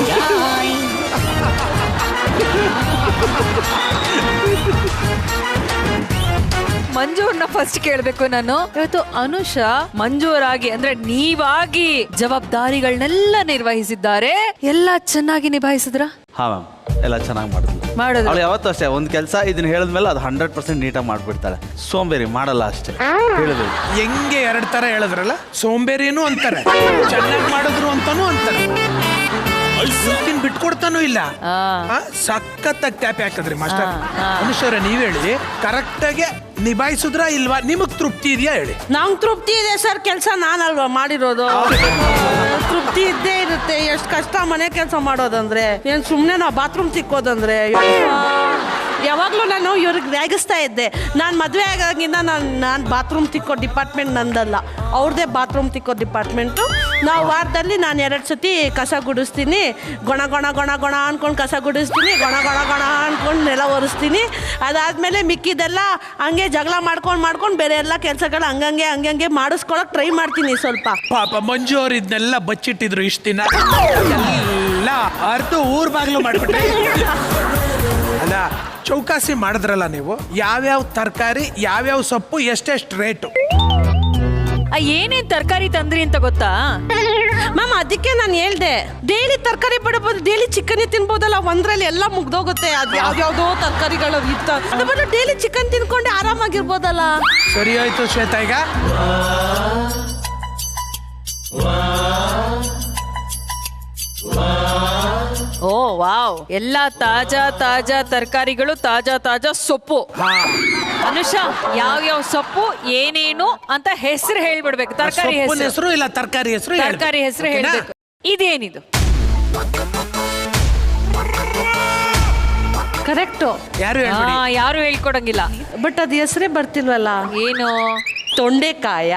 ಮಂಜೂರ್ನ ಫಸ್ಟ್ ಕೇಳ್ಬೇಕು ನಾನು. ಇವತ್ತು ಅನುಷಾ ಮಂಜೂರಾಗಿ ಅಂದ್ರೆ ನೀವಾಗಿ ಜವಾಬ್ದಾರಿಗಳನ್ನೆಲ್ಲ ನಿರ್ವಹಿಸಿದ್ದಾರೆ. ಎಲ್ಲ ಚೆನ್ನಾಗಿ ನಿಭಾಯಿಸಿದ್ರ? ಹಾ ಮ್ಯಾಮ್, ಎಲ್ಲ ಚೆನ್ನಾಗಿ ಮಾಡಿದ್ಲು. ಅವಳು ಯಾವತ್ತೂ ಅಷ್ಟೇ, ಒಂದು ಕೆಲಸ ಇದನ್ನ ಹೇಳಿದ್ಮೇಲೆ ಅದು 100% ನೀಟಾಗಿ ಮಾಡ್ಬಿಡ್ತಾಳೆ. ಸೋಂಬೇರಿ ಮಾಡಲ್ಲ ಅಷ್ಟೇ. ಹೇಳಿದ್ರು ಹೆಂಗೆ 2 ತರ ಹೇಳಿದ್ರಲ್ಲ, ಸೋಂಬೇರಿನೂ ಅಂತಾರೆ, ಚೆನ್ನಾಗಿ ಮಾಡಿದ್ರು ಅಂತಾನು ಅಂತಾರೆ. ಬಿಟ್ಕೊಡ್ತಾನೂ ಇಲ್ಲ. ಸಖತ್ತಾಗಿ ಟ್ಯಾಪ್ ಹಾಕಿದ್ರಿ ಮಾಸ್ಟರ್. ಅನುಷರ ನೀವ್ ಹೇಳಿ, ಕರೆಕ್ಟ್ ಆಗಿ ನಿಭಾಯಿಸಿದ್ರ ಇಲ್ವಾ? ನಿಮಗ್ ತೃಪ್ತಿ ಇದೆಯಾ ಹೇಳಿ? ನಂಗೆ ತೃಪ್ತಿ ಇದೆ ಸರ್, ಕೆಲಸ ನಾನಲ್ವಾ ಮಾಡಿರೋದು. ತೃಪ್ತಿ ಇದ್ದೇ ಇರುತ್ತೆ. ಎಷ್ಟು ಕಷ್ಟ ಮನೆ ಕೆಲಸ ಮಾಡೋದಂದ್ರೆ, ಏನ್ ಸುಮ್ಮನೆ ನಾವು ಬಾತ್ರೂಮ್ ತಿಕ್ಕೋದಂದ್ರೆ. ಯಾವಾಗಲೂ ನಾನು ಇವ್ರಿಗೆ ರೇಗಿಸ್ತಾ ಇದ್ದೆ. ನಾನು ಮದುವೆ ಆಗಾಗಿಂದ ನಾನು ಬಾತ್ರೂಮ್ ತಿಕ್ಕೋ ಡಿಪಾರ್ಟ್ಮೆಂಟ್ ನಂದಲ್ಲ, ಅವ್ರದ್ದೇ ಬಾತ್ರೂಮ್ ತಿಕ್ಕೋ ಡಿಪಾರ್ಟ್ಮೆಂಟು. ನಾವು ವಾರದಲ್ಲಿ ನಾನು 2 ಸತಿ ಕಸ ಗುಡಿಸ್ತೀನಿ. ಗೊಣ ಗೊಣ ಗೊಣ ಗೊಣ ಅಂದ್ಕೊಂಡು ಕಸ ಗುಡಿಸ್ತೀನಿ, ಗೊಣ ಗೊಣ ಗೊಣ ಅಂದ್ಕೊಂಡು ನೆಲ ಒರೆಸ್ತೀನಿ. ಅದಾದಮೇಲೆ ಮಿಕ್ಕಿದೆಲ್ಲ ಹಂಗೆ ಜಗಳ ಮಾಡ್ಕೊಂಡು ಬೇರೆ ಎಲ್ಲ ಕೆಲಸಗಳು ಹಂಗಂಗೆ ಮಾಡಿಸ್ಕೊಳಕ್ಕೆ ಟ್ರೈ ಮಾಡ್ತೀನಿ ಸ್ವಲ್ಪ. ಪಾಪ ಮಂಜು ಅವ್ರು ಇದನ್ನೆಲ್ಲ ಬಚ್ಚಿಟ್ಟಿದ್ರು ಇಷ್ಟು ದಿನ. ಎಲ್ಲ ಅರ್ಧ ಊರ್ ಬಾಗ್ಲು ಮಾಡ್ಬಿಟ್ರೆ. ಅಲ್ಲ, ಚೌಕಾಸಿ ಮಾಡಿದ್ರಲ್ಲ ನೀವು, ಯಾವ್ಯಾವ ತರಕಾರಿ ಯಾವ್ಯಾವ ಸೊಪ್ಪು ಎಷ್ಟೆಷ್ಟು ರೇಟು? ಏನೇನ್ ತರಕಾರಿ ತಂದ್ರಿ ಅಂತ ಗೊತ್ತಾ ಮ್ಯಾಮ್? ಅದಕ್ಕೆ ನಾನು ಹೇಳ್ದೆ, ಡೈಲಿ ತರಕಾರಿ ಬಿಡಬಹುದು, ಡೈಲಿ ಚಿಕನ್ ತಿನ್ಬೋದಲ್ಲ, ಒಂದ್ರಲ್ಲಿ ಎಲ್ಲ ಮುಗ್ದೋಗುತ್ತೆ. ಅದು ಯಾವ್ಯಾವ್ದೋ ತರಕಾರಿಗಳು ಇತ್ತ, ಅದು ಡೈಲಿ ಚಿಕನ್ ತಿನ್ಕೊಂಡೆ ಆರಾಮಾಗಿರ್ಬೋದಲ್ಲ. ಸರಿ ಆಯ್ತು ಶ್ವೇತಾ. ಈಗ ಓ ವಾವ್, ಎಲ್ಲ ತಾಜಾ ತರಕಾರಿಗಳು, ತಾಜಾ ಸೊಪ್ಪು. ಅನುಷಾ, ಯಾವ್ಯಾವ ಸೊಪ್ಪು ಏನೇನು ಅಂತ ಹೆಸರು ಹೇಳ್ಬಿಡ್ಬೇಕು. ತರಕಾರಿ ಹೆಸರು ಇಲ್ಲ, ತರಕಾರಿ ಹೆಸರು ಹೇಳ್ಬೇಕು. ಇದೇನಿದು? ಕರೆಕ್ಟು. ಯಾರು ಹೇಳ್ಕೊಡಂಗಿಲ್ಲ. ಬಟ್ ಅದು ಹೆಸರೇ ಬರ್ತಿಲ್ವಲ್ಲ. ಏನು? ತೊಂಡೆಕಾಯ.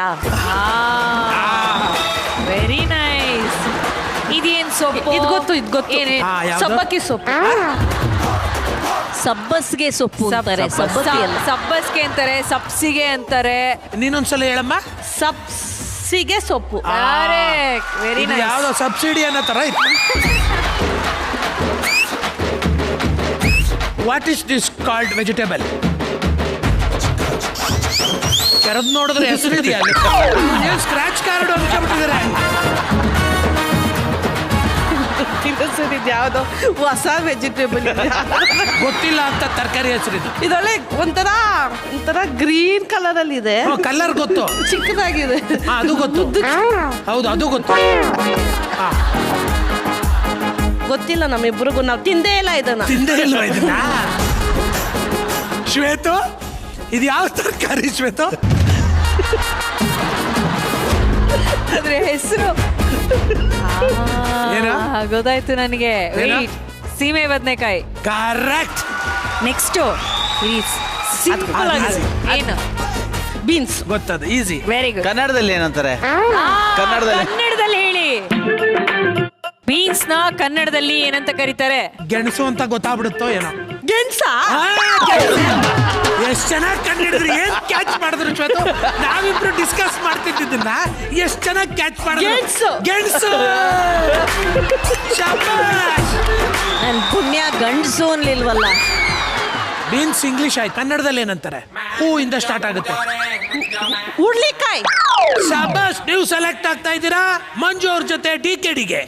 Very nice. ಇದೇನ್ ಸೊಪ್ಪು? ಇದು ಗೊತ್ತು. ಸಬ್ಬಕ್ಕಿ ಸೊಪ್ಪು. ಸಬ್ಬಸ್ಗೆ ಸೊಪ್ಪು ಅಂತಾರೆ. ಸಬ್ಬಸ್ಗೆ ಅಂತಾರೆ, ಸಬ್ಸಿಗೆ ಅಂತಾರೆ. ನೀನೊಂದ್ಸಲ ಹೇಳಮ್ಮ. ಸಬ್ಸಿಗೆ ಸೊಪ್ಪು. Very nice. ಯಾವ್ದೋ ಸಬ್ಸಿಡಿ ಅನ್ನೋ ತರ ಇತ್ತು. What is this called vegetable? ಕೆರದ್ ನೋಡಿದ್ರೆ ಹೆಸರು ಇದೆಯಾ? ಸ್ಕ್ರಾಚ್ ಕಾರ್ಡ್ ಅಂದ್ಬಿಟ್ಟಿದ್ದಾರೆ. ಯಾವ್ದೋ ಹೊಸ ವೆಜಿಟೇಬಲ್ ಗೊತ್ತಿಲ್ಲ ಅಂತ ತರಕಾರಿ ಹೆಸರಿದೆ. ಇದೊಳ್ಳೆ ಒಂಥರ ಗ್ರೀನ್ ಕಲರ್ ಅಲ್ಲಿ ಇದೆ. ಕಲರ್ ಗೊತ್ತು, ಚಿಕ್ಕದಾಗಿದೆ. ಅದು ಗೊತ್ತು. ಹೌದು, ಅದು ಗೊತ್ತು. ಗೊತ್ತಿಲ್ಲ ನಮ್ಮಿಬ್ರಿಗೂ. ನಾವು ತಿಂದೇ ಇಲ್ಲ ಇದನ್ನ. ಶ್ವೇತು, ಇದು ಯಾವ ತರಕಾರಿ ಶ್ವೇತು? ಅದ್ರ ಹೆಸರು ಗೊತ್ತಾಯ್ತು ನನಗೆ. ಸೀಮೆ ಬದನೆಕಾಯಿ. ಕರೆಕ್ಟ್. ನೆಕ್ಸ್ಟ್ ಸಿಂಪಲ್ ಆಗಿ ಏನು? ಬೀನ್ಸ್. ಗೊತ್ತದ, ಈಸಿ. Very good. ಕನ್ನಡದಲ್ಲಿ ಏನಂತಾರೆ? ಕನ್ನಡದಲ್ಲಿ ಹೇಳಿ. ಬೀನ್ಸ್ ನ ಕನ್ನಡದಲ್ಲಿ ಏನಂತ ಕರೀತಾರೆ? ಗೆಣಸು ಅಂತ ಗೊತ್ತಾಗ್ಬಿಡುತ್ತೋ ಏನೋ. ಗೆಣಸ? ಎಷ್ಟ್ ಚೆನ್ನಾಗಿ ಕಂಡಿಡಿದ್ರಿ. ಏನ್ ಕ್ಯಾಚ್ ಮಾಡಿದ್ರು ಶ್ವೇತು? ನಾವಿಬ್ರು ಡಿಸ್ಕಸ್ ಮಾಡ್ತಿದ್ದನ್ನ ಎಷ್ಟ್ ಚೆನ್ನಾಗಿ ಕ್ಯಾಚ್ ಮಾಡಿದ್ರು. ಗೆಣಸು. ನನ್ ಪುಣ್ಯ ಗಂಡಸು ಅನ್ಲಿಲ್ವಲ್ಲ. ಬೀನ್ಸ್ ಇಂಗ್ಲಿಷ್ ಆಯ್ತು. ಕನ್ನಡದಲ್ಲಿ ಏನಂತಾರೆ? ಹೂ ಇಂದ ಸ್ಟಾರ್ಟ್ ಆಗುತ್ತೆ. ಹುರ್ಲಿಕಾಯಿ. ಶಾಬಾಸ್, ನೀವು ಸೆಲೆಕ್ಟ್ ಆಗ್ತಾ ಇದ್ದೀರಾ ಮಂಜು ಅವ್ರ ಜೊತೆ DKDಗೆ.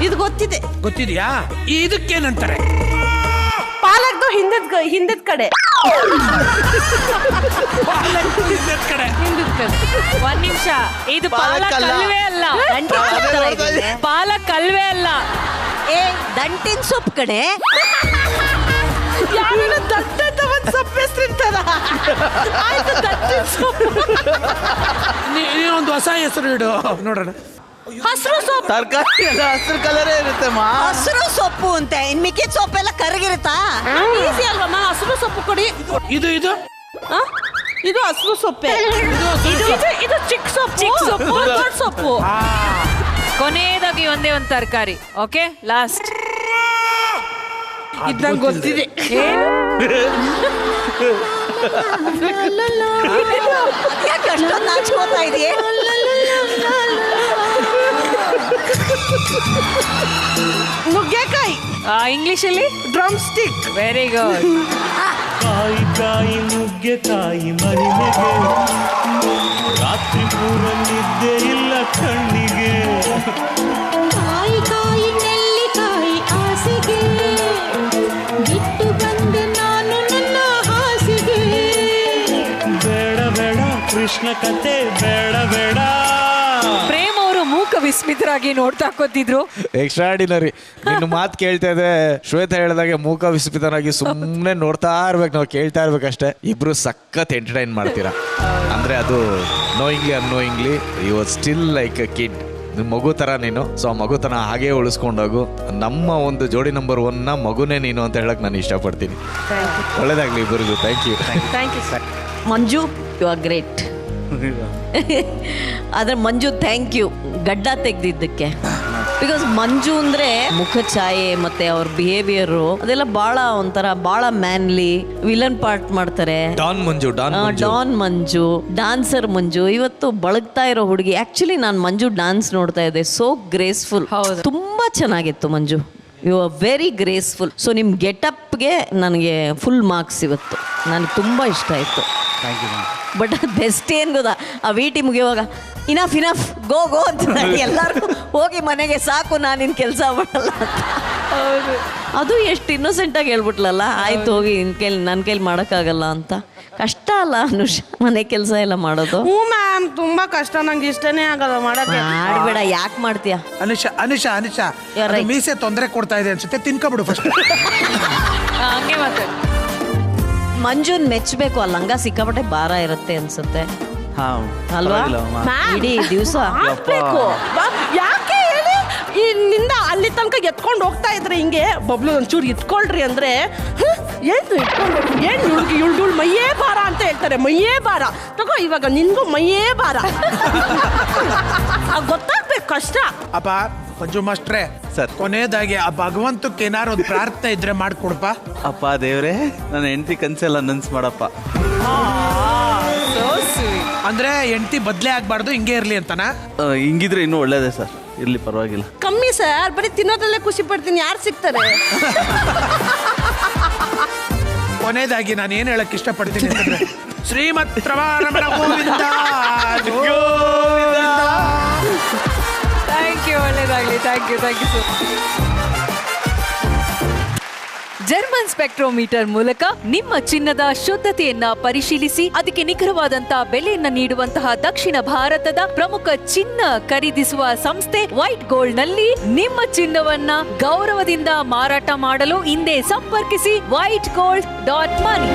ಇದು ಗೊತ್ತಿದೆ. ಗೊತ್ತಿದ್ಯಾ? ಇದಕ್ಕೇನಂತಾರೆ? ಪಾಲಕ್ದು ಹಿಂದದ ಕಡೆ. ಒಂದ್ ನಿಮಿಷ, ಇದು ಪಾಲಕ್ ಅಲ್ವೇ ಅಲ್ಲ, ಪಾಲಕ್ ಅಲ್ವೇ ಅಲ್ಲ, ದಂಟಿನ ಸೊಪ್ಪು ಕಡೆ. ಯಾರು ದಂಟ ಒಂದ್ ಸೊಪ್ಪು ಹೆಸರಿರ್ತಾರ. ನೀನೊಂದು ಹೊಸ ಹೆಸರು ಇಡು ನೋಡೋಣ. ಹಸಿರು ಸೊಪ್ಪು. ತರಕಾರಿ ಎಲ್ಲ ಹಸಿರು ಕಲರೇ ಇರುತ್ತೆ ಮಾ. ಹಸಿರು ಸೊಪ್ಪು ಅಂತ ಇನ್ ಮಿಕ್ಕಿದ ಸೊಪ್ಪೆಲ್ಲ ಕರಗಿರುತ್ತಾ? ಈಸಿ ಅಲ್ವಮ್ಮ? ಹಸಿರು ಸೊಪ್ಪು ಕೊಡಿ. ಇದು ಇದು ಹಸಿರು ಸೊಪ್ಪೆ. ಇದು ಚಿಕ್ಕ ಸೊಪ್ಪು, ದೊಡ್ಡ ಸೊಪ್ಪು. ಕೊನೆಯದಾಗಿ ಒಂದೇ ಒಂದು ತರಕಾರಿ. Okay, last. ಇದು ನಂಗೆ ಗೊತ್ತಿದೆ. ಯಾಕಷ್ಟೊಂದು ನಾಚ್ಕೋತಾ ಇದೆಯೇ? ನುಗ್ಗೆಕಾಯಿ. ಇಂಗ್ಲಿಷಲ್ಲಿ ಡ್ರಮ್ ಸ್ಟಿಕ್. Very good. ಕಾಯಿ ಕಾಯಿ ನುಗ್ಗೆಕಾಯಿ ಮಹಿಮೆಗೆ, ರಾತ್ರಿ ಪೂರ ನಿದ್ದೆ ಇಲ್ಲ ಕಣ್ಣಿಗೆ. ಕಾಯಿ ಕಾಯಿ ನೆಲ್ಲಿಕಾಯಿ ಆಸೆಗೆ, ಬಿಟ್ಟು ಬಂದೆ ನಾನು ನನ್ನ ಹಾಸಿಗೆ. ಬೇಡ ಬೇಡ ಕೃಷ್ಣ ಕತೆ ಬೇಡ ಬೇಡ. ಪ್ರೇಮ್ ಅವರು ಮೂಕ ವಿಸ್ಮಿತರಾಗಿ ನೋಡ್ತಾ ಕೂತಿದ್ರು. ಎಕ್ಸ್ಟ್ರಾಡಿನರಿ. ನಿನ್ನ ಮಾತು ಕೇಳ್ತಾ ಇದ್ರೆ ಶ್ವೇತಾ ಹೇಳಿದಾಗೆ ಮೂಕ ವಿಸ್ಮಿತನಾಗಿ ಸುಮ್ಮನೆ ನೋಡ್ತಾ ಇರ್ಬೇಕು, ನಾವು ಕೇಳ್ತಾ ಇರ್ಬೇಕಷ್ಟೇ. ಇಬ್ರು ಸಖತ್ ಎಂಟರ್ಟೈನ್ ಮಾಡ್ತೀರಾ. ಅಂದ್ರೆ ಅದು ನೋಯಿಂಗ್ಲಿ annoyingly you are still like a kid. ಮಗು ಥರ ನೀನು. ಸೊ ಆ ಮಗುತನ ಹಾಗೇ ಉಳಿಸ್ಕೊಂಡೋಗು. ನಮ್ಮ ಒಂದು ಜೋಡಿ ನಂಬರ್ 1 ಮಗುನೇ ನೀನು ಅಂತ ಹೇಳಕ್ ನಾನು ಇಷ್ಟಪಡ್ತೀನಿ. ಒಳ್ಳೇದಾಗ್ಲಿ ಇಬ್ಬರಿಗೂ. Thank you sir. Manju, you are great. ಆದ್ರೆ ಮಂಜು ಥ್ಯಾಂಕ್ ಯು ಗಡ್ಡ ತೆಗ್ದಿದ್ದಕ್ಕೆ. ಬಿಕಾಸ್ ಮಂಜು ಅಂದ್ರೆ ಮುಖ ಛಾಯೆ ಮತ್ತೆ ಅವ್ರ ಬಿಹೇವಿಯರು ಅದೆಲ್ಲ ಬಹಳ ಮ್ಯಾನ್ಲಿ. ವಿಲನ್ ಪಾರ್ಟ್ ಮಾಡ್ತಾರೆ. ಡಾನ್ ಮಂಜು, ಡಾನ್ಸರ್ ಮಂಜು. ಇವತ್ತು ಬಳಗ್ತಾ ಇರೋ ಹುಡುಗಿ. ಆಕ್ಚುಲಿ ನಾನು ಮಂಜು ಡಾನ್ಸ್ ನೋಡ್ತಾ ಇದ್ದೆ. So graceful. ತುಂಬಾ ಚೆನ್ನಾಗಿತ್ತು Manju. You are very graceful. So ನಿಮ್ಮ ಗೆಟಪ್ಗೆ ನನಗೆ ಫುಲ್ ಮಾರ್ಕ್ಸ್ ಇವತ್ತು. ನನಗೆ ತುಂಬ ಇಷ್ಟ ಆಯಿತು. Thank you. ಬಟ್ ಬೆಸ್ಟ್ ಏನು ಗೊತ್ತಾ, ಆ ವಿಟಿ ಮುಗಿಯುವಾಗ ಇನಫ್ ಗೋ ಅಂತ ಎಲ್ಲರೂ ಹೋಗಿ ಮನೆಗೆ ಸಾಕು, ನಾನಿನ್ ಕೆಲಸ ಮಾಡಲ್ಲ ಅಂತ. ಹೌದು, ಅದು ಎಷ್ಟು ಇನ್ನೋಸೆಂಟಾಗಿ ಹೇಳ್ಬಿಟ್ಲಲ್ಲ. ಆಯ್ತು ಹೋಗಿ ನನ್ನ ಕೈಲಿ ಮಾಡೋಕ್ಕಾಗಲ್ಲ ಅಂತ. ಕಷ್ಟ ಅಲ್ಲ ಅನುಷಾ ಮನೆ ಕೆಲಸ ಎಲ್ಲ ಮಾಡೋದು? ಹ್ಞೂ ಮ್ಯಾಮ್, ತುಂಬಾ ಕಷ್ಟ. ನಂಗೆ ಇಷ್ಟನೇ ಆಗಲ್ಲ ಮಾಡಕ್ಕೆ. ಆಡ್ಬೇಡ, ಯಾಕೆ ಮಾಡ್ತೀಯ? ಅನುಷಾ ಮೀಸೆ ತೊಂದರೆ ಕೊಡ್ತಾ ಇದೆ ಅನ್ಸುತ್ತೆ, ತಿನ್ಕೊಬಿಡು ಫಸ್ಟ್. ಹಂಗೆ ಮತ್ತೆ ಮಂಜುನ್ ಮೆಚ್ಚಬೇಕು. ಆ ಲಂಗ ಸಿಕ್ಕಾಪಟ್ಟೆ ಭಾರ ಇರುತ್ತೆ ಅನ್ಸುತ್ತೆ ಅಲ್ವಾ? ಇಡೀ ದಿವಸ ಯಾಕೆ ಹೇಳಿ, ಇಲ್ಲಿಂದ ಅಲ್ಲಿ ತನಕ ಎತ್ಕೊಂಡು ಹೋಗ್ತಾ ಇದ್ರೆ ಹಿಂಗೆ ಬಬ್ಲು ಒಂಚೂರು ಇಟ್ಕೊಳ್ರಿ ಅಂದ್ರೆ ಏನು ಇಟ್ಕೊಂಡು ಇವಳು ಮೈಯೇ ಭಾರ ಅಂತ ಹೇಳ್ತಾರೆ. ಮೈಯೇ ಭಾರ ತಗೋ, ಇವಾಗ ನಿನ್ಗೂ ಮೈಯೇ ಭಾರ. ಗೊತ್ತಾಗ್ಬೇಕು ಕಷ್ಟ. ಅಪ್ಪ ಮಂಜು ಮಾಸ್ಟ್ರೆ ಸರ್, ಕೊನೆಯದಾಗಿ ಆ ಭಗವಂತಕ್ಕೆ ಏನಾರು ಒಂದು ಪ್ರಾರ್ಥನೆ ಇದ್ರೆ ಮಾಡ್ಕೊಡಪ್ಪ. ಅಪ್ಪ ದೇವ್ರೆ, ನನ್ನ ಹೆಂಡತಿ ಕನ್ಸೆಲ್ಲ ನನ್ಸ್ ಮಾಡಪ್ಪ. ಅಂದ್ರೆ ಹೆಂಡತಿ ಬದಲೇ ಆಗ್ಬಾರ್ದು, ಹಿಂಗೆ ಇರ್ಲಿ ಅಂತನಾ? ಹಿಂಗಿದ್ರೆ ಇನ್ನೂ ಒಳ್ಳೇದೇ ಸರ್. ಇರ್ಲಿ ಪರವಾಗಿಲ್ಲ. ಕಮ್ಮಿ ಸರ್, ಬರೀ ತಿನ್ನೋದ್ರಲ್ಲೇ ಖುಷಿ ಪಡ್ತೀನಿ. ಯಾರು ಸಿಗ್ತಾರೆ? ಕೊನೆಯದಾಗಿ ನಾನು ಏನು ಹೇಳಕ್ ಇಷ್ಟಪಡ್ತೀನಿ ಅಂತಂದ್ರೆ, ಶ್ರೀಮತ್ ರಮಣ ಗೋವಿಂದ ಗೋವಿಂದ. ಥ್ಯಾಂಕ್ ಯು, ಒಳ್ಳೇದಾಗಲಿ. Thank you so German spectrometer ಮೂಲಕ ನಿಮ್ಮ ಚಿನ್ನದ ಶುದ್ಧತೆಯನ್ನ ಪರಿಶೀಲಿಸಿ ಅದಕ್ಕೆ ನಿಖರವಾದಂತಹ ಬೆಲೆಯನ್ನ ನೀಡುವಂತಹ ದಕ್ಷಿಣ ಭಾರತದ ಪ್ರಮುಖ ಚಿನ್ನ ಖರೀದಿಸುವ ಸಂಸ್ಥೆ ವೈಟ್ ಗೋಲ್ಡ್ ನಲ್ಲಿ ನಿಮ್ಮ ಚಿನ್ನವನ್ನ ಗೌರವದಿಂದ ಮಾರಾಟ ಮಾಡಲು ಹಿಂದೆ ಸಂಪರ್ಕಿಸಿ whitegold.money.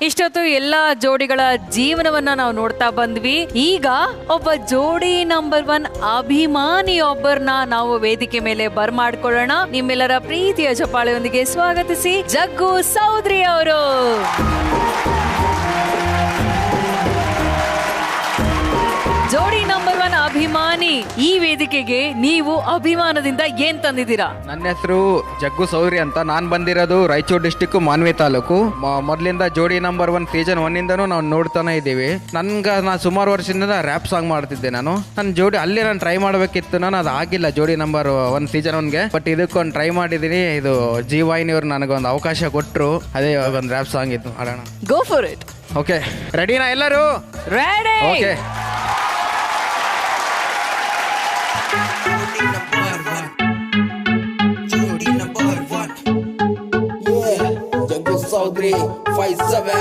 ಇಷ್ಟೊತ್ತು ಎಲ್ಲಾ ಜೋಡಿಗಳ ಜೀವನವನ್ನ ನಾವು ನೋಡ್ತಾ ಬಂದ್ವಿ. ಈಗ ಒಬ್ಬ ಜೋಡಿ ನಂಬರ್ 1 ಅಭಿಮಾನಿಯೊಬ್ಬರನ್ನ ನಾವು ವೇದಿಕೆ ಮೇಲೆ ಬರ್ಮಾಡ್ಕೊಳ್ಳೋಣ. ನಿಮ್ಮೆಲ್ಲರ ಪ್ರೀತಿಯ ಚಪ್ಪಾಳೆಯೊಂದಿಗೆ ಸ್ವಾಗತಿಸಿ ಜಗ್ಗು ಸೌದ್ರಿ ಅವರು. ಜೋಡಿ ನಂಬರ್ 1 ಅಭಿಮಾನಿ, ಈ ವೇದಿಕೆಗೆ ನೀವು ಅಭಿಮಾನದಿಂದ ಏನ್ ತಂದಿದ್ದೀರಾ? ನನ್ನ ಹೆಸರು ಜಗ್ಗು ಸೌರಿ ಅಂತ. ನಾನು ಬಂದಿರೋದು ರಾಯಚೂರು ಡಿಸ್ಟಿಕ್ ಮಾನ್ವಿ ತಾಲೂಕು. ಮೊದಲಿಂದ ಜೋಡಿ ನಂಬರ್ 1 ಸೀಸನ್ 1 ನಾವು ನೋಡ್ತಾನೆ ಇದ್ದೀವಿ. ನಾನು ಸುಮಾರು ವರ್ಷದಿಂದ ರ್ಯಾಪ್ ಸಾಂಗ್ ಮಾಡ್ತಿದ್ದೆ. ನನ್ನ ಜೋಡಿ ಅಲ್ಲಿ ನಾನು ಟ್ರೈ ಮಾಡಬೇಕಿತ್ತು, ನಾನು ಅದು ಆಗಿಲ್ಲ ಜೋಡಿ ನಂಬರ್ 1 ಸೀಸನ್ 1ಗೆ. ಬಟ್ ಇದಕ್ಕೊಂದು ಟ್ರೈ ಮಾಡಿದ್ದೀನಿ. ಇದು ಜಿ ವಾಹಿನಿಯವ್ರು ನನಗೊಂದು ಅವಕಾಶ ಕೊಟ್ಟರು. ಅದೇ ಒಂದು ರ್ಯಾಪ್ ಸಾಂಗ್ ಇತ್ತು, ಆಡೋಣ. Go for it. ಓಕೆ, ರೆಡಿನಾ ಎಲ್ಲರೂ? ರೆಡಿ. ಓಕೆ. 3, 5, 7.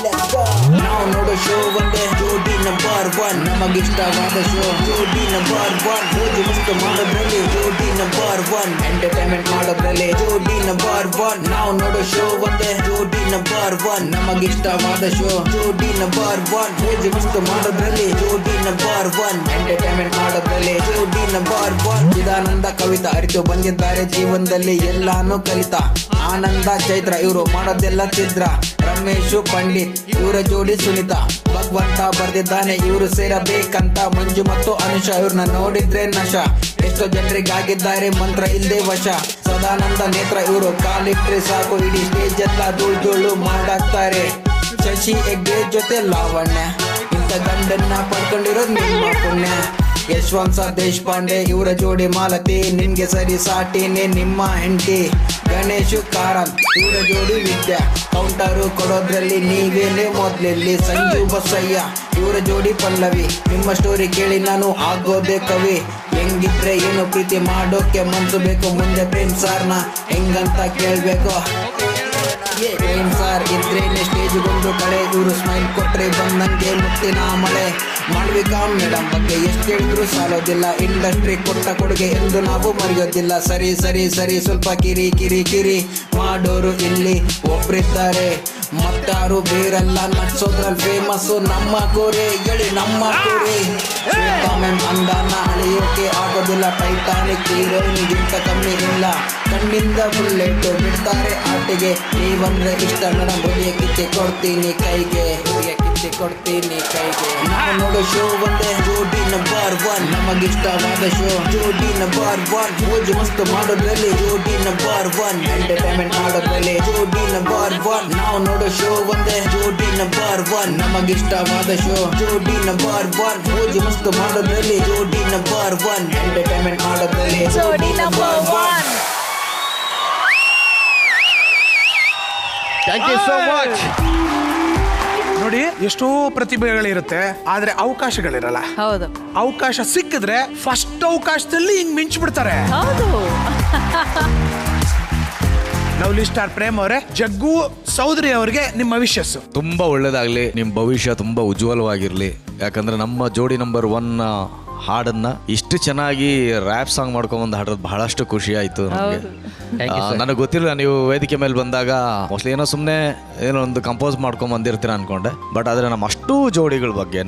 Let's go. ನಾವು ನೋಡೋ ಶೋ ಒಂದೇ ಜೋಡಿ ನಂಬರ್ 1 ನಮಗಿಷ್ಟವಾದ ಶೋ ಜೋಡಿ ನಂಬರ್ 1 ರೋಜು ಮುಸ್ತು ಮಾಡೋದ್ರಲ್ಲಿ ಜೋಡಿ ನಂಬರ್ 1 ಎಂಟರ್ಟೈನ್ಮೆಂಟ್ ಮಾಡೋದ್ರಲ್ಲಿ ಜೋಡಿ ನಂಬರ್ 1 ನಾವು ನೋಡೋ ಶೋ ಒಂದೇ ಜೋಡಿ ನಂಬರ್ 1 ನಮಗಿಷ್ಟವಾದ ಶೋ ಜೋಡಿ ನಂಬರ್ 1 ರೋಜು ಮುಸ್ತು ಮಾಡೋದ್ರಲ್ಲಿ ಜೋಡಿ ನಂಬರ್ 1 ಎಂಟರ್ಟೈನ್ಮೆಂಟ್ ಮಾಡೋದ್ರಲ್ಲಿ ಜೋಡಿ ನಂಬರ್ 1 ಚಿದಾನಂದ ಕವಿತಾ ಅರಿತು ಬಂದಿದ್ದಾರೆ ಜೀವನದಲ್ಲಿ ಎಲ್ಲಾನು ಕಲಿತಾ ಆನಂದ ಚೈತ್ರ ಇವರು ಮಾಡೋದೆಲ್ಲ ಚಿತ್ರ ರಮೇಶು ಪಂಡಿತ್ ಇವರ ಜೋಡಿ ಸುನಿತಾ ಭಗವಂತ ಬರ್ದಿದ್ದಾನೆ ಇವರು ಸೇರಬೇಕಂತ ಮಂಜು ಮತ್ತು ಅನುಷಾ ಇವ್ರನ್ನ ನೋಡಿದ್ರೆ ನಶ ಎಷ್ಟೋ ಜನರಿಗಾಗಿದ್ದಾರೆ ಮಂತ್ರ ಇಲ್ದೆ ವಶ ಸದಾನಂದ ನೇತ್ರ ಇವರು ಕಾಲಿಟ್ರೆ ಸಾಕು ಇಡೀ ಸ್ಟೇಜ್ ಎಲ್ಲ ಧೂಳು ಮಾಡಾಕ್ತಾರೆ ಶಶಿ ಹೆಗ್ಡೆ ಜೊತೆ ಲಾವಣ್ಯ ಇಂಥ ಗಂಡನ್ನ ಪಡ್ಕೊಂಡಿರೋದು ನಿಮ್ಮ ಪುಣ್ಯ ಯಶವಂತ ದೇಶಪಾಂಡೆ ಇವರ ಜೋಡಿ ಮಾಲತಿ ನಿಮ್ಗೆ ಸರಿ ಸಾಟಿನೇ ನಿಮ್ಮ ಹೆಂಡತಿ ಗಣೇಶು ಕಾರಂತ್ ಇವರ ಜೋಡಿ ವಿದ್ಯಾ ಕೌಂಟರು ಕೊಡೋದ್ರಲ್ಲಿ ನೀವೇನೇ ಮೊದ್ಲಲ್ಲಿ ಸಂಜು ಬಸಯ್ಯ ಇವರ ಜೋಡಿ ಪಲ್ಲವಿ ನಿಮ್ಮ ಸ್ಟೋರಿ ಕೇಳಿ ನಾನು ಆಗೋದೆ ಕವಿ ಹೆಂಗಿದ್ರೆ ಏನು ಪ್ರೀತಿ ಮಾಡೋಕೆ ಮನ್ಸು ಬೇಕು ಮುಂದೆ ಪ್ರೇಮ್ ಸಾರ್ನ ಹೆಂಗಂತ ಕೇಳ್ಬೇಕು ಪ್ರೇಮ್ ಸಾರ್ ಇದ್ರೇನೆ ಸ್ಟೇಜ್ಗೊಂದು ಕಡೆ ಇವರು ಸ್ಮೈಲ್ ಕೊಟ್ರೆ ಬಂದಂಗೆ ಮುತ್ತಿನ ಮಳೆ ಮಾಳ್ವಿಕಾ ಮೇಡಮ್ ಬಗ್ಗೆ ಎಷ್ಟು ಹೇಳಿದ್ರು ಸಾಲೋದಿಲ್ಲ ಇಂಡಸ್ಟ್ರಿ ಕೊಟ್ಟ ಕೊಡುಗೆ ಎಂದು ನಾವು ಮರೆಯೋದಿಲ್ಲ ಸರಿ ಸರಿ ಸರಿ ಸ್ವಲ್ಪ ಕಿರಿ ಕಿರಿ ಕಿರಿ ಮಾಡೋರು ಇಲ್ಲಿ ಒಬ್ರಿದ್ದಾರೆ ಮತ್ತಾರು ಬೇರೆಲ್ಲ ನಡ್ಸೋದ್ರಲ್ಲಿ ಫೇಮಸ್ ನಮ್ಮ ಕೋರೆ ಗಳಿ ನಮ್ಮ ಕೋರೆ ಮ್ಯಾಮ್ ಅಂದಾನ ಅಳಿಯೋಕೆ ಆಗೋದಿಲ್ಲ ಟೈಟಾನಿಕ್ ಹೀರೋಯಿನ್ಗಿಂತ ಕಮ್ಮಿ ಇಲ್ಲ ಕಣ್ಣಿಂದ ಬುಲ್ಲೆಟ್ ಬಿಡ್ತಾರೆ ಆಟಿಗೆ ನೀವಂದ್ರೆ ಇಷ್ಟ ಮೇಡಮ್ ಹುಲಿಯ ಕಿಚ್ಚೆ ಕೊಡ್ತೀನಿ ಕೈಗೆ ಹುಲಿಯ ಕಿಚ್ಚೆ ಕೊಡ್ತೀನಿ ಕೈಗೆ ನಾವು ನೋಡೋ ಶೋ ಒಂದೇ ಜೋಡಿ ನಂಬರ್ 1 ನಮಗಿಷ್ಟವಾದ ಶೋ ಜೋಡಿ ನಂಬರ್ 1 ಮೋಜು ಮಸ್ತು ಮಾಡೋದ್ರಲ್ಲಿ ಜೋಡಿ ನಂಬರ್ 1 ಎಂಟರ್ಟೈನ್ಮೆಂಟ್ ಮಾಡೋದ್ರಲ್ಲಿ ಜೋಡಿ ನಂಬರ್ 1 ನಾವು ನೋಡೋ ಶೋ ಒಂದೇ ಜೋಡಿ ನಂಬರ್ 1 ನಮಗಿಷ್ಟವಾದ ಶೋ ಜೋಡಿ ನಂಬರ್ 1 ಮೋಜು ಮಸ್ತು ಮಾಡೋದ್ರಲ್ಲಿ ಜೋಡಿ ನಂಬರ್ 1 ಎಂಟರ್ಟೈನ್ಮೆಂಟ್ ಮಾಡೋದ್ರಲ್ಲಿ ಜೋಡಿ number 1 thank you so much. ನೋಡಿ ಎಷ್ಟೋ ಪ್ರತಿಭೆಗಳಿರುತ್ತೆ ಆದ್ರೆ ಅವಕಾಶಗಳಿರಲ್ಲ. ಹೌದು. ಅವಕಾಶ ಸಿಕ್ಕಿದ್ರೆ ಫಸ್ಟ್ ಅವಕಾಶದಲ್ಲಿ ಹಿಂಗ್ ಮಿಂಚ್ಬಿಡ್ತಾರೆ. ಹೌದು. ಲವ್ಲಿ ಸ್ಟಾರ್ ಪ್ರೇಮ್ ಅವರೇ, ಜಗ್ಗು ಸೌದರಿ ಅವರಿಗೆ ನಿಮ್ಮ ವಿಶಸ್ ತುಂಬಾ ಒಳ್ಳೇದಾಗ್ಲಿ, ನಿಮ್ಮ ಭವಿಷ್ಯ ತುಂಬಾ ಉಜ್ವಲವಾಗಿರ್ಲಿ. ಯಾಕಂದ್ರೆ ನಮ್ಮ ಜೋಡಿ ನಂಬರ್ 1 ಹಾಡನ್ನ ಇಷ್ಟು ಚೆನ್ನಾಗಿ ರ್ಯಾಪ್ ಸಾಂಗ್ ಮಾಡ್ಕೊಂಡ್ ಹಾಡೋದು ಬಹಳಷ್ಟು ಖುಷಿ ಆಯ್ತು ನಮಗೆ. ನನಗೆ ಗೊತ್ತಿಲ್ಲ ನೀವು ವೇದಿಕೆ ಮೇಲೆ ಬಂದಾಗ ಮೋಸ್ಟ್ಲಿ ಏನೋ ಸುಮ್ಮನೆ ಏನೋ ಒಂದು ಕಂಪೋಸ್ ಮಾಡ್ಕೊಂಡ್ ಬಂದಿರ್ತೀರ ಅನ್ಕೊಂಡೆ. ಬಟ್ ಆದ್ರೆ ನಮ್ಮ ಅಷ್ಟೂ ಜೋಡಿಗಳ ಬಗ್ಗೆ,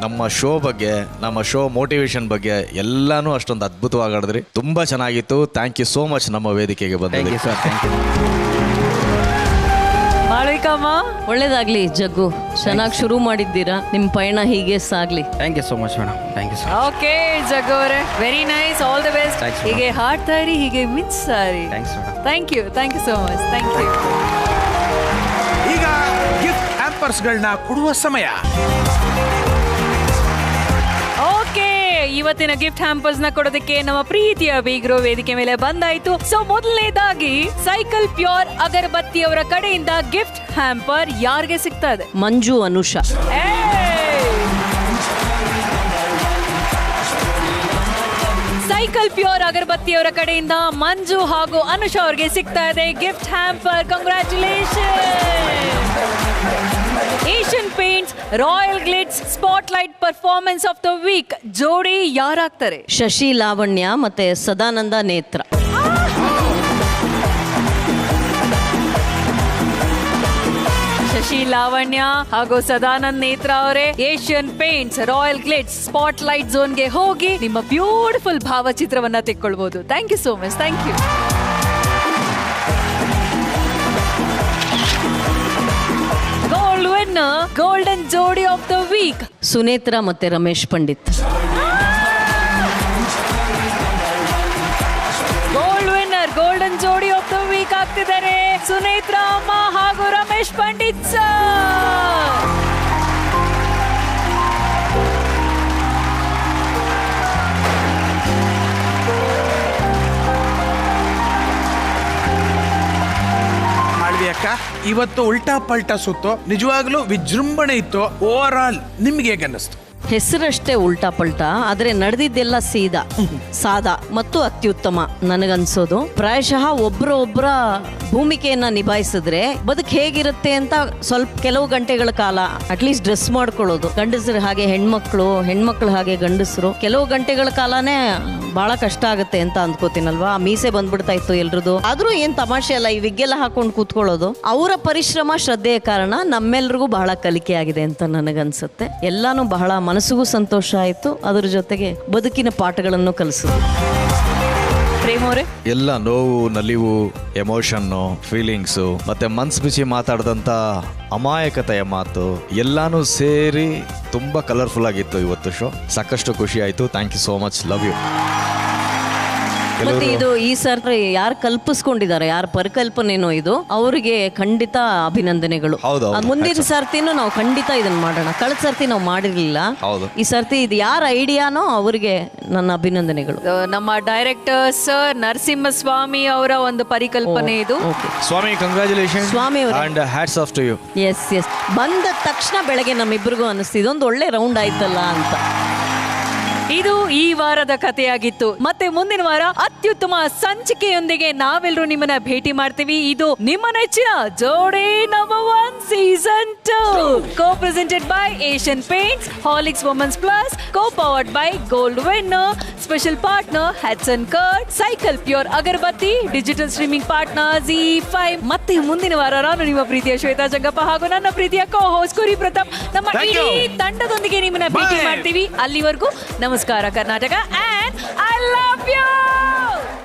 ನಮ್ಮ ಶೋ ಬಗ್ಗೆ, ನಮ್ಮ ಶೋ ಮೋಟಿವೇಶನ್ ಬಗ್ಗೆ ಎಲ್ಲಾನು ಅಷ್ಟೊಂದು ಅದ್ಭುತವಾಗಿ ಆಡಿದ್ರಿ. ತುಂಬಾ ಚೆನ್ನಾಗಿತ್ತು. ಥ್ಯಾಂಕ್ ಯು ಸೋ ಮಚ್ ನಮ್ಮ ವೇದಿಕೆಗೆ ಬಂದಿದ್ದೀವಿ ಸರ್. ಮಾಳವಿಕಮ್ಮ, ಒಳ್ಳೇದಾಗ್ಲಿ ಜಗ್ಗು, ಚೆನ್ನಾಗಿ ಶುರು ಮಾಡಿದ್ದೀರಾ. ನಿಮ್ಮ ಪಯಣ ಹೀಗೆ ಸಾಗ್ಲಿ. Thank you so much madam. Thank you sir. Okay Jaggu ಅವರೇ, very nice, all the best. ಹೀಗೆ ಹಾಡ್ತಾ ಇರಿ, ಹೀಗೆ ಮಿಂಚ್ತಾ ಇರಿ. Thank you so much. Thank you. ಈಗ ಗಿಫ್ಟ್ ಹ್ಯಾಂಪರ್ಸ್ಗಳನ್ನ ಕೊಡುವ ಸಮಯ. ಓಕೆ, ಇವತ್ತಿನ ಗಿಫ್ಟ್ ಹ್ಯಾಂಪರ್ಸ್ ನ ಕೊಡೋದಕ್ಕೆ ನಮ್ಮ ಪ್ರೀತಿಯ ಬೀಗ್ರು ವೇದಿಕೆ ಮೇಲೆ ಬಂದಾಯ್ತು. ಸೊ ಮೊದಲನೇದಾಗಿ ಸೈಕಲ್ ಪ್ಯೂರ್ ಅಗರಬತ್ತಿ ಅವರ ಕಡೆಯಿಂದ ಗಿಫ್ಟ್ ಹ್ಯಾಂಪರ್ ಯಾರಿಗೆ ಸಿಗ್ತಾ ಇದೆ? ಮಂಜು ಅನುಷಾ. ಸೈಕಲ್ ಪ್ಯೂರ್ ಅಗರಬತ್ತಿ ಅವರ ಕಡೆಯಿಂದ ಮಂಜು ಹಾಗೂ ಅನುಷಾ ಅವರಿಗೆ ಸಿಗ್ತಾ ಇದೆ gift hamper. Congratulation. Asian Paints royal Glitz spotlight performance of the week ಜೋಡಿ ಯಾರಾಗ್ತಾರೆ? ಶಶಿ ಲಾವಣ್ಯ ಮತ್ತೆ ಸದಾನಂದ ನೇತ್ರ. ಶಶಿ ಲಾವಣ್ಯ ಹಾಗೂ ಸದಾನಂದ್ ನೇತ್ರ ಅವರೇ Asian Paints royal Glitz spotlight ಝೋನ್ಗೆ ಹೋಗಿ ನಿಮ್ಮ ಬ್ಯೂಟಿಫುಲ್ ಭಾವಚಿತ್ರವನ್ನ ತೆಕ್ಕೊಳ್ಬಹುದು. Thank you so much. Thank you. Gold winner, golden ಜೋಡಿ ಆಫ್ ದ ವೀಕ್ ಸುನೇತ್ರ ಮತ್ತೆ Ramesh Pandit. Gold winner, golden ಜೋಡಿ ಆಫ್ ದ ವೀಕ್ ಆಗ್ತಿದ್ದಾರೆ ಸುನೇತ್ರ ಅಮ್ಮ ಹಾಗೂ ರಮೇಶ್ ಪಂಡಿತ್ ಸರ್. ಅಕ್ಕ, ಇವತ್ತು ಉಲ್ಟಾ ಪಲ್ಟಾ ಸುತ್ತು ನಿಜವಾಗ್ಲೂ ವಿಜೃಂಭಣೆ ಇತ್ತು. ಓವರ್ ಆಲ್ ನಿಮ್ಗೆ ಹೇಗೆ ಅನ್ನಿಸ್ತು? ಹೆಸರಷ್ಟೇ ಉಲ್ಟಾ ಪಲ್ಟಾ, ಆದ್ರೆ ನಡೆದಿದ್ದೆಲ್ಲ ಸಾದಾ ಮತ್ತು ಅತ್ಯುತ್ತಮ ನನಗನ್ಸೋದು. ಪ್ರಾಯಶಃ ಒಬ್ಬರ ಭೂಮಿಕೆಯನ್ನ ನಿಭಾಯಿಸಿದ್ರೆ ಬದುಕು ಹೇಗಿರುತ್ತೆ ಅಂತ ಸ್ವಲ್ಪ ಕೆಲವು ಗಂಟೆಗಳ ಕಾಲ ಅಟ್ಲೀಸ್ಟ್ ಡ್ರೆಸ್ ಮಾಡ್ಕೊಳ್ಳೋದು, ಗಂಡಸರು ಹಾಗೆ ಹೆಣ್ಮಕ್ಳು ಹಾಗೆ ಗಂಡಸರು ಕೆಲವು ಗಂಟೆಗಳ ಕಾಲನೇ ಬಹಳ ಕಷ್ಟ ಆಗುತ್ತೆ ಅಂತ ಅಂದ್ಕೋತೀನಲ್ವಾ. ಆ ಮೀಸೆ ಬಂದ್ಬಿಡ್ತಾ ಇತ್ತು ಎಲ್ರದು. ಆದ್ರೂ ಏನ್ ತಮಾಷೆ ಅಲ್ಲ, ಈ ವಿಗ್ಗೆಲ್ಲ ಹಾಕೊಂಡು ಕೂತ್ಕೊಳ್ಳೋದು. ಅವರ ಪರಿಶ್ರಮ ಶ್ರದ್ಧೆಯ ಕಾರಣ ನಮ್ಮೆಲ್ರಿಗೂ ಬಹಳ ಕಲಿಕೆ ಆಗಿದೆ ಅಂತ ನನಗನ್ಸುತ್ತೆ. ಎಲ್ಲಾನು ಬಹಳ ಮನಸ್ಸಿಗೂ ಸಂತೋಷ ಆಯ್ತು, ಅದ್ರ ಜೊತೆಗೆ ಬದುಕಿನ ಪಾಠಗಳನ್ನು ಕಲಿಸಿದ್ರು. ಎಲ್ಲ ನೋವು, ನಲಿವು, ಎಮೋಷನ್ನು, ಫೀಲಿಂಗ್ಸು ಮತ್ತೆ ಮನ್ಸು ಬಿಚ್ಚಿ ಮಾತಾಡಿದಂಥ ಅಮಾಯಕತೆಯ ಮಾತು ಎಲ್ಲಾನು ಸೇರಿ ತುಂಬಾ ಕಲರ್ಫುಲ್ ಆಗಿತ್ತು ಇವತ್ತು ಶೋ. ಸಾಕಷ್ಟು ಖುಷಿ ಆಯ್ತು. Thank you so much. Love you. ಮತ್ತೆ ಇದು ಈ ಸರ್ತಿ ಯಾರು ಕಲ್ಪಿಸ್ಕೊಂಡಿದ್ದಾರೆ, ಯಾರ ಪರಿಕಲ್ಪನೆನೋ ಇದು, ಅವರಿಗೆ ಖಂಡಿತ ಅಭಿನಂದನೆಗಳು. ಮುಂದಿನ ಸರ್ತಿನೂ ನಾವು ಖಂಡಿತ ಇದನ್ನ ಮಾಡೋಣ. ಕಳೆದ ಸರ್ತಿ ನಾವು ಮಾಡಿರ್ಲಿಲ್ಲ, ಈ ಸರ್ತಿ ಇದು ಯಾರ ಐಡಿಯಾನೋ ಅವರಿಗೆ ನನ್ನ ಅಭಿನಂದನೆಗಳು. ನಮ್ಮ ಡೈರೆಕ್ಟರ್ ಸರ್ ನರಸಿಂಹಸ್ವಾಮಿ ಅವರ ಒಂದು ಪರಿಕಲ್ಪನೆ ಇದು. ಸ್ವಾಮಿ, ಕಂಗ್ರಾಚುಲೇಷನ್ ಸ್ವಾಮಿ and hats off to you. Yes ಬಂದ ತಕ್ಷಣ ಬೆಳಗ್ಗೆ ನಮ್ಮಿಬ್ಬರಿಗೂ ಅನಿಸ್ತಿದ್ದು ಒಂದು ಒಳ್ಳೆ ರೌಂಡ್ ಆಯ್ತಲ್ಲ ಅಂತ. ಇದು ಈ ವಾರದ ಕಥೆಯಾಗಿತ್ತು. ಮತ್ತೆ ಮುಂದಿನ ವಾರ ಅತ್ಯುತ್ತಮ ಸಂಚಿಕೆಯೊಂದಿಗೆ ನಾವೆಲ್ಲರೂ ನಿಮ್ಮನ್ನ ಭೇಟಿ ಮಾಡ್ತೀವಿ. ಇದು ನಿಮ್ಮ ನೆಚ್ಚಿನ ಜೋಡಿ number 1 season 2, co presented by Asian Paints, Horlicks Women's Plus, co powered by Gold Winner, special partner Hatsun curd, Cycle Pure Agarbathi, digital streaming partner ZEE5. ಮತ್ತೆ ಮುಂದಿನ ವಾರ ನಾನು ನಿಮ್ಮ ಪ್ರೀತಿಯ ಶ್ವೇತಾ ಜಂಗಪ್ಪ ಹಾಗೂ ನನ್ನ ಪ್ರೀತಿಯ ಕೋ ಹೋಸ್ಟ್ ಕುರಿ ಪ್ರತಾಪ್ ನಮ್ಮ ಇಡೀ ತಂಡದೊಂದಿಗೆ ನಿಮ್ಮನ್ನ ಭೇಟಿ ಮಾಡ್ತೀವಿ. ಅಲ್ಲಿವರೆಗೂ ನಮಸ್ಕಾರ Karnataka, and I love you.